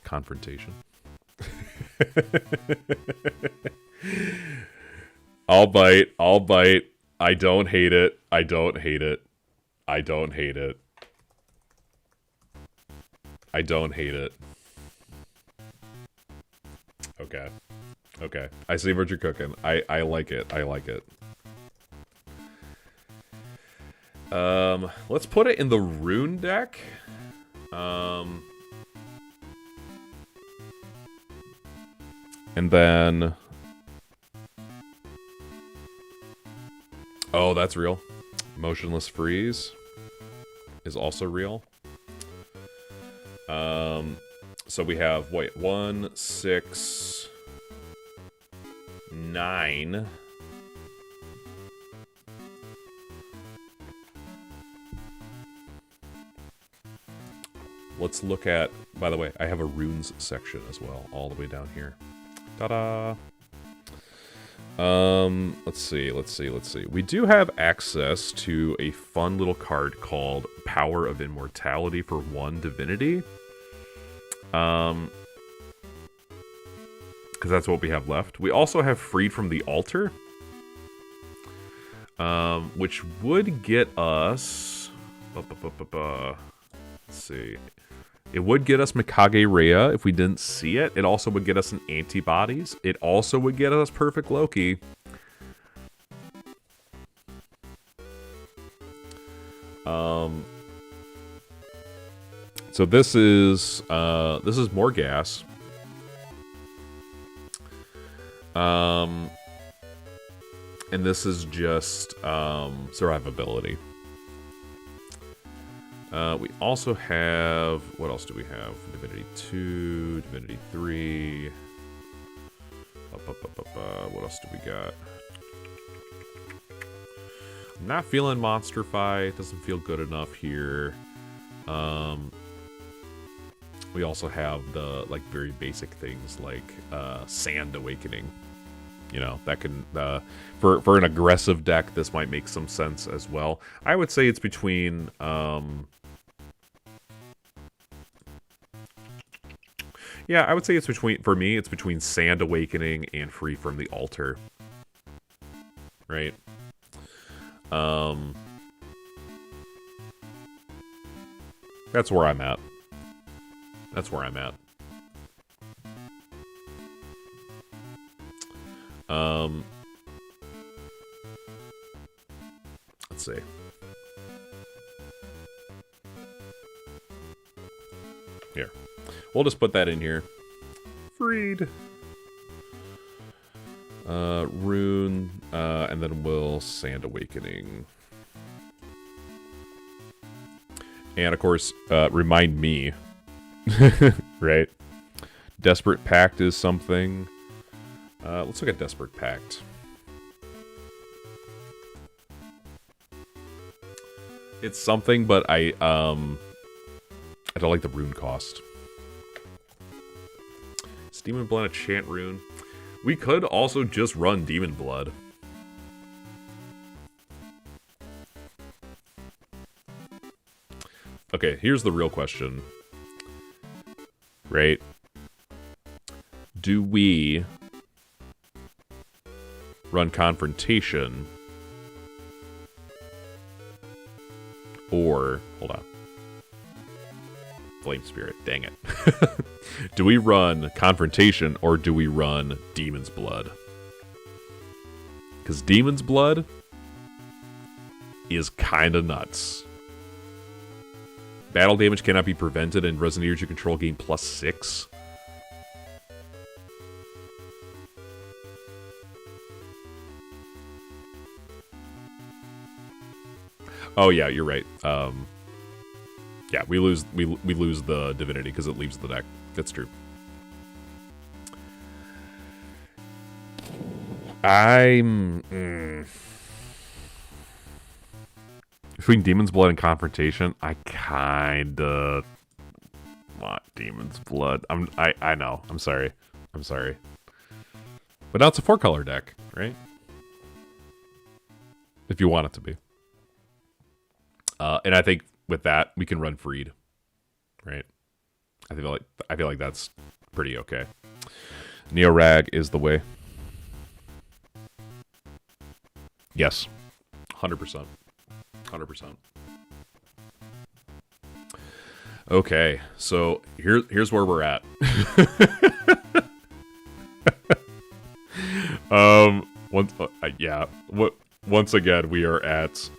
Confrontation. I'll bite. I'll bite. I don't hate it. I don't hate it. I don't hate it. I don't hate it. Okay. Okay. I see what you're cooking. I like it. I like it. Let's put it in the rune deck. And then... Oh, that's real. Motionless Freeze is also real. So we have, wait, 1, 6, 9. Let's look at, by the way, I have a runes section as well, all the way down here. Ta-da! Let's see. We do have access to a fun little card called Power of Immortality for 1 divinity. Because that's what we have left. We also have Freed from the Altar. Which would get us... Let's see. It would get us Mikage Rhea if we didn't see it. It also would get us an Antibodies. It also would get us Perfect Loki. So this is more gas. And this is just survivability. We also have... What else do we have? Divinity 2, Divinity 3. What else do we got? I'm not feeling Monster Fight. Doesn't feel good enough here. We also have the, like, very basic things like Sand Awakening. You know, that can... for an aggressive deck, this might make some sense as well. I would say it's between... Yeah, I would say it's between, for me, it's between Sand Awakening and Free from the Altar. Right? That's where I'm at. That's where I'm at. Let's see. Here. We'll just put that in here. Freed. Rune. And then we'll Sand Awakening. And of course, remind me. Right? Desperate Pact is something. Let's look at Desperate Pact. It's something, but I don't like the rune cost. Demon Blood, a Chant Rune. We could also just run Demon Blood. Okay, here's the real question. Right? Do we run Confrontation? Or, hold on. Flame Spirit, dang it. Do we run Confrontation or do we run Demon's Blood? Because Demon's Blood is kind of nuts. Battle damage cannot be prevented and Resonators you control gain +6. Oh yeah, you're right. Yeah, we lose the divinity because it leaves the deck. That's true. Between Demon's Blood and Confrontation, I kinda want Demon's Blood. I know. I'm sorry. I'm sorry. But now it's a 4-color deck, right? If you want it to be. And I think with that we can run Freed, right? I feel like that's pretty okay. Neo Rag is the way. Yes, 100%, 100%. Okay, so here's where we're at. Once again we are at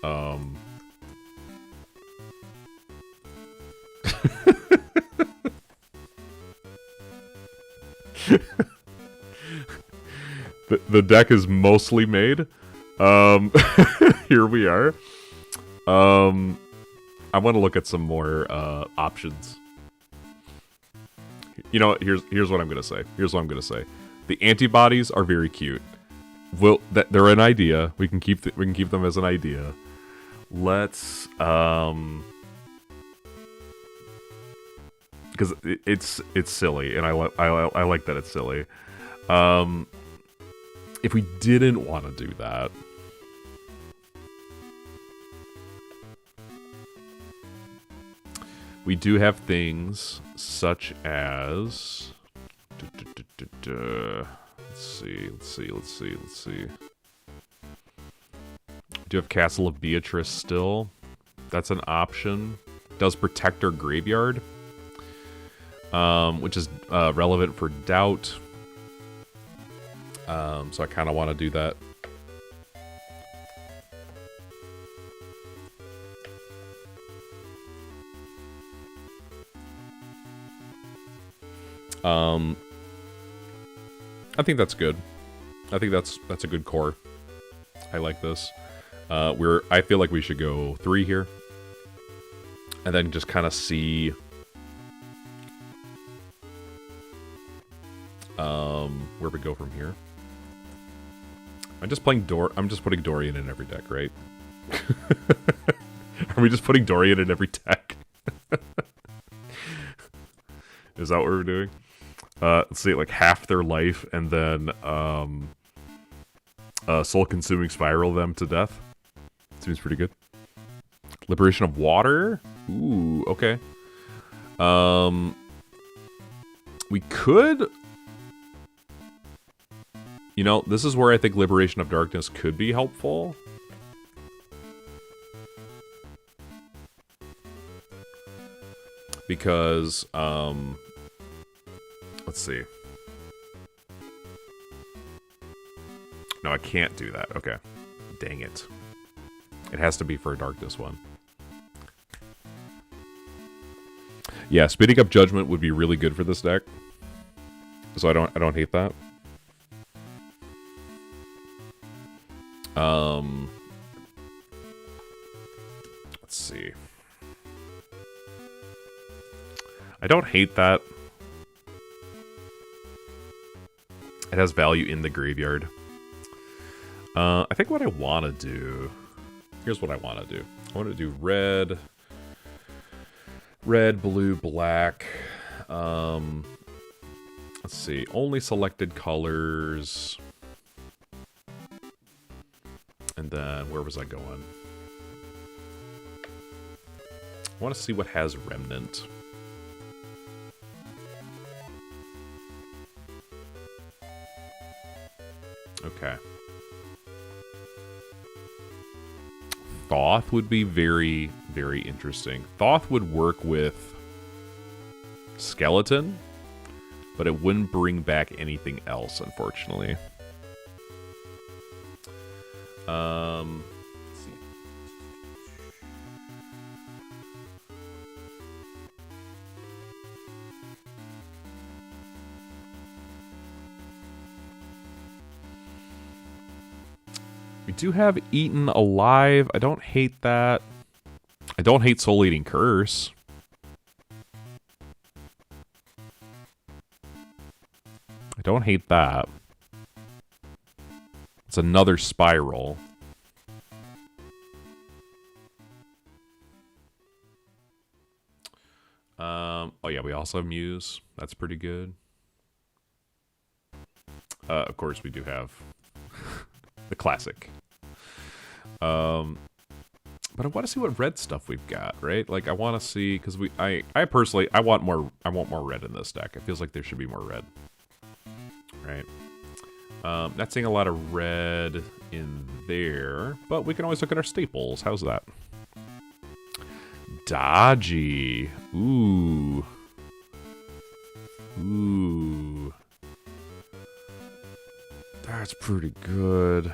the deck is mostly made. Here we are. I want to look at some more options. You know, here's what I'm gonna say. Here's what I'm gonna say. The antibodies are very cute. They're an idea. We can keep them as an idea. Let's because it's silly, and I like that it's silly. If we didn't want to do that, we do have things such as let's see. Do have Castle of Beatrice still? That's an option. Does Protector Graveyard, which is relevant for Doubt. So I kind of want to do that. I think that's good. I think that's a good core. I like this. I feel like we should go 3 here, and then just kind of see where we go from here. I'm just putting Dorian in every deck, right? Are we just putting Dorian in every deck? Is that what we're doing? Let's see, like half their life, and then soul-consuming spiral them to death. Seems pretty good. Liberation of Water? Ooh, okay. We could... You know, this is where I think Liberation of Darkness could be helpful. Because, let's see. No, I can't do that. Okay. Dang it. It has to be for a Darkness one. Yeah, speeding up Judgment would be really good for this deck. So I don't hate that. Let's see. I don't hate that. It has value in the graveyard. I think what I want to do... Here's what I want to do. I want to do red, blue, black. Let's see. Only selected colors. And then, where was I going? I want to see what has Remnant. Okay. Thoth would be very, very interesting. Thoth would work with Skeleton, but it wouldn't bring back anything else, unfortunately. Let's see. We do have Eaten Alive. I don't hate that. I don't hate Soul Eating Curse. I don't hate that. It's another spiral. Oh yeah, we also have Muse. That's pretty good. Of course, we do have the classic. But I want to see what red stuff we've got, right? Like I want to see because I personally I want more red in this deck. It feels like there should be more red, right? Not seeing a lot of red in there, but we can always look at our staples. How's that? Dodgy. Ooh. Ooh. That's pretty good.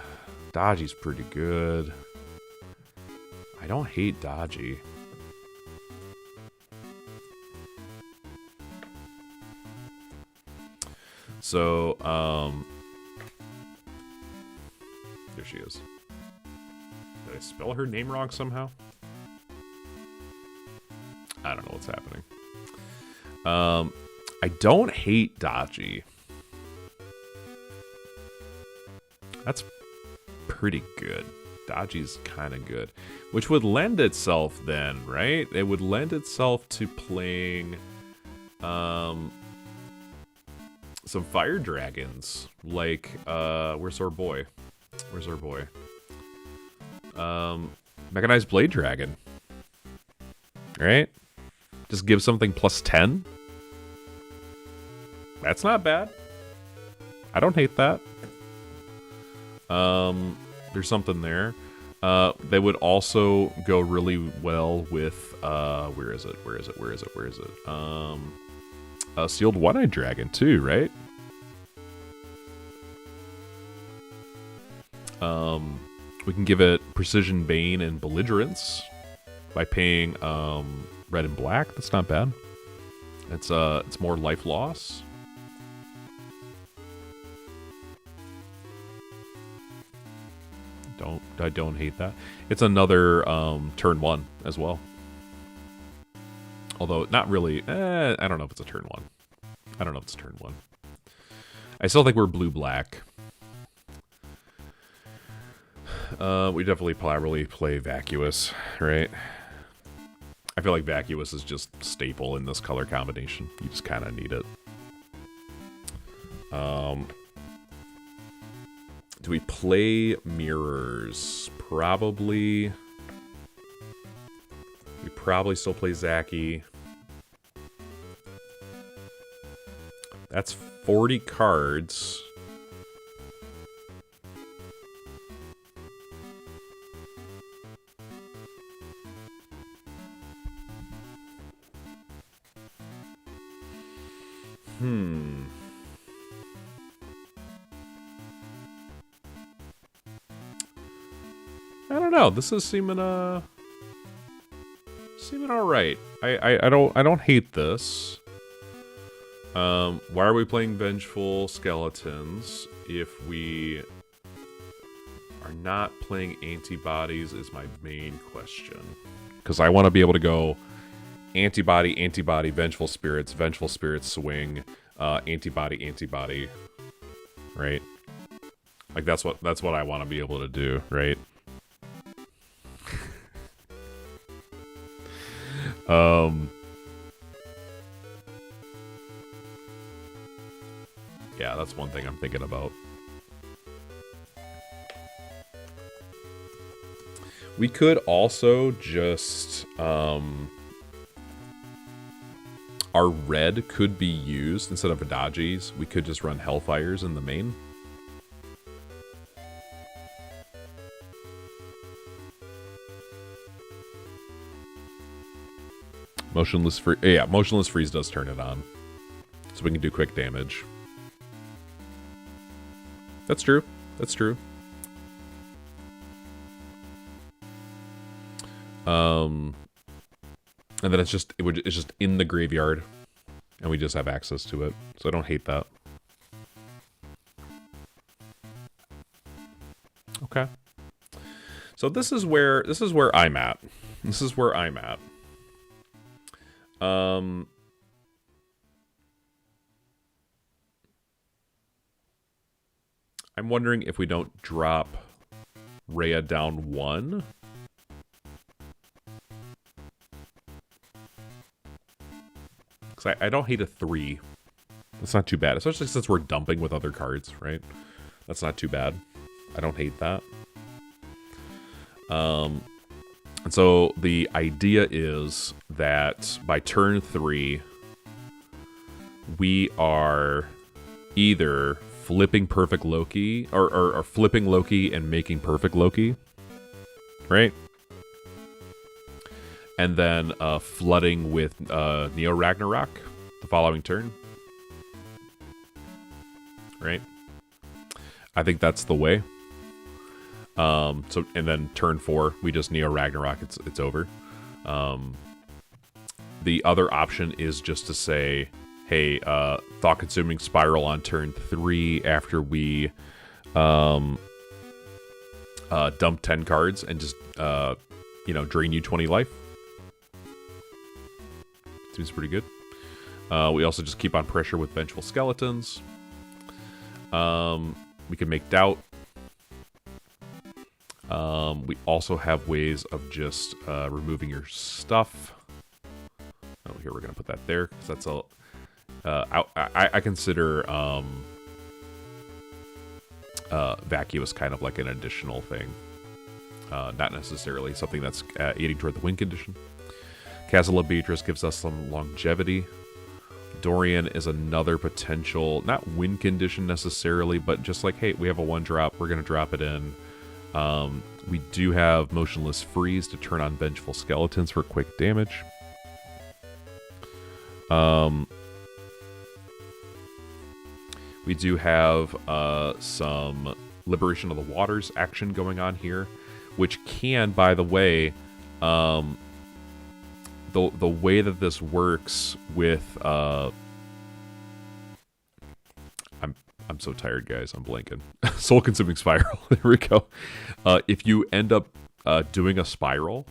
Dodgy's pretty good. I don't hate Dodgy. So, there she is. Did I spell her name wrong somehow? I don't know what's happening. I don't hate Dodgy. That's pretty good. Dodgy's kind of good. Which would lend itself then, right? It would lend itself to playing some fire dragons. Like, where's our boy? Where's our boy? Mechanized Blade Dragon. Right? Just give something plus 10. That's not bad. I don't hate that. There's something there. They would also go really well with where is it? Sealed One-Eyed Dragon too, right? We can give it Precision Bane and Belligerence by paying red and black. That's not bad. It's more life loss. I don't hate that. It's another turn 1 as well. Although not really. I don't know if it's a turn 1. I don't know if it's turn 1. I still think we're blue-black. We definitely probably play Vacuous, right? I feel like Vacuous is just staple in this color combination. You just kind of need it. Do we play mirrors? Probably. We probably still play Zacky. That's 40 cards. I don't know. This is seeming all right. I don't hate this. Why are we playing Vengeful Skeletons if we are not playing antibodies is my main question. Because I want to be able to go antibody, antibody, Vengeful Spirits, swing, antibody, right? Like that's what I want to be able to do, right? Yeah, that's one thing I'm thinking about. We could also just, our red could be used instead of Adagi's. We could just run Hellfires in the main. Motionless Freeze. Yeah, Motionless Freeze does turn it on. So we can do quick damage. That's true. That's true. And then it's just in the graveyard, and we just have access to it. So I don't hate that. Okay. So this is where I'm at. This is where I'm at. I'm wondering if we don't drop Rhea down 1. Because I don't hate a 3. That's not too bad, especially since we're dumping with other cards, right? That's not too bad. I don't hate that. And so the idea is that by turn 3, we are either flipping perfect Loki or flipping Loki and making perfect Loki, right? And then flooding with Neo Ragnarok the following turn, right? I think that's the way. So and then turn 4, we just Neo Ragnarok. It's over. The other option is just to say, hey, thought-consuming spiral on turn 3 after we dump 10 cards and just drain you 20 life. Seems pretty good. We also just keep on pressure with Vengeful Skeletons. We can make Doubt. We also have ways of just removing your stuff. Oh, here we're gonna put that there because that's a. I consider Vacuous kind of like an additional thing, not necessarily something that's aiding toward the win condition. Castle of Beatrice gives us some longevity. Dorian is another potential, not win condition necessarily, but just like, hey, we have a 1-drop, we're going to drop it in. We do have Motionless Freeze to turn on Vengeful Skeletons for quick damage. We do have some Liberation of the Waters action going on here, which can, by the way, the way that this works with I'm so tired, guys. I'm blanking. Soul Consuming Spiral. There we go. If you end up doing a spiral,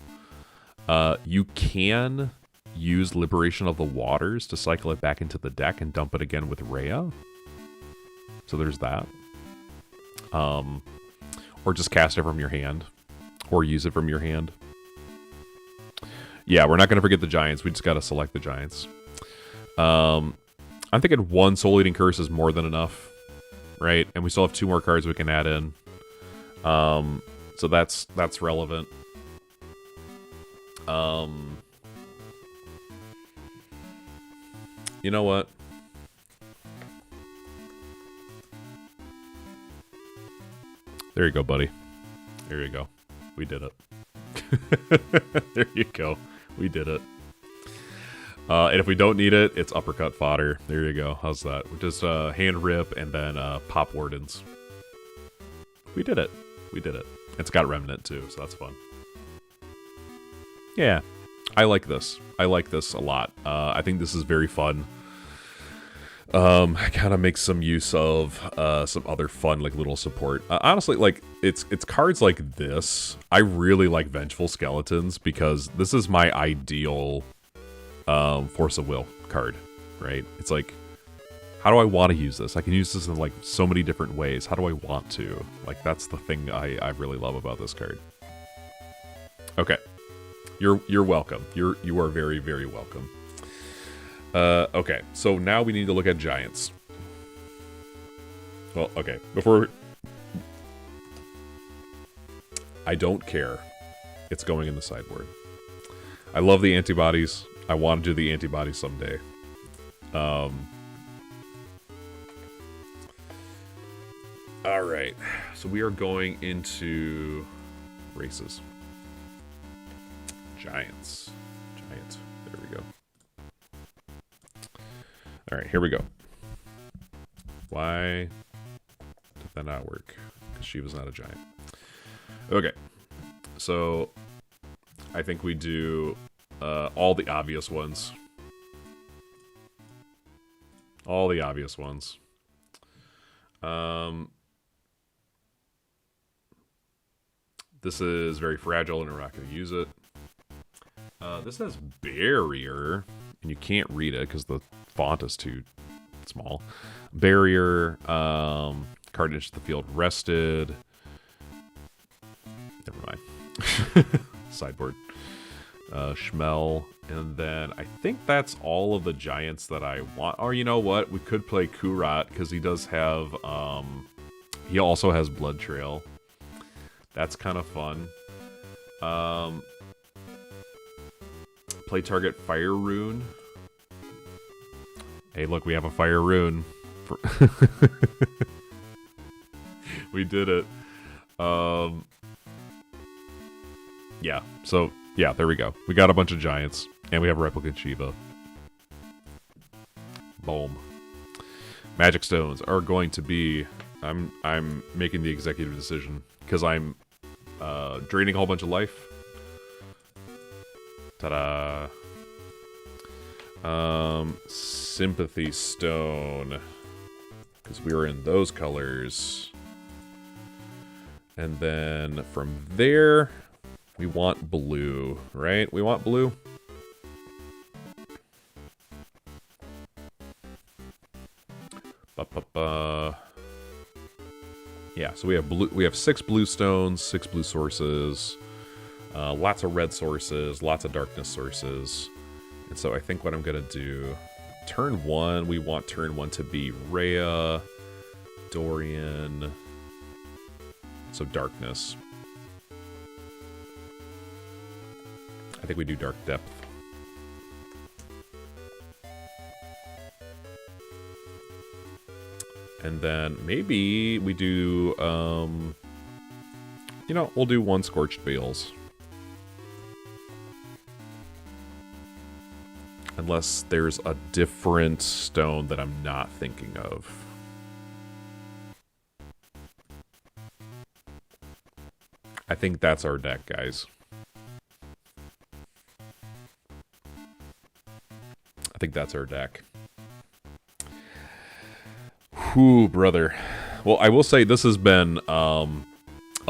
you can use Liberation of the Waters to cycle it back into the deck and dump it again with Rhea. So there's that. Or just cast it from your hand. Or use it from your hand. Yeah, we're not going to forget the Giants. We just got to select the Giants. I'm thinking 1 Soul Eating Curse is more than enough. Right? And we still have 2 more cards we can add in. So that's relevant. You know what? There you go, buddy. There you go. We did it. There you go. We did it. And if we don't need it, it's uppercut fodder. There you go. How's that? Just hand rip and then pop wardens. We did it. We did it. It's got remnant too, so that's fun. Yeah. I like this. I like this a lot. I think this is very fun. Kind of makes some use of some other fun like little support. Honestly, like it's cards like this. I really like Vengeful Skeletons because this is my ideal Force of Will card, right? It's like, how do I want to use this? I can use this in like so many different ways. How do I want to? Like that's the thing I really love about this card. Okay, you're welcome. You are very, very welcome. Okay, so now we need to look at Giants. Well, okay, before... I don't care. It's going in the sideboard. I love the antibodies. I want to do the antibodies someday. Alright, so we are going into races. Giants. There we go. Alright, here we go. Why did that not work? Because she was not a giant. Okay. So, I think we do all the obvious ones. All the obvious ones. This is very fragile and we're not going to use it. This has barrier, and you can't read it because the font is too small. Barrier, card into the field rested. Never mind. Sideboard. Schmel, and then I think that's all of the giants that I want. Or you know what? We could play Kurat, because he does have, he also has Blood Trail. That's kind of fun. Play target Fire Rune. Hey, look, we have a Fire Rune. We did it. Yeah, so, yeah, there we go. We got a bunch of giants, and we have a Replicant Shiva. Boom. Magic Stones are going to be... I'm making the executive decision, because I'm draining a whole bunch of life. Ta-da. Sympathy Stone, because we were in those colors. And then from there, we want blue, right? We want blue. Yeah, so we have blue. We have 6 blue stones, 6 blue sources, lots of red sources, lots of darkness sources. And so I think what I'm gonna do, turn 1, we want turn 1 to be Rhea, Dorian, so darkness. I think we do dark depth. And then maybe we do, you know, we'll do 1 Scorched Bales. Unless there's a different stone that I'm not thinking of. I think that's our deck, guys. I think that's our deck. Whew, brother. Well, I will say this has been a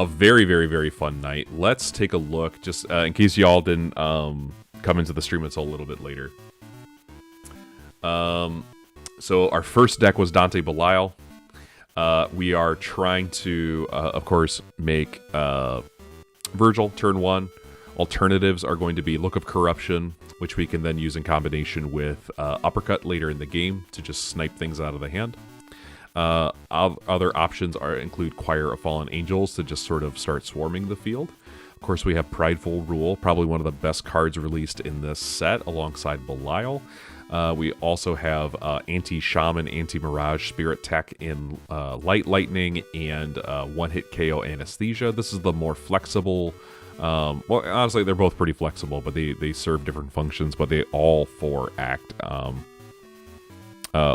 very, very, very fun night. Let's take a look, just in case y'all didn't come into the stream until a little bit later. So our first deck was Dante Belial. We are trying to, of course, make Virgil turn 1. Alternatives are going to be Look of Corruption, which we can then use in combination with Uppercut later in the game to just snipe things out of the hand. Other options include Choir of Fallen Angels to just sort of start swarming the field. Of course, we have Prideful Rule, probably one of the best cards released in this set, alongside Belial. We also have Anti-Shaman, Anti-Mirage, Spirit Tech in Light Lightning, and one-hit KO Anesthesia. This is the more flexible... well, honestly, they're both pretty flexible, but they serve different functions, but they all 4 act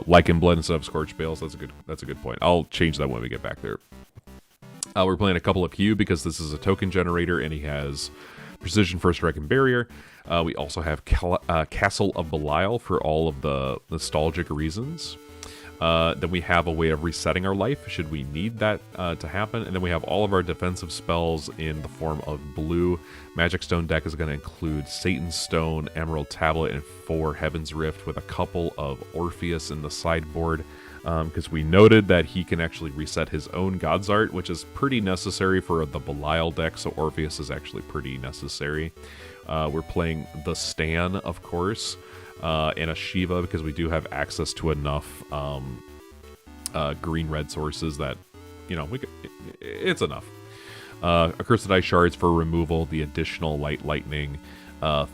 like in Blood instead of Scorched Bales. That's a good point. I'll change that when we get back there. We're playing a couple of Hue because this is a token generator, and he has Precision, First Strike, and Barrier. We also have Castle of Belial for all of the nostalgic reasons. Then we have a way of resetting our life should we need that to happen. And then we have all of our defensive spells in the form of blue. Magic Stone deck is going to include Satan's Stone, Emerald Tablet, and 4 Heaven's Rift with a couple of Orpheus in the sideboard. Because we noted that he can actually reset his own God's Art, which is pretty necessary for the Belial deck, so Orpheus is actually pretty necessary. We're playing the Stan, of course, and a Shiva, because we do have access to enough green-red sources that, you know, it's enough. Accursed Eye Shards for removal, the additional Light Lightning,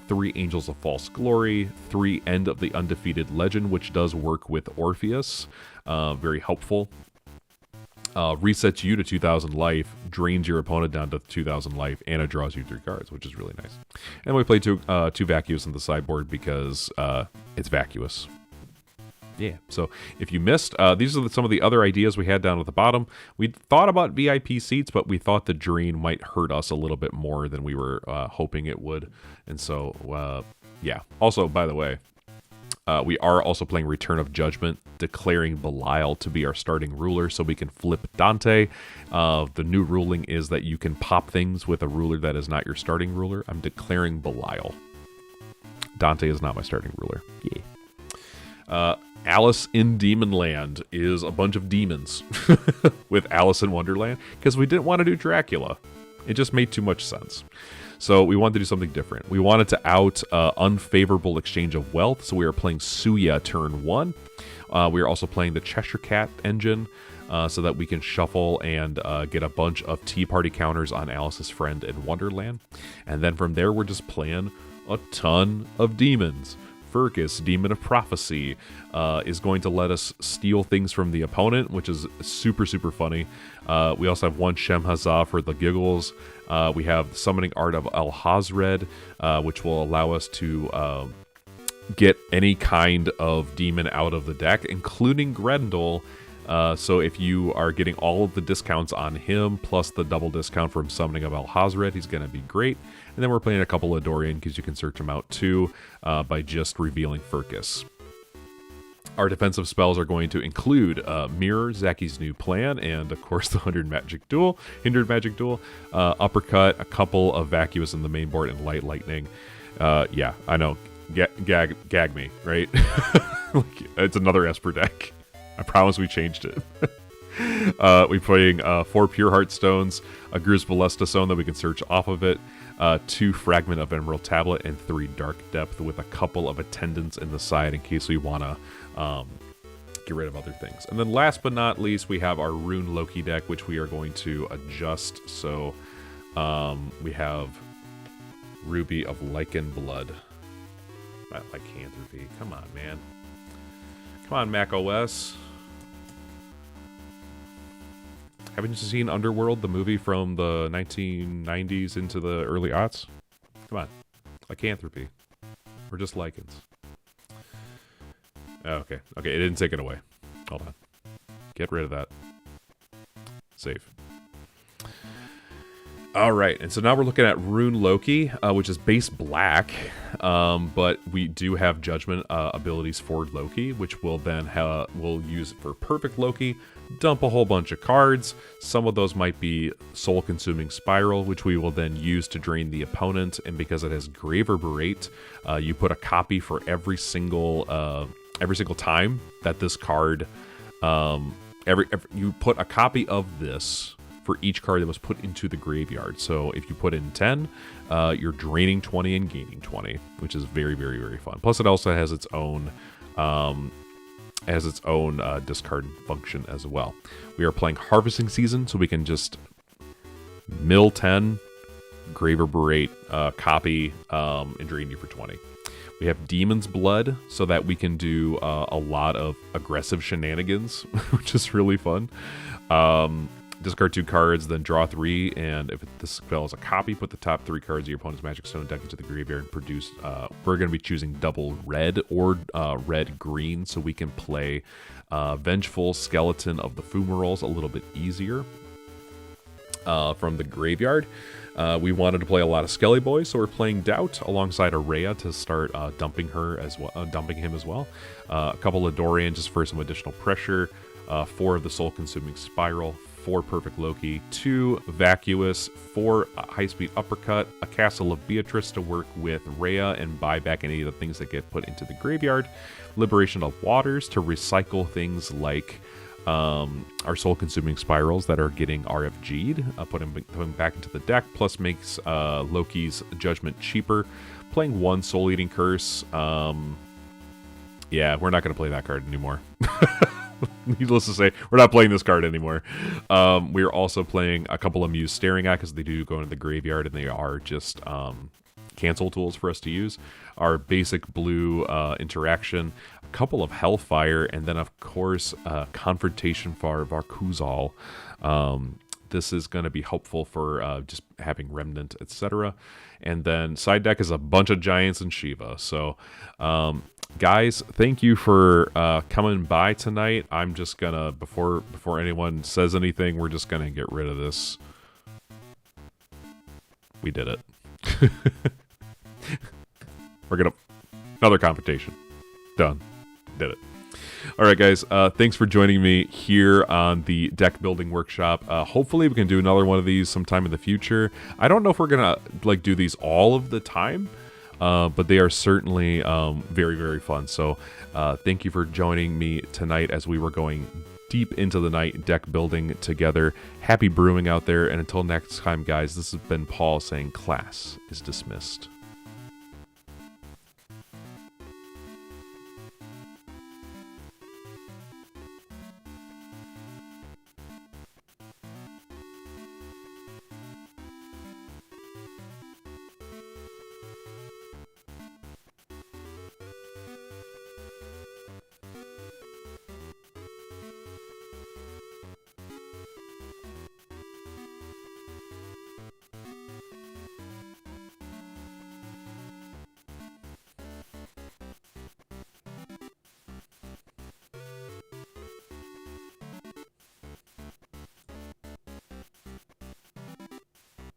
3 Angels of False Glory, 3 End of the Undefeated Legend, which does work with Orpheus. Very helpful. Resets you to 2,000 life, drains your opponent down to 2,000 life, and it draws you 3 cards, which is really nice. And we play two Vacuous on the sideboard because it's vacuous. Yeah, so if you missed, these are some of the other ideas we had down at the bottom. We thought about VIP seats, but we thought the drain might hurt us a little bit more than we were hoping it would. And so, yeah. Also, by the way, we are also playing Return of Judgment, declaring Belial to be our starting ruler so we can flip Dante. The new ruling is that you can pop things with a ruler that is not your starting ruler. I'm declaring Belial. Dante is not my starting ruler. Yeah. Alice in Demonland is a bunch of demons with Alice in Wonderland because we didn't want to do Dracula. It just made too much sense. So we wanted to do something different. We wanted to out unfavorable exchange of wealth, so we are playing Suya turn 1. We are also playing the Cheshire Cat engine, so that we can shuffle and get a bunch of Tea Party counters on Alice's Friend in Wonderland. And then from there, we're just playing a ton of demons. Furcus, Demon of Prophecy, is going to let us steal things from the opponent, which is super, super funny. We also have one Shemhazah for the giggles. We have the Summoning Art of Alhazred, which will allow us to get any kind of demon out of the deck, including Grendel. So if you are getting all of the discounts on him, plus the double discount from Summoning of Alhazred, he's going to be great. And then we're playing a couple of Dorian, because you can search them out too, by just revealing Furcus. Our defensive spells are going to include Mirror, Zacky's New Plan, and of course the Hindered Magic Duel, Uppercut, a couple of Vacuous in the main board, and Light Lightning. Yeah, I know. Gag me, right? It's another Esper deck. I promise we changed it. We're playing 4 Pure Heart Stones, a Gruz Ballesta Stone that we can search off of it, 2 Fragment of Emerald Tablet, and 3 Dark Depth, with a couple of Attendants in the side in case we want to get rid of other things. And then last but not least, we have our Rune Loki deck, which we are going to adjust. So we have Ruby of Lichen Blood. Not Lycanthropy. Come on, man. Come on, Mac OS. Haven't you seen Underworld, the movie from the 1990s into the early aughts? Come on. Lycanthropy. We're just lichens. Okay. Okay, it didn't take it away. Hold on. Get rid of that. Save. Alright, and so now we're looking at Rune Loki, which is base black, but we do have Judgment abilities for Loki, which we'll then we'll use for Perfect Loki, dump a whole bunch of cards. Some of those might be Soul-Consuming Spiral, which we will then use to drain the opponent, and because it has Graver Berate, you put a copy for every single time that this card, you put a copy of this for each card that was put into the graveyard. So if you put in 10, you're draining 20 and gaining 20, which is very, very, very fun. Plus, it also has its own discard function as well. We are playing Harvesting Season, so we can just mill 10, Graver Berate, copy, and drain you for 20. We have Demon's Blood, so that we can do a lot of aggressive shenanigans, which is really fun. Discard 2 cards, then draw 3, and if this spell is a copy, put the top 3 cards of your opponent's Magic Stone deck into the graveyard and produce. We're going to be choosing double red or red-green, so we can play Vengeful Skeleton of the Fumaroles a little bit easier from the graveyard. We wanted to play a lot of Skelly Boys, so we're playing Doubt alongside Araya to start dumping him as well. A couple of Dorian just for some additional pressure. 4 of the Soul-Consuming Spiral, 4 Perfect Loki, 2 Vacuous, 4 High-Speed Uppercut, a Castle of Beatrice to work with Rhea and buy back any of the things that get put into the graveyard, Liberation of Waters to recycle things like our Soul-Consuming Spirals that are getting RFG'd, putting back into the deck, plus makes Loki's Judgment cheaper, playing 1 Soul-Eating Curse. Yeah, we're not going to play that card anymore. Needless to say, we're not playing this card anymore. We are also playing a couple of Muse Staring At, because they do go into the graveyard, and they are just cancel tools for us to use. Our basic blue interaction, a couple of Hellfire, and then, of course, Confrontation for Varkuzal. This is going to be helpful for just having Remnant, etc. And then side deck is a bunch of Giants and Shiva. So, guys, thank you for coming by tonight. I'm just gonna, before anyone says anything, we're just gonna get rid of this. We did it. We're gonna another confrontation. Done. Did it. All right, guys. Thanks for joining me here on the deck building workshop. Hopefully, we can do another one of these sometime in the future. I don't know if we're gonna do these all of the time. But they are certainly very, very fun. So thank you for joining me tonight as we were going deep into the night deck building together. Happy brewing out there, and until next time, guys, this has been Paul saying class is dismissed.